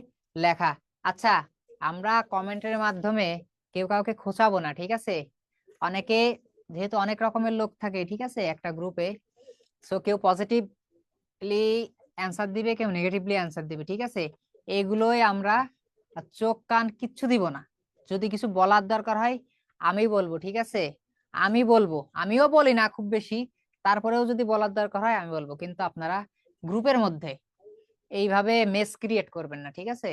লেখা। আচ্ছা, আমরা কমেন্টের মাধ্যমে কেউ কাউকে খোঁচাবো না, ঠিক আছে? অনেকে যেহেতু অনেক রকমের লোক থাকে, ঠিক আছে, একটা গ্রুপে, সো কেউ পজিটিভলি অ্যান্সার দিবে, কেউ নেগেটিভলি অ্যান্সার দিবে, ঠিক আছে? এগুলোই আমরা চোখ কান কিচ্ছু দিব না। যদি কিছু বলার দরকার হয় আমি বলবো, ঠিক আছে, আমি বলবো, আমিও বলি না খুব বেশি, তারপরেও যদি বলার দরকার হয় আমি বলবো, কিন্তু আপনারা গ্রুপের মধ্যে এইভাবে মেস ক্রিয়েট করবেন না, ঠিক আছে?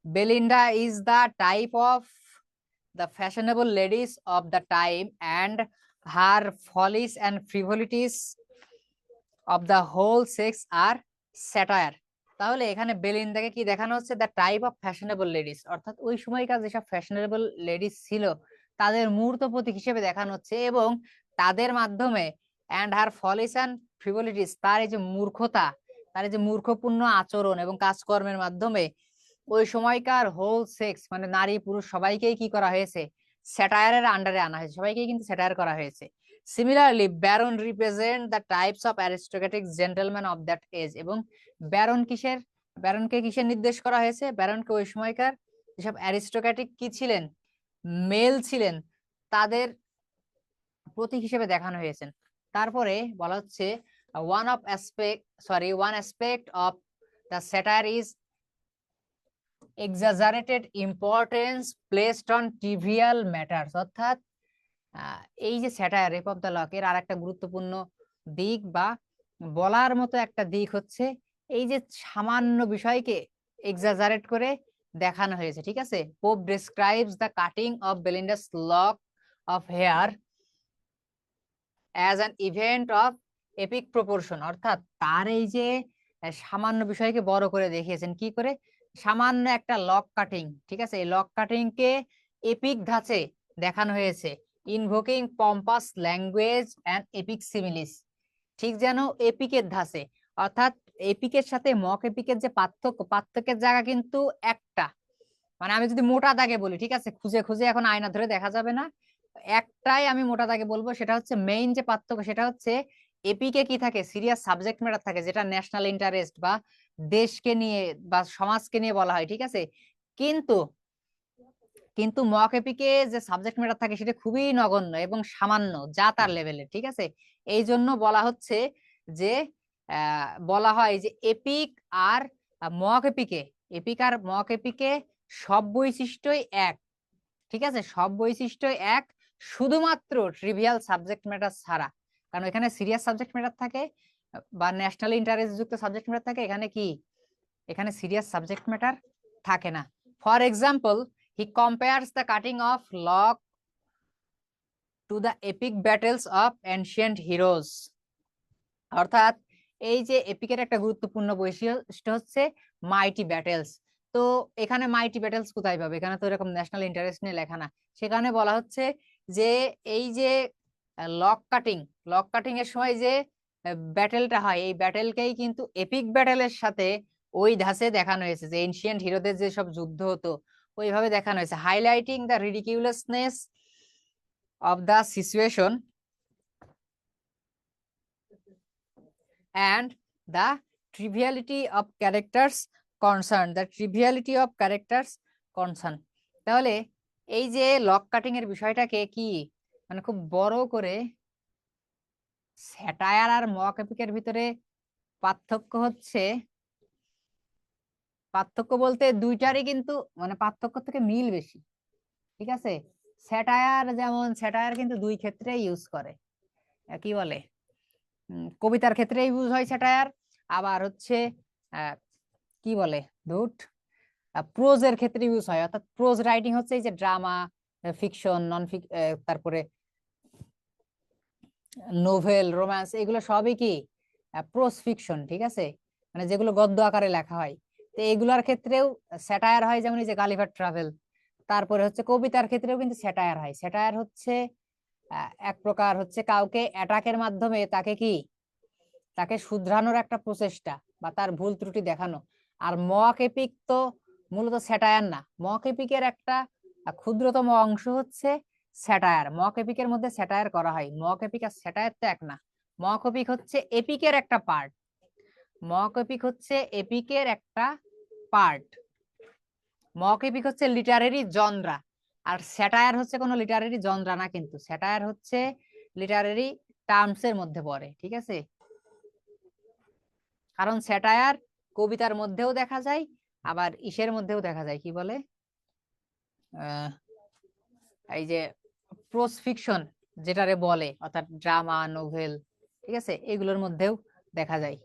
Belinda is the type of the fashionable ladies of the time, and her follies and frivolities of the whole sex are satire। তাহলে এখানে বেলিন্দাকে কি দেখানো হচ্ছে, the type of fashionable ladies, অর্থাৎ ওই সময়কার যেসব ফ্যাশনেবল লেডিস ছিল তাদের মূর্ত প্রতীক হিসেবে দেখানো হচ্ছে, এবং তাদের মাধ্যমে অ্যান্ড হার ফলিস অ্যান্ড ফ্রিভলিটিস, তার এই যে মূর্খতা, তার এই যে মূর্খপূর্ণ আচরণ এবং কাজকর্মের মাধ্যমে ওই সময়কার হোল সেক্স মানে নারী পুরুষ সবাইকেই কি করা হয়েছে, স্যাটায়ারের আন্ডারে আনা হয়েছে, সবাইকেই কিন্তু স্যাটায়ার করা হয়েছে। Similarly baron represent the types of aristocratic gentleman of that age. এবং ব্যারনকে কিসের নির্দেশ করা হয়েছে, ব্যারনকে ওই সময়কার যেসব অ্যারিস্টোক্রেটিক কি ছিলেন, মেল ছিলেন, তাদের প্রতীক হিসেবে দেখানো হয়েছে। তারপরে বলা হচ্ছে one aspect of the satire is exaggerated importance placed on trivial matters। অর্থাৎ এই যে satire rape of the lock এর আরেকটা গুরুত্বপূর্ণ দিক বা বলার মতো একটা দিক হচ্ছে এই যে সামান্য বিষয়কে এক্সাজারেট করে দেখানো হয়েছে, ঠিক আছে? Pope describes the cutting of Belinda's lock of hair as an event of epic proportion. অর্থাৎ তার এই যে সামান্য বিষয়কে বড় করে দেখিয়েছেন, কি করে, সামান্য একটা লক কাটিং, ঠিক আছে, এই লক কাটিং কে এপিক ধাঁচে দেখানো হয়েছে ইনভোকিং পম্পাস ল্যাঙ্গুয়েজ অ্যান্ড এপিক সিমিলিস, ঠিক যেন এপিকের ধাঁচে, অর্থাৎ এপিকের সাথে মক এপিকের যে পার্থক্যের জায়গা কিন্তু একটা, মানে আমি যদি মোটা দাগে বলি, ঠিক আছে, খুঁজে খুঁজে এখন আয়না ধরে দেখা যাবে না, একটাই আমি মোটা দাগে বলবো, সেটা হচ্ছে মেইন যে পার্থক্য, সেটা হচ্ছে এপিকে কি থাকে, সিরিয়াস সাবজেক্ট ম্যাটার থাকে, যেটা ন্যাশনাল ইন্টারেস্ট বা দেশকে নিয়ে বা সমাজকে নিয়ে বলা হয়, ঠিক আছে। কিন্তু কিন্তু মক এপিকে যে সাবজেক্ট ম্যাটার থাকে সেটা খুবই নগণ্য এবং সামান্য, যা তার লেভেলের, ঠিক আছে। এই জন্য বলা হচ্ছে যে বলা হয় যে এপিক আর মক এপিকে, এপিক আর মক এপিকে সব বৈশিষ্ট্যই এক, ঠিক আছে, সব বৈশিষ্ট্যই এক, শুধুমাত্র ট্রিভিয়াল সাবজেক্ট ম্যাটার ছাড়া, কারণ এখানে সিরিয়াস সাবজেক্ট ম্যাটার থাকে বা ন্যাশনাল ইন্টারেস্ট যুক্ত সাবজেক্ট ম্যাটার থাকে, এখানে কি, এখানে সিরিয়াস সাবজেক্ট ম্যাটার থাকে না। For example, he compares the cutting of lock to the epic battles of ancient heroes, অর্থাৎ এই যে এপিকের একটা গুরুত্বপূর্ণ বৈশিষ্ট্য হচ্ছে মাইটি ব্যাটেলস। তো এখানে মাইটি ব্যাটেলস কোথায় পাবে, এখানে তো এরকম ন্যাশনাল ইন্টারেস্ট নিয়ে লেখা না, সেখানে বলা হচ্ছে যে এই যে লক কাটিং এর সময় যে ব্যাটেলটা হয়, এই ব্যাটেলকেই কিন্তু এপিক ব্যাটেলের সাথে ওই ধাঁচে দেখানো হয়েছে, যে এনশিয়েন্ট হিরোদের যে সব যুদ্ধ হতো ওইভাবে দেখানো হয়েছে, highlighting the ridiculousness of the situation and the triviality of characters concerned, the triviality of characters concerned। তাহলে এই যে লক কাটিং এর বিষয়টাকে কি মানে খুব বড় করে, স্যাটায়ার আর মক এপিকের ভিতরে পার্থক্য হচ্ছে, পার্থক্য বলতে দুইটারই কিন্তু মানে পার্থক্য থেকে মিল বেশি, ঠিক আছে। স্যাটায়ার কিন্তু দুই ক্ষেত্রে ইউজ করে, কি বলে, কবিতার ক্ষেত্রে ইউজ হয় স্যাটায়ার, আবার হচ্ছে কি বলে ধুট, প্রোজের ক্ষেত্রে ইউজ হয়, অর্থাৎ প্রোজ রাইটিং হচ্ছে এই যে ড্রামা, ফিকশন, তারপরে নোভেল, রোম্যান্স, এগুলো সবই কি প্রোজ ফিকশন, ঠিক আছে, মানে যেগুলো গদ্য আকারে লেখা হয়। তো এগুলার ক্ষেত্রেও স্যাটায়ার হয়, যেমন এই যে গালিভার ট্রাভেল। তারপরে হচ্ছে কবিতার ক্ষেত্রেও কিন্তু স্যাটায়ার হয়। স্যাটায়ার হচ্ছে এক প্রকার হচ্ছে কাউকে অ্যাটাকের মাধ্যমে তাকে শুধরানোর একটা প্রচেষ্টা বা তার ভুল ত্রুটি দেখানো। আর মক এপিক তো মূলত স্যাটায়ার না, মক এপিকের একটা ক্ষুদ্রতম অংশ হচ্ছে স্যাটায়ার। মক এপিকের মধ্যে স্যাটায়ার করা হয়, মক এপিক আর স্যাটায়ার তো এক না। মক এপিক হচ্ছে এপিকের একটা পার্ট, মক এপিক হচ্ছে এপিকের একটা পার্ট, মক এপিক হচ্ছে লিটারেরি জনরা, আর স্যাটায়ার হচ্ছে কোনো লিটারেরি জনরা না, কিন্তু স্যাটায়ার হচ্ছে লিটারেরি টার্মস এর মধ্যে পড়ে, ঠিক আছে। কারণ স্যাটায়ার কবিতার মধ্যেও দেখা যায়, আবার ইসের মধ্যেও দেখা যায়, কি বলে এই যে প্রোজ ফিকশন যেটারে বলে, অর্থাৎ ড্রামা, নোভেল, ঠিক আছে, এগুলোর মধ্যেও দেখা যায়।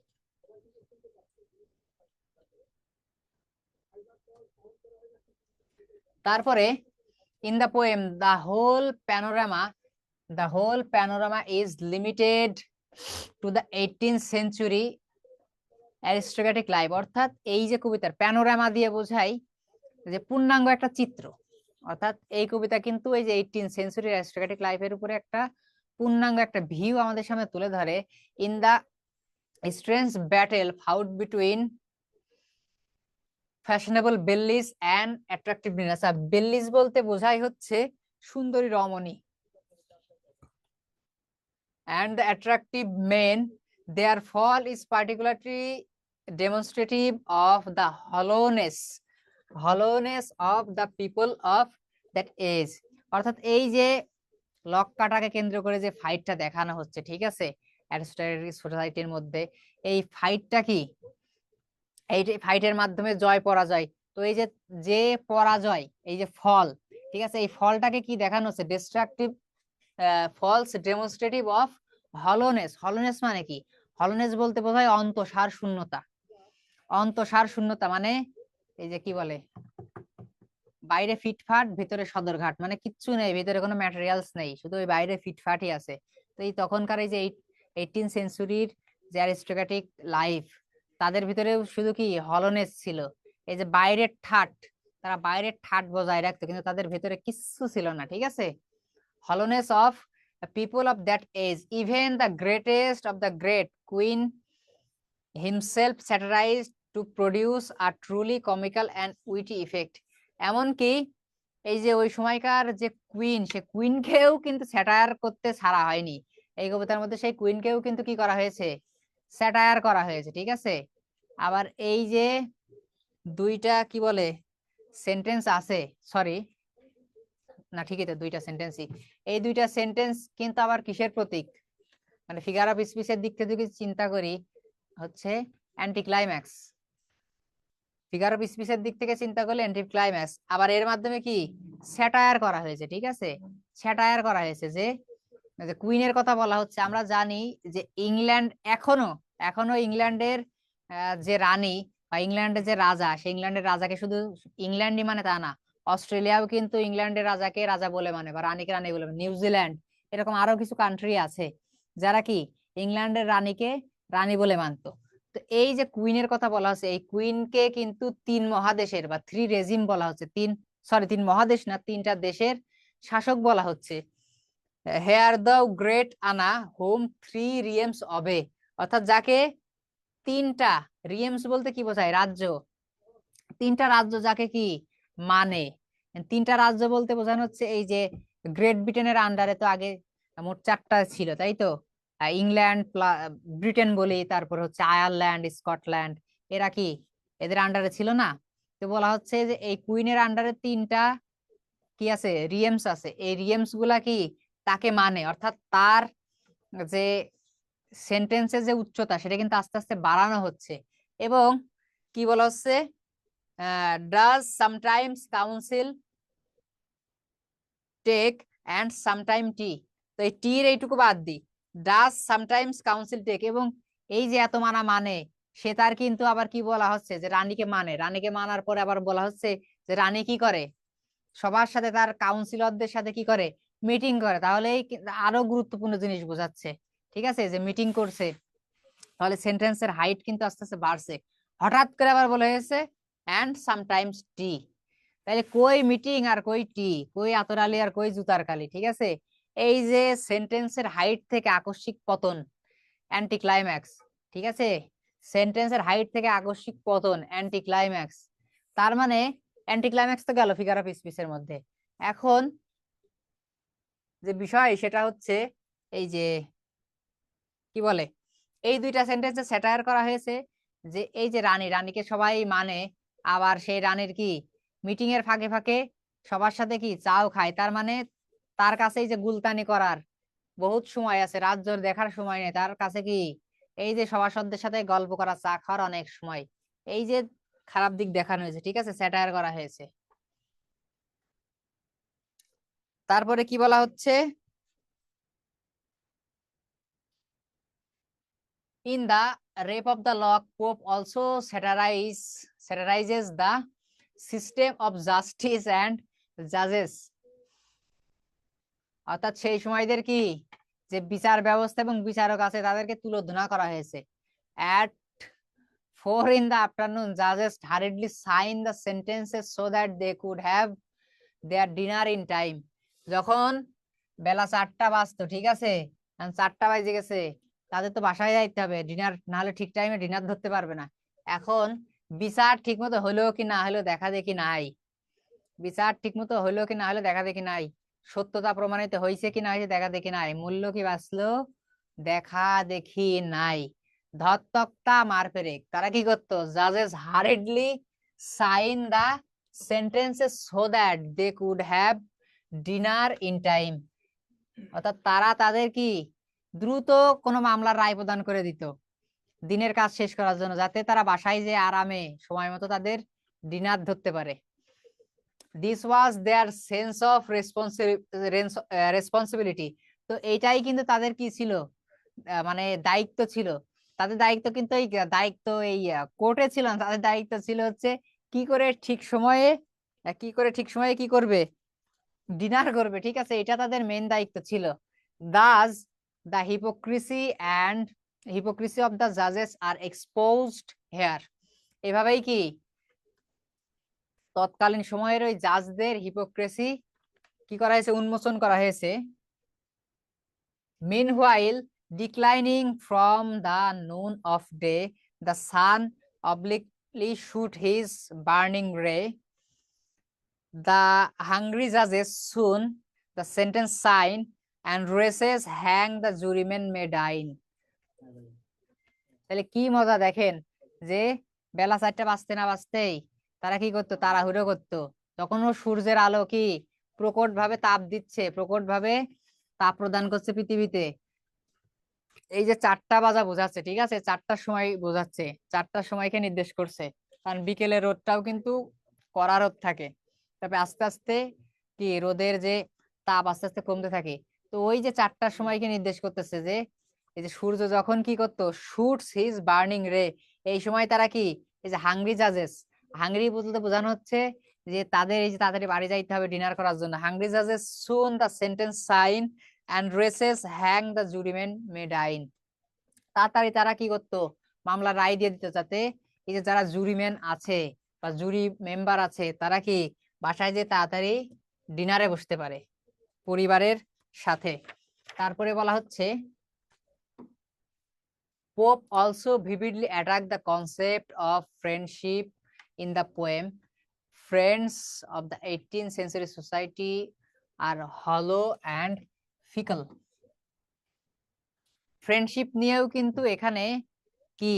তারপরে in the poem the whole panorama is limited to the 18th century aristocratic life, অর্থাৎ এই যে কবিতার প্যানোরামা দিয়ে বোঝায় যে পূর্ণাঙ্গ একটা চিত্র, অর্থাৎ এই কবিতা কিন্তু এই যে 18th century aristocratic লাইফের উপরে একটা পূর্ণাঙ্গ একটা ভিউ আমাদের সামনে তুলে ধরে। In the strange battle fought between fashionable belles and attractive নিনাসা, বেল্লিস বলতে বোঝাই হচ্ছে সুন্দরী রমণী, and the attractive men, their fall is particularly demonstrative of the hollowness of the people of that age। অর্থাৎ এই যে লক কাটাকে কেন্দ্র করে যে ফাইটটা দেখানো হচ্ছে, ঠিক আছে, অ্যারিস্টটলিক সোসাইটির মধ্যে, এই ফাইটটা কি, এই ফাইটের মাধ্যমে জয় পরাজয়, তো এই যে পরাজয়, এই যে ফল, ঠিক আছে, এই ফলটাকে কি দেখানো হচ্ছে, ডিস্ট্রাকটিভ ফলস ডেমনস্ট্রেটিভ অফ হলোনেস। হলোনেস মানে কি, হলোনেস বলতে বোঝায় অন্তঃসার শূন্যতা, অন্তঃসার শূন্যতা মানে এই যে কি বলে, বাইরে ফিটফাট ভিতরে সদরঘাট, মানে কিচ্ছু নেই, ভিতরে কোনো ম্যাটেরিয়ালস নেই, শুধু ওই বাইরে ফিটফাটই আছে। তো এই তখনকার এই যে 18th সেঞ্চুরির যে অ্যারিস্টোক্রেটিক লাইফ, তাদের ভিতরেও শুধু কি হলোনেস ছিল, এই যে বাইরের ঠাট, তারা বাইরের ঠাট বজায় রাখতো, কিন্তু তাদের ভেতরে কিচ্ছু ছিল না, ঠিক আছে। hollowness of people of that age, even the greatest of the great queen himself satirized to produce a truly comical and witty effect. এমনকি এই যে ওই সময়কার যে কুইন, সে কুইনকেও কিন্তু স্যাটায়ার করতে ছাড়া হয়নি। এই কবিতার মধ্যে সেই কুইনকেও কিন্তু কি করা হয়েছে, স্যাটায়ার করা হয়েছে, ঠিক আছে। আবার এই যে দুইটা কি বলে সেন্টেন্স আছে, সরি না ঠিকই তো, দুইটা সেন্টেন্সই, এই দুইটা সেন্টেন্স কিন্তু আবার কিসের প্রতীক, মানে ফিগার অফ স্পিচের দিক থেকে যদি চিন্তা করি হচ্ছে অ্যান্টি ক্লাইম্যাক্স। ফিগার অফ স্পিচের দিক থেকে চিন্তা করলে অ্যান্টি ক্লাইম্যাক্স। আবার এর মাধ্যমে কি স্যাটায়ার করা হয়েছে, ঠিক আছে, স্যাটায়ার করা হয়েছে। যে কুইনের কথা বলা হচ্ছে, আমরা জানি যে ইংল্যান্ড এখনো এখনো ইংল্যান্ডের যে রানী বা ইংল্যান্ডের যে রাজা, সে ইংল্যান্ডের রাজাকে শুধু ইংল্যান্ডই মানে তা না, অস্ট্রেলিয়াও কিন্তু ইংল্যান্ডের রাজাকে রাজা বলে মানে বা রানীকে রানী বলে মানে, নিউজিল্যান্ড, এরকম আরো কিছু কান্ট্রি আছে যারা কি ইংল্যান্ডের রানীকে রানী বলে মানতো। তো এই যে কুইনের কথা বলা হচ্ছে, এই কুইনকে কিন্তু তিন মহাদেশের বা থ্রি রেজিম বলা হচ্ছে, তিন মহাদেশ না, তিনটা দেশের শাসক বলা হচ্ছে। হেয়ার দ্য গ্রেট আনা হোম থ্রি রিয়েমস অবে, অর্থাৎ যাকে তিনটা রিয়েমস বলতে কি বোঝায়, রাজ্য, তিনটা রাজ্য যাকে কি মানে, তিনটা রাজ্য বলতে বোঝানো হচ্ছে এই যে গ্রেট ব্রিটেনের আন্ডারে তো আগে মোট চারটা ছিল, তাই তো, ইংল্যান্ড ব্রিটেন বলি, তারপর হচ্ছে আয়ারল্যান্ড, স্কটল্যান্ড, এরা কি এদের আন্ডারে ছিল না। তো বলা হচ্ছে যে এই কুইনের আন্ডারে তিনটা কি আছে, রিয়েমস আছে, এই রিয়েমস গুলা কি তাকে মানে, অর্থাৎ তার যে সেন্টেন্সের যে উচ্চতা সেটা কিন্তু আস্তে আস্তে বাড়ানো হচ্ছে। এবং কি বলা হচ্ছে, does sometimes counsel take and sometime tea, তো এই টির এইটুকু বাদ দিই, ডাজ সামটাইমস কাউন্সিল টেক, এবং এই যে এত মানা মানে, সে তার কিন্তু আবার কি বলা হচ্ছে যে রানীকে মানে, রানীকে মানার পরে আবার বলা হচ্ছে যে রানী কি করে, সবার সাথে তার কাউন্সিলরদের সাথে কি করে, মিটিং করে। তাহলে আরো গুরুত্বপূর্ণ জিনিস বোঝাচ্ছে, ঠিক আছে, যে মিটিং করছে, তাহলে সেন্টেন্সের হাইট কিন্তু আস্তে আস্তে বাড়ছে। হঠাৎ করে আবার বলে হয়েছে অ্যান্ড সামটাইমস টি, তাহলে কই মিটিং আর কই টি, কই আতরালি আর কই জুতার কালি, ঠিক আছে। এই যে সেন্টেন্সের হাইট থেকে আকস্মিক পতন, অ্যান্টি ক্লাইম্যাক্স, ঠিক আছে, সেন্টেন্সের হাইট থেকে আকস্মিক পতন, অ্যান্টি ক্লাইম্যাক্স, তার মানে অ্যান্টি ক্লাইম্যাক্স তো গেল ফিগার অফ স্পিচের মধ্যে। এখন যে বিষয় সেটা হচ্ছে এই যে কি বলে, এই দুইটা সেন্টেন্সে স্যাটায়ার করা হয়েছে যে এই যে রানীকে সবাই মানে, আবার সেই রানীর কি মিটিং এর ফাঁকে ফাঁকে সবার সাথে কি চাও খায়, তার মানে তার কাছে এই যে গুলতানি করার বহুত সময় আছে, রাজ্য দেখার সময় নেই তার কাছে, কি এই যে সভাসদদের সাথে গল্প করা, চা খাওয়ার অনেক সময়, এই যে খারাপ দিক দেখানো হয়েছে, ঠিক আছে, স্যাটায়ার করা হয়েছে। তারপরে কি বলা হচ্ছে, in the Rape of the Lock, Pope also satirizes the system of justice and judges, অর্থাৎ সেই সময়দের কি যে বিচার ব্যবস্থা এবং বিচারক আছে তাদেরকে তুলোধনা করা হয়েছে। at 4 in the afternoon, judges hurriedly sign the sentences so that they could have their dinner in time, যখন বেলা 4টা বাজতো, ঠিক আছে, 4টা বাজে গেছে, তাদের তো বাসায় যাইতে হবে, ডিনার না হলে ঠিক টাইমে ডিনার ধরতে পারবে না। এখন বিচার ঠিক মতো হলো কি না হলো দেখা দেখি নাই, বিচার ঠিক মতো হলো কি না হলো দেখা দেখি নাই, সত্যতা প্রমাণিত হয়েছে কি না হয়েছে দেখা দেখি নাই, মূল্য কি বাঁচলো দেখা দেখি নাই, ধত্তক্তা মারপেরেক, তারা কি করতো, জাজেস hurriedly sign the sentences so that they could have dinner in time, অর্থাৎ তারা তাদের কি দ্রুত কোনো মামলার রায় প্রদান করে দিত দিনের কাজ শেষ করার জন্য, যাতে তারা বাসায় যে আরামে সময় মতো তাদের ডিনার ধরতে পারে। This was their sense of responsibility, তো এইটাই কিন্তু তাদের কি ছিল, মানে দায়িত্ব ছিল, তাদের দায়িত্ব কিন্তু এই দায়িত্ব এই কোর্টে ছিল না, তাদের দায়িত্ব ছিল হচ্ছে কি করে ঠিক সময়ে কি করবে, ডিনার করবে, ঠিক আছে, এটা তাদের মেন দায়িত্ব ছিল। Thus the hypocrisy of the জাজেস আর এক্সপোজড হেয়ার, এভাবেই কি তৎকালীন সময়ের ওই জাজদের হিপোক্রেসি কি করা হয়েছে, উন্মোচন করা হয়েছে। Meanwhile, declining from the noon of day, the sun obliquely shoot his burning ray. The hungry judges soon the sentence sign, and races hang the jurymen may dine. তাহলে কি মজা দেখেন, যে বেলা 4টা বাজতে না বাজতেই তারা কি করতো, তাড়াহুড়ো করতো। তখনও সূর্যের আলো কি প্রকট ভাবে তাপ দিচ্ছে, প্রকট ভাবে তাপ প্রদান করছে পৃথিবীতে। এই যে 4টা বাজা বোঝাচ্ছে, ঠিক আছে, 4টার সময় বোঝাচ্ছে, 4টার সময়কে নির্দেশ করছে, কারণ বিকেলে রোদটাও কিন্তু কড়া রোদ থাকে। তবে আস্তে আস্তে কি রোদের যে তাপ আস্তে আস্তে কমতে থাকে। তো ওই যে 4টার সময়কে নির্দেশ করতেছে, যে এই যে সূর্য যখন কি করতো, শুটস হিজ বার্নিং রে, এই সময় তারা কি, এই যে হাংরি জাজেস, হাংরি বলতে বোঝানো হচ্ছে যে তাদের এই যে তাড়াতাড়ি বাড়ি যাইতে হবে ডিনার করার জন্য। হাংরি জাজেস soon the sentence sign, and races hang the jurymen may dine. তাড়াতাড়ি তারা কি করতো, মামলা রায় দিয়ে দিত, যাতে এই যে যারা জুরিম্যান আছে বা জুরি মেম্বার আছে তারা কি বাসায় যে তাড়াতাড়ি ডিনারে বসতে পারে পরিবারের সাথে। তারপরে বলা হচ্ছে, Pope also vividly attacked the concept of friendship in the poem. Friends of the 18th century society are hollow and fickle. Friendship নিয়েও কিন্তু এখানে কি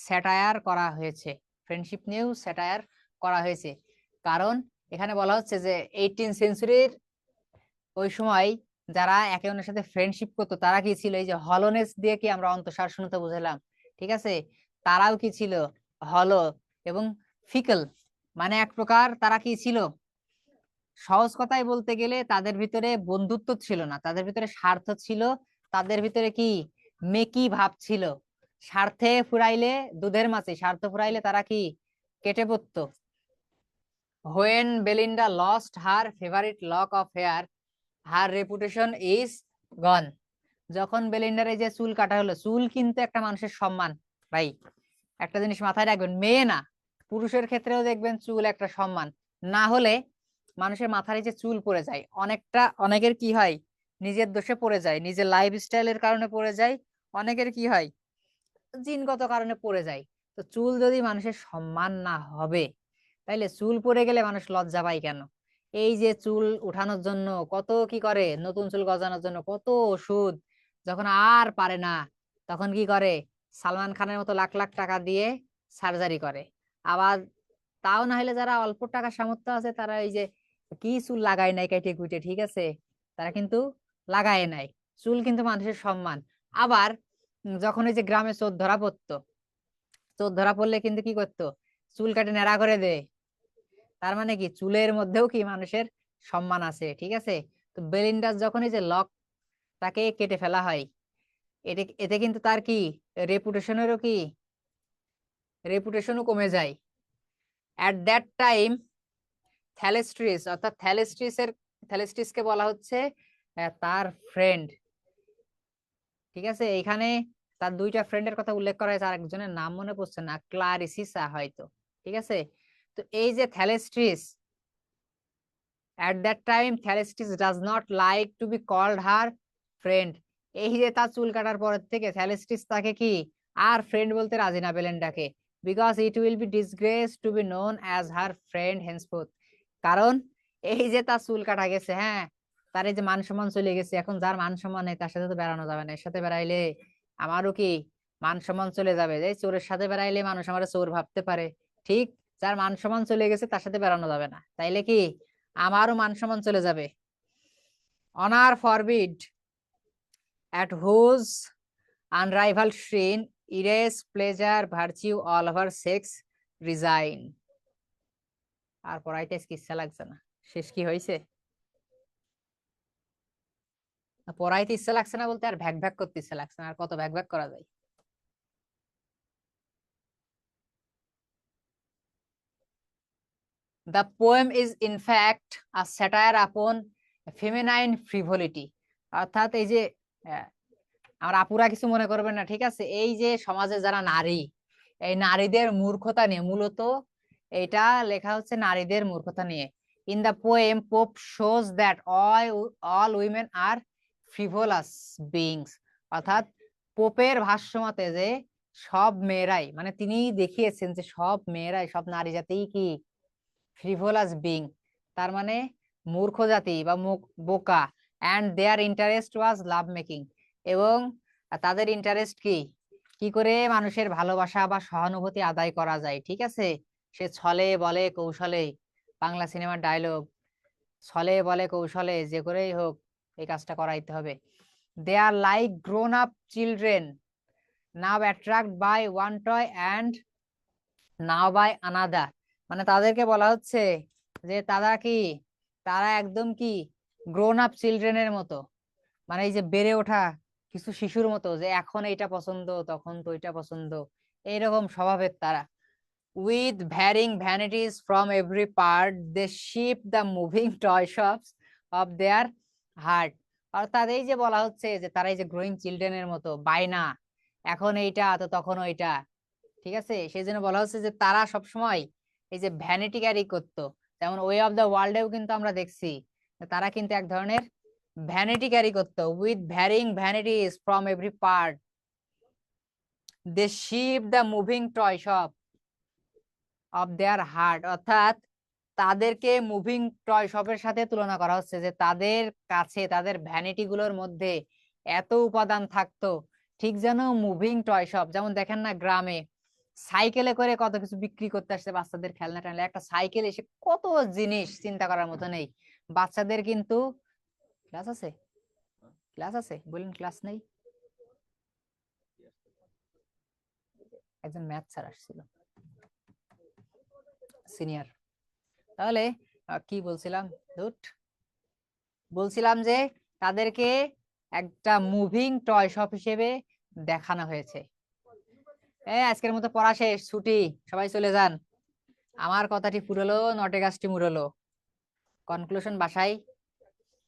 স্যাটায়ার করা হয়েছে, ফ্রেন্ডশিপ নিয়েও স্যাটায়ার করা হয়েছে। কারণ এখানে বলা হচ্ছে যে 18 সেঞ্চুরির ওই সময় যারা একে অন্যের সাথে ফ্রেন্ডশিপ করতো তারা কি ছিল, এই যে হলোনেস দিয়ে কি আমরা অন্তঃসার শূন্যতা বুঝালাম, ঠিক আছে, তারাও কি ছিল, হলো এবং ফিকল, মানে এক প্রকার তারা কি ছিল, সহজ কথায় বলতে গেলে তাদের ভিতরে বন্ধুত্ব ছিল না, তাদের ভিতরে স্বার্থ ছিল, তাদের ভিতরে কি মেকি ভাব ছিল। স্বার্থে ফুরাইলে দুধের মাছি, স্বার্থ ফুরাইলে তারা কি কেটে পড়তো। When Belinda lost her favorite lock of hair, her reputation is gone. যখন বেলিন্ডার এই যে চুল কাটা হলো, চুল কিন্তু একটা মানুষের সম্মান ভাই, একটা জিনিস মাথায় রাখবেন, মেয়ে না পুরুষের ক্ষেত্রেও দেখবেন চুল একটা সম্মান। না হলে মানুষের মাথায় যে চুল পড়ে যায়, অনেকের কি হয়, নিজের দোষে পড়ে যায়, নিজের লাইফ স্টাইলের কারণে পড়ে যায়, অনেকের কি হয় জিনগত কারণে পড়ে যায়। তো চুল যদি মানুষের সম্মান না হবে, তাইলে চুল পড়ে গেলে মানুষ লজ্জা পায় কেন? এই যে চুল উঠানোর জন্য কত কি করে, নতুন চুল গজানোর জন্য কত ওষুধ, যখন আর পারে না তখন কি করে, সালমান খানের মতো লাখ লাখ টাকা দিয়ে সার্জারি করে। আবার তাও না হলে যারা অল্প টাকা সামর্থ্য আছে তারা এই যে কি চুল লাগায় নাই কেটে কুটে, ঠিক আছে, তারা কিন্তু লাগায় নাই। চুল কিন্তু মানুষের সম্মান। আবার যখন এই যে গ্রামে চোর ধরা পড়তো, চোর ধরা পড়লে কিন্তু কি করতো, চুল কাটে ন্যাড়া করে দে, তার মানে কি চুলের মধ্যেও কি মানুষের সম্মান আছে, ঠিক আছে। তো বেলিন্ডার যখন এই যে লক তাকে কেটে ফেলা হয়, এতে কিন্তু তার কি রেপুটেশনও কমে যায়। অ্যাট দ্যাট টাইম থ্যালেস্ট্রিস, অর্থাৎ থ্যালেস্ট্রিসকে বলা হচ্ছে তার ফ্রেন্ড, ঠিক আছে। এখানে তার 2টা ফ্রেন্ডের কথা উল্লেখ করা হয়েছে, আর একজনের নাম মনে পড়ছে না, ক্লারিসিসা হয়তো, ঠিক আছে। তো এই যে থ্যালেস্ট্রিস, at that time Thalestis does not like to be called her friend. এই যে তার চুল কাটার পর থেকে থ্যালেস্টিস তাকে কি আর ফ্রেন্ড বলতে রাজি না বেলেন্ডাকে, because it will be disgrace to be known as her friend henceforth. কারণ এই যে তার চুল কাটা গেছে, হ্যাঁ, তার এই যে মান সম্মান চলে গেছে, এখন যার মান সম্মান নেই তার সাথে তো বেড়ানো যাবে না, এর সাথে বেড়াইলে আমারও কি মান সম্মান চলে যাবে, যে চোরের সাথে বেড়াইলে মানুষ আমার চোর ভাবতে পারে, ঠিক, যার মান সম্মান চলে গেছে তার সাথে বেড়ানো যাবে না, তাইলে কি আমারও মান সম্মান চলে যাবে। Honor forbid, at whose unrivaled shrine erase pleasure virtue all of her sex resign. আর পড়াইতে ইচ্ছা লাগছে না, শেষ কি হয়েছে, পড়াইতে ইচ্ছা লাগছে না বলতে আর ভ্যাক ভ্যাক করতে ইচ্ছা লাগছে না, আর কত ভ্যাক ভ্যাক করা যায়। The poem is in fact a satire upon feminine frivolity. অর্থাৎ এই যে আমার আপুরা কিছু মনে করবেন না, ঠিক আছে, এই যে সমাজে যারা নারী, এই নারীদের মূর্খতা নিয়ে মূলত এটা লেখা হচ্ছে নারীদের মূর্খতা নিয়ে। In the poem Pope shows that all women are frivolous beings, অর্থাৎ পোপের ভাষ্যমতে যে সব মেয়েরাই, মানে তিনি দেখিয়েছেন যে সব মেয়েরাই, সব নারী জাতিই কি ফ্রিভোলাস বিং, তার মানে মূর্খ জাতি বা বোকা। And their interest was love making, এবং তাদের ইন্টারেস্ট কি, কি করে মানুষের ভালোবাসা বা সহানুভূতি আদায় করা যায়, ঠিক আছে, সে ছলে বলে কৌশলে, বাংলা সিনেমার ডায়লগ, ছলে বলে কৌশলে যে করেই হোক এই কাজটা করাইতে হবে। They are like grown up children, now attract by one toy and now by another, মানে তাদেরকে বলা হচ্ছে যে তারা একদম কি গ্রোন আপ চিলড্রেনের মতো, মানে এই যে বেড়ে ওঠা কিছু শিশুর মতো, যে এখন এইটা পছন্দ তখন তো ওইটা পছন্দ, এইরকম স্বভাবের তারা। With varying vanities from every part they shift the moving toy shops of their heart, অর্থাৎ এই যে বলা হচ্ছে যে তারা এই যে গ্রোয়িং চিলড্রেনের মতো বায়না, এখন এইটা তো তখন ওইটা, ঠিক আছে, সেই জন্য বলা হচ্ছে যে তারা সবসময় এই যে ভ্যানিটি ক্যারি করতো। যেমন ওয়ে অফ দ্য ওয়ার্ল্ডেও কিন্তু আমরা দেখছি তারা কিন্তু এক ধরনের ভ্যানিটি ক্যারি করতো। With varying vanities from every part they shift the moving toy shop of their heart, অর্থাৎ তাদেরকে মুভিং টয় শপের সাথে তুলনা করা হচ্ছে, যে তাদের কাছে তাদের ভ্যানিটি গুলোর মধ্যে এত উপাদান থাকতো, ঠিক যেন মুভিং টয় শপ, যেমন দেখেন না গ্রামে সাইকেলে করে কত কিছু বিক্রি করতে আসছে, বাচ্চাদের খেলনা টেলনা, একটা সাইকেল এসে কত জিনিস চিন্তা করার মতো নেই। বাচ্চাদের কিন্তু ক্লাস আছে, ক্লাস আছে বলেন, ক্লাস নেই, একজন ম্যাথ স্যার আসছিল সিনিয়র। তাহলে কি বলছিলাম, বলছিলাম যে তাদেরকে একটা মুভিং টয় শপ হিসেবে দেখানো হয়েছে। আজকের মতো পড়া শেষ, ছুটি, সবাই চলে যান। আমার কথাটি ফুরলো, নটে গাছটি মুড়লো। কনক্লুশন বাসায়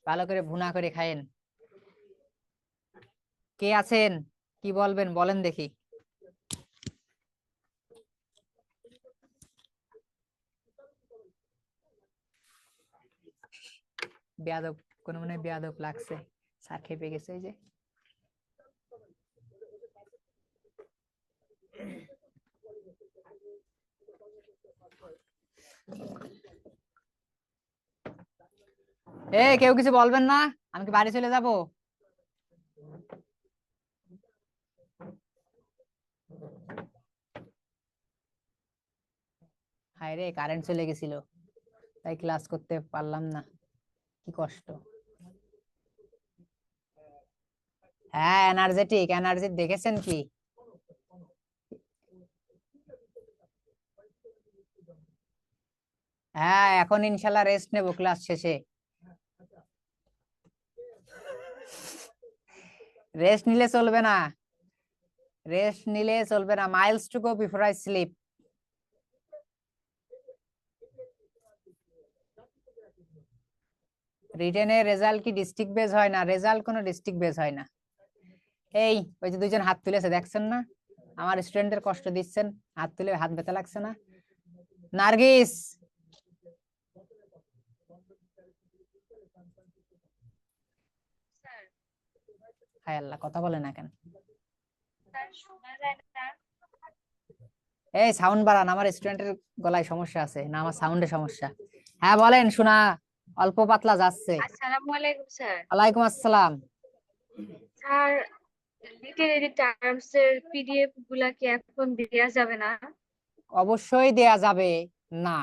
ভালো করে ভুনা করে খায়েন। কে আছেন, কি বলবেন বলেন দেখি। বেয়াদব, কোন মনে হয় বেয়াদব লাগছে, স্যার খেপে গেছে এই যে। কেউ কিছু বলবেন না, আমি কি বাড়ি চলে যাব? হায় রে, কারেন্ট চলে গেছিল, তাই ক্লাস করতে পারলাম না, কি কষ্ট। হ্যাঁ, এনার্জি দেখেছেন কি? হ্যাঁ, এখন ইনশাল্লাহ রেস্ট নেব ক্লাস শেষে। রেস্ট নিলে চলবে না, miles to go before I sleep. রিটেনের রেজাল্ট কি ডিস্ট্রিক্ট বেজ হয় না? রেজাল্ট কোনো ডিস্ট্রিক্ট বেজ হয় না। ওই যে দুইজন হাত তুলেছে দেখছেন না, আমার স্টুডেন্টদের কষ্ট দিচ্ছেন, হাত তুলে হাত ব্যথা লাগছে না? নার্গিস, হায় আল্লাহ, কথা বলে না কেন? সাউন্ড বাড়ান, আমার স্টুডেন্টের গলায় সমস্যা আছে না, আমার সাউন্ডে সমস্যা। হ্যাঁ বলেন, শোনা অল্প পাতলা যাচ্ছে। আসসালামু আলাইকুম স্যার। ওয়ালাইকুম আসসালাম। স্যার, লিটারেরি টার্মস এর পিডিএফ গুলা কি এখন দেয়া যাবে না? অবশ্যই দেয়া যাবে না।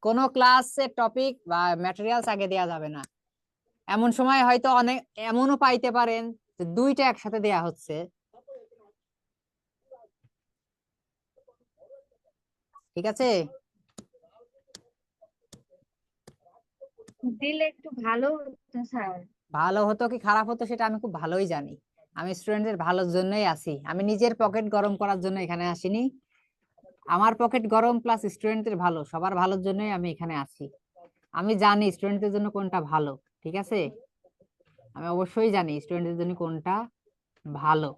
কোন ক্লাসের টপিক বা ম্যাটেরিয়ালস আগে দেয়া যাবে না। এমন সময় হয়তো অনেক এমনও পাইতে পারেন যে দুইটা একসাথে দেয়া হচ্ছে, ঠিক আছে? দিলে একটু ভালো হতো স্যার। ভালো হতো কি খারাপ হতো সেটা আমি খুব ভালোই জানি। আমি স্টুডেন্টদের ভালোর জন্যই আছি, আমি নিজের পকেট গরম করার জন্য এখানে আসিনি। আমার পকেট গরম প্লাস স্টুডেন্টদের ভালো, সবার ভালোর জন্যই আমি এখানে আছি। আমি জানি স্টুডেন্টদের জন্য কোনটা ভালো, ঠিক আছে, আমি অবশ্যই জানি স্টুডেন্টদের জন্য কোনটা ভালো।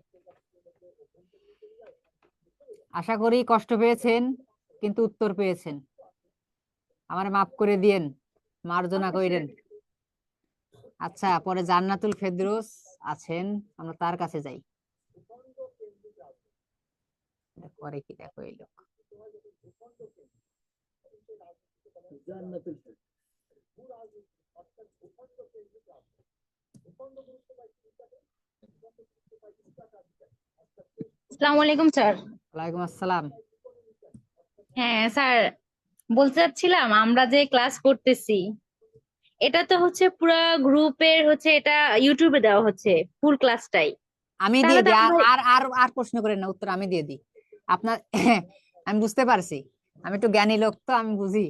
আশা করি কষ্ট পেয়েছেন, কিন্তু উত্তর পেয়েছেন। আমার মাফ করে দিয়েন, মার্জনা ওকে কইরেন। স্যার। আচ্ছা, পরে জান্নাতুল ফেরদৌস আছেন, আমরা তার কাছে যাই। এটা করে কি দেখো এই লোক। আসসালামু আলাইকুম স্যার। ওয়ালাইকুম আসসালাম। হ্যাঁ স্যার, বলতে চাচ্ছিলাম আমরা যে ক্লাস করতেছি এটা তো হচ্ছে পুরো গ্রুপের হচ্ছে এটা ইউটিউবে দেওয়া হচ্ছে ফুল ক্লাসটাই। আমি তাহলে দিয়ে তো দিই, আর আমরা আর আর আর প্রশ্ন করেন না, উত্তর আমি দিয়ে দিই আপনার। আমি বুঝতে পারছি, আমি একটু জ্ঞানী লোক তো, আমি বুঝি।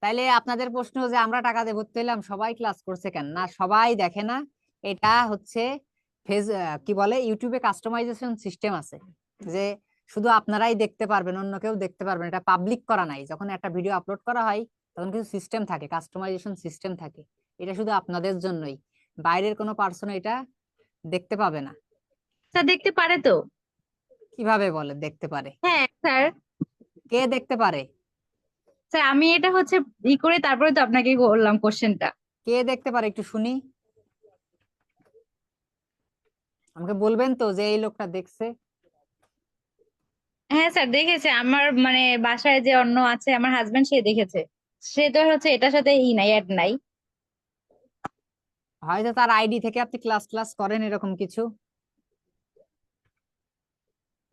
তাইলে আপনাদের প্রশ্ন যে আমরা টাকা দিয়ে ভর্তি হইলাম, সবাই ক্লাস করছে কেন? না, সবাই দেখে না। এটা হচ্ছে কি বলে, ইউটিউবে কাস্টমাইজেশন সিস্টেম আছে, যে শুধু আপনারাই দেখতে পারবেন, অন্য কেউ দেখতে পারবেন। এটা পাবলিক করা নাই। যখন একটা ভিডিও আপলোড করা হয় তখন কিছু সিস্টেম থাকে, কাস্টমাইজেশন সিস্টেম থাকে। এটা শুধু আপনাদের জন্যই, বাইরের কোনো পার্সন এটা দেখতে পাবে না। স্যার দেখতে পারে তো? কিভাবে বলে দেখতে পারে? হ্যাঁ স্যার। কে দেখতে পারে? স্যার আমি এটা হচ্ছে করে তারপরে তো আপনাকে করলাম কোশ্চেনটা। কে দেখতে পারে একটু শুনি। আমাকে বলবেন তো যে এই লোকটা দেখছে। হ্যাঁ স্যার দেখেছে, আমার মানে বাসায় যে অন্য আছে আমার হাজবেন্ড, সে দেখেছে। সে তো হচ্ছে এটার সাথে নাই, অ্যাড নাই। হয়তো তার আইডি থেকে আপনি ক্লাস ক্লাস করেন, এরকম কিছু।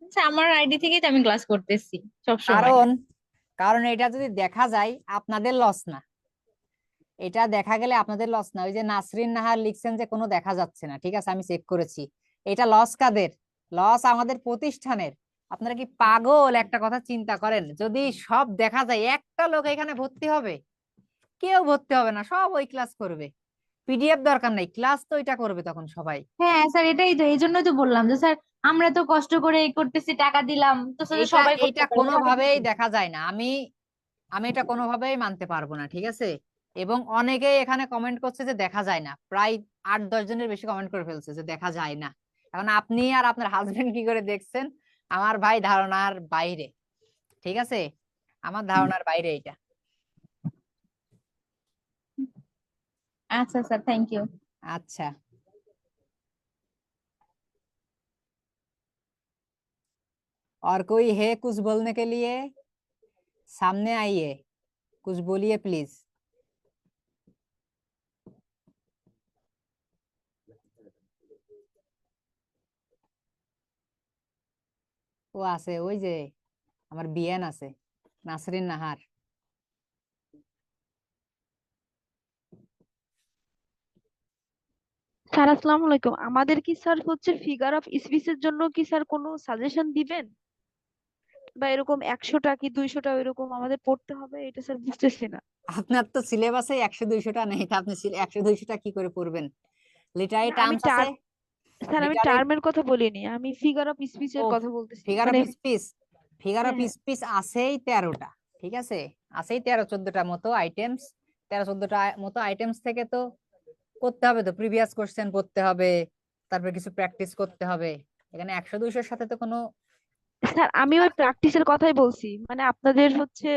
আচ্ছা, আমার আইডি থেকেই তো আমি ক্লাস করতেছি সব সময়। কারণ কারণ এটা যদি দেখা যায় আপনাদের লস না। এটা দেখা গেলে আপনাদের লস না। ওই যে নাসরিন নাহার লিখছেন যে কোনো দেখা যাচ্ছে না, ঠিক আছে, আমি চেক করেছি। এটা লস কাদের? লস আমাদের প্রতিষ্ঠানের। আপনারা কি পাগল? একটা কথা চিন্তা করেন, যদি সব দেখা যায়, একটা লোক এখানে ভর্তি হবে? কেউ ভর্তি হবে না, সব ওই ক্লাস করবে। পিডিএফ দরকার নাই, ক্লাস তো এটা করবে তখন সবাই। হ্যাঁ স্যার, এটাই তো, এই জন্যই তো বললাম যে স্যার আমরা তো কষ্ট করে এই করতেছি, টাকা দিলাম তো স্যার, এইটা সবাই করতে এইটা পারে তাহলে কোনোভাবেই কি? দেখা যায় না। আমি আমি এটা কোনোভাবেই মানতে পারবো না, ঠিক আছে। এবং অনেকেই এখানে কমেন্ট করছে যে দেখা যায় না, প্রায় 8-10 জনের বেশি কমেন্ট করে ফেলছে যে দেখা যায় না। এখন আপনি আর আপনার হাজবেন্ড কি করে দেখছেন? আমার ভাই ধারণার বাইরে, ঠিক আছে, আমার ধারণার বাইরে এটা। আচ্ছা স্যার, থ্যাংক ইউ। আচ্ছা, और कोई है कुछ बोलने के लिए? सामने आइए, कुछ बोलिए प्लीज। ও আছে, ওই যে আমার বিয়ান আছে, নাসরিন নাহার। স্যার আসসালামু আলাইকুম, আমাদের কি স্যার হচ্ছে ফিগার অফ স্পিচের জন্য কি স্যার কোনো সাজেশন দিবেন? বা এরকম 100টা কি 200টা এরকম আমাদের পড়তে হবে, এটা স্যার বুঝতেছি না। আপনার তো সিলেবাসে 100-200টা নেই, তা আপনি 100-200টা কি করে পড়বেন? লিটারি না আমি টার্মস আছে। টার্ম, স্যার আমি লিটারি টার্মের কথা বলিনি, আমি ফিগার অফ ও স্পিচের কথা বলতেছি ফিগার অফ মানে। স্পিচ, ফিগার অফ হ্যাঁ হ্যাঁ। স্পিচ আছেই 13টা, ঠিক আছে। আছেই 13-14টা মতো আইটেমস। 13-14টা মতো আইটেমস থেকে তো করতে হবে, তো প্রিভিয়াস কোশ্চেন পড়তে হবে, তারপর কিছু প্র্যাকটিস করতে হবে। এখানে 100-200-র সাথে তো কোনো স্যার আমি ওই প্র্যাকটিসের কথাই বলছি, মানে আপনাদের হচ্ছে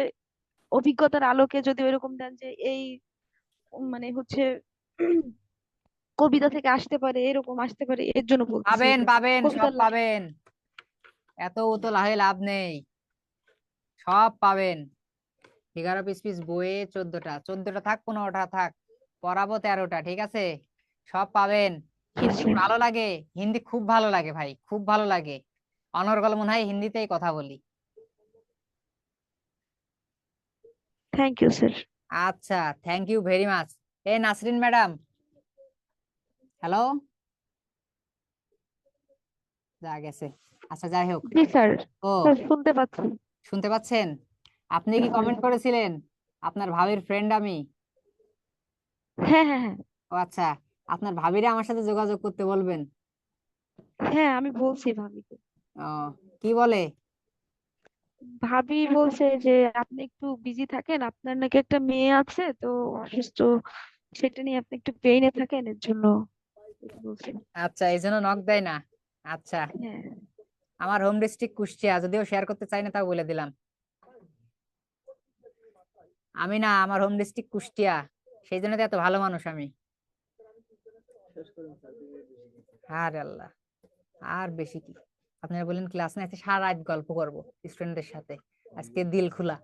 অভিজ্ঞতার আলোকে যদি ওইরকম দেন যে এই মানে হচ্ছে কবিতা থেকে আসতে পারে, এরকম আসতে পারে, এর জন্য বলতেছি পাবেন, এটা। পাবেন, সব কবিতার লাইন। পাবেন। এত উতলা হয়ে লাভ নেই, সব পাবেন। ফিগার অফ স্পিচ বইয়ে 14টা, 14টা থাক 15টা থাক, পড়াবো 13টা, ঠিক আছে। সব পাবেন। হিন্দি আচ্ছা, ভালো লাগে? হিন্দি খুব ভালো লাগে ভাই, খুব ভালো লাগে। অনর্গল মনে হয় হিন্দিতেই কথা বলি। Thank you sir. আচ্ছা, থ্যাংক ইউ ভেরি মাচ। এ নাসরিন ম্যাডাম, হ্যালো, যা গেছে। আচ্ছা, যাই হোক। জি স্যার। ও, স্যার শুনতে পাচ্ছি। শুনতে পাচ্ছেন? আপনি কি Yes, sir. কমেন্ট করেছিলেন? আপনার ভাবির ফ্রেন্ড আমি। হ্যাঁ হ্যাঁ হ্যাঁ। ও আচ্ছা, আপনার ভাবিরা আমার সাথে যোগাযোগ করতে বলবেন। হ্যাঁ আমি বলছি ভাবিকে। ও, কি বলে? ভাবি বলছে যে আপনি একটু বিজি থাকেন, আপনার নাকি একটা মেয়ে আছে তো অসুস্থ, সেটা নিয়ে আপনি একটু পেইনে থাকেন, এর জন্য এটা বলছে। আচ্ছা, এই জন্য নক দেয় না। আচ্ছা, হ্যাঁ। আমার হোম ডিস্ট্রিক্ট কুষ্টিয়া, যদিও শেয়ার করতে চাই না তাও বলে দিলাম। আমি না, আমার হোম ডিস্ট্রিক্ট কুষ্টিয়া, সেই জন্য তো এত ভালো মানুষ আমি। আর আল্লাহ, আর বেশি কি? আপনারা বলেন ক্লাস না, আজকে সারা রাত গল্প করবো স্টুডেন্টদের সাথে, আজকে দিল খোলা।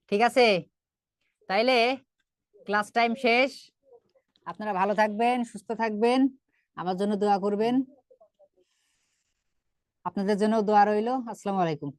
ঠিক আছে, তাইলে ক্লাস টাইম শেষ। আপনারা ভালো থাকবেন, সুস্থ থাকবেন, আমার জন্য দোয়া করবেন। আপনাদের জন্য দোয়া রইলো। আসসালামু আলাইকুম।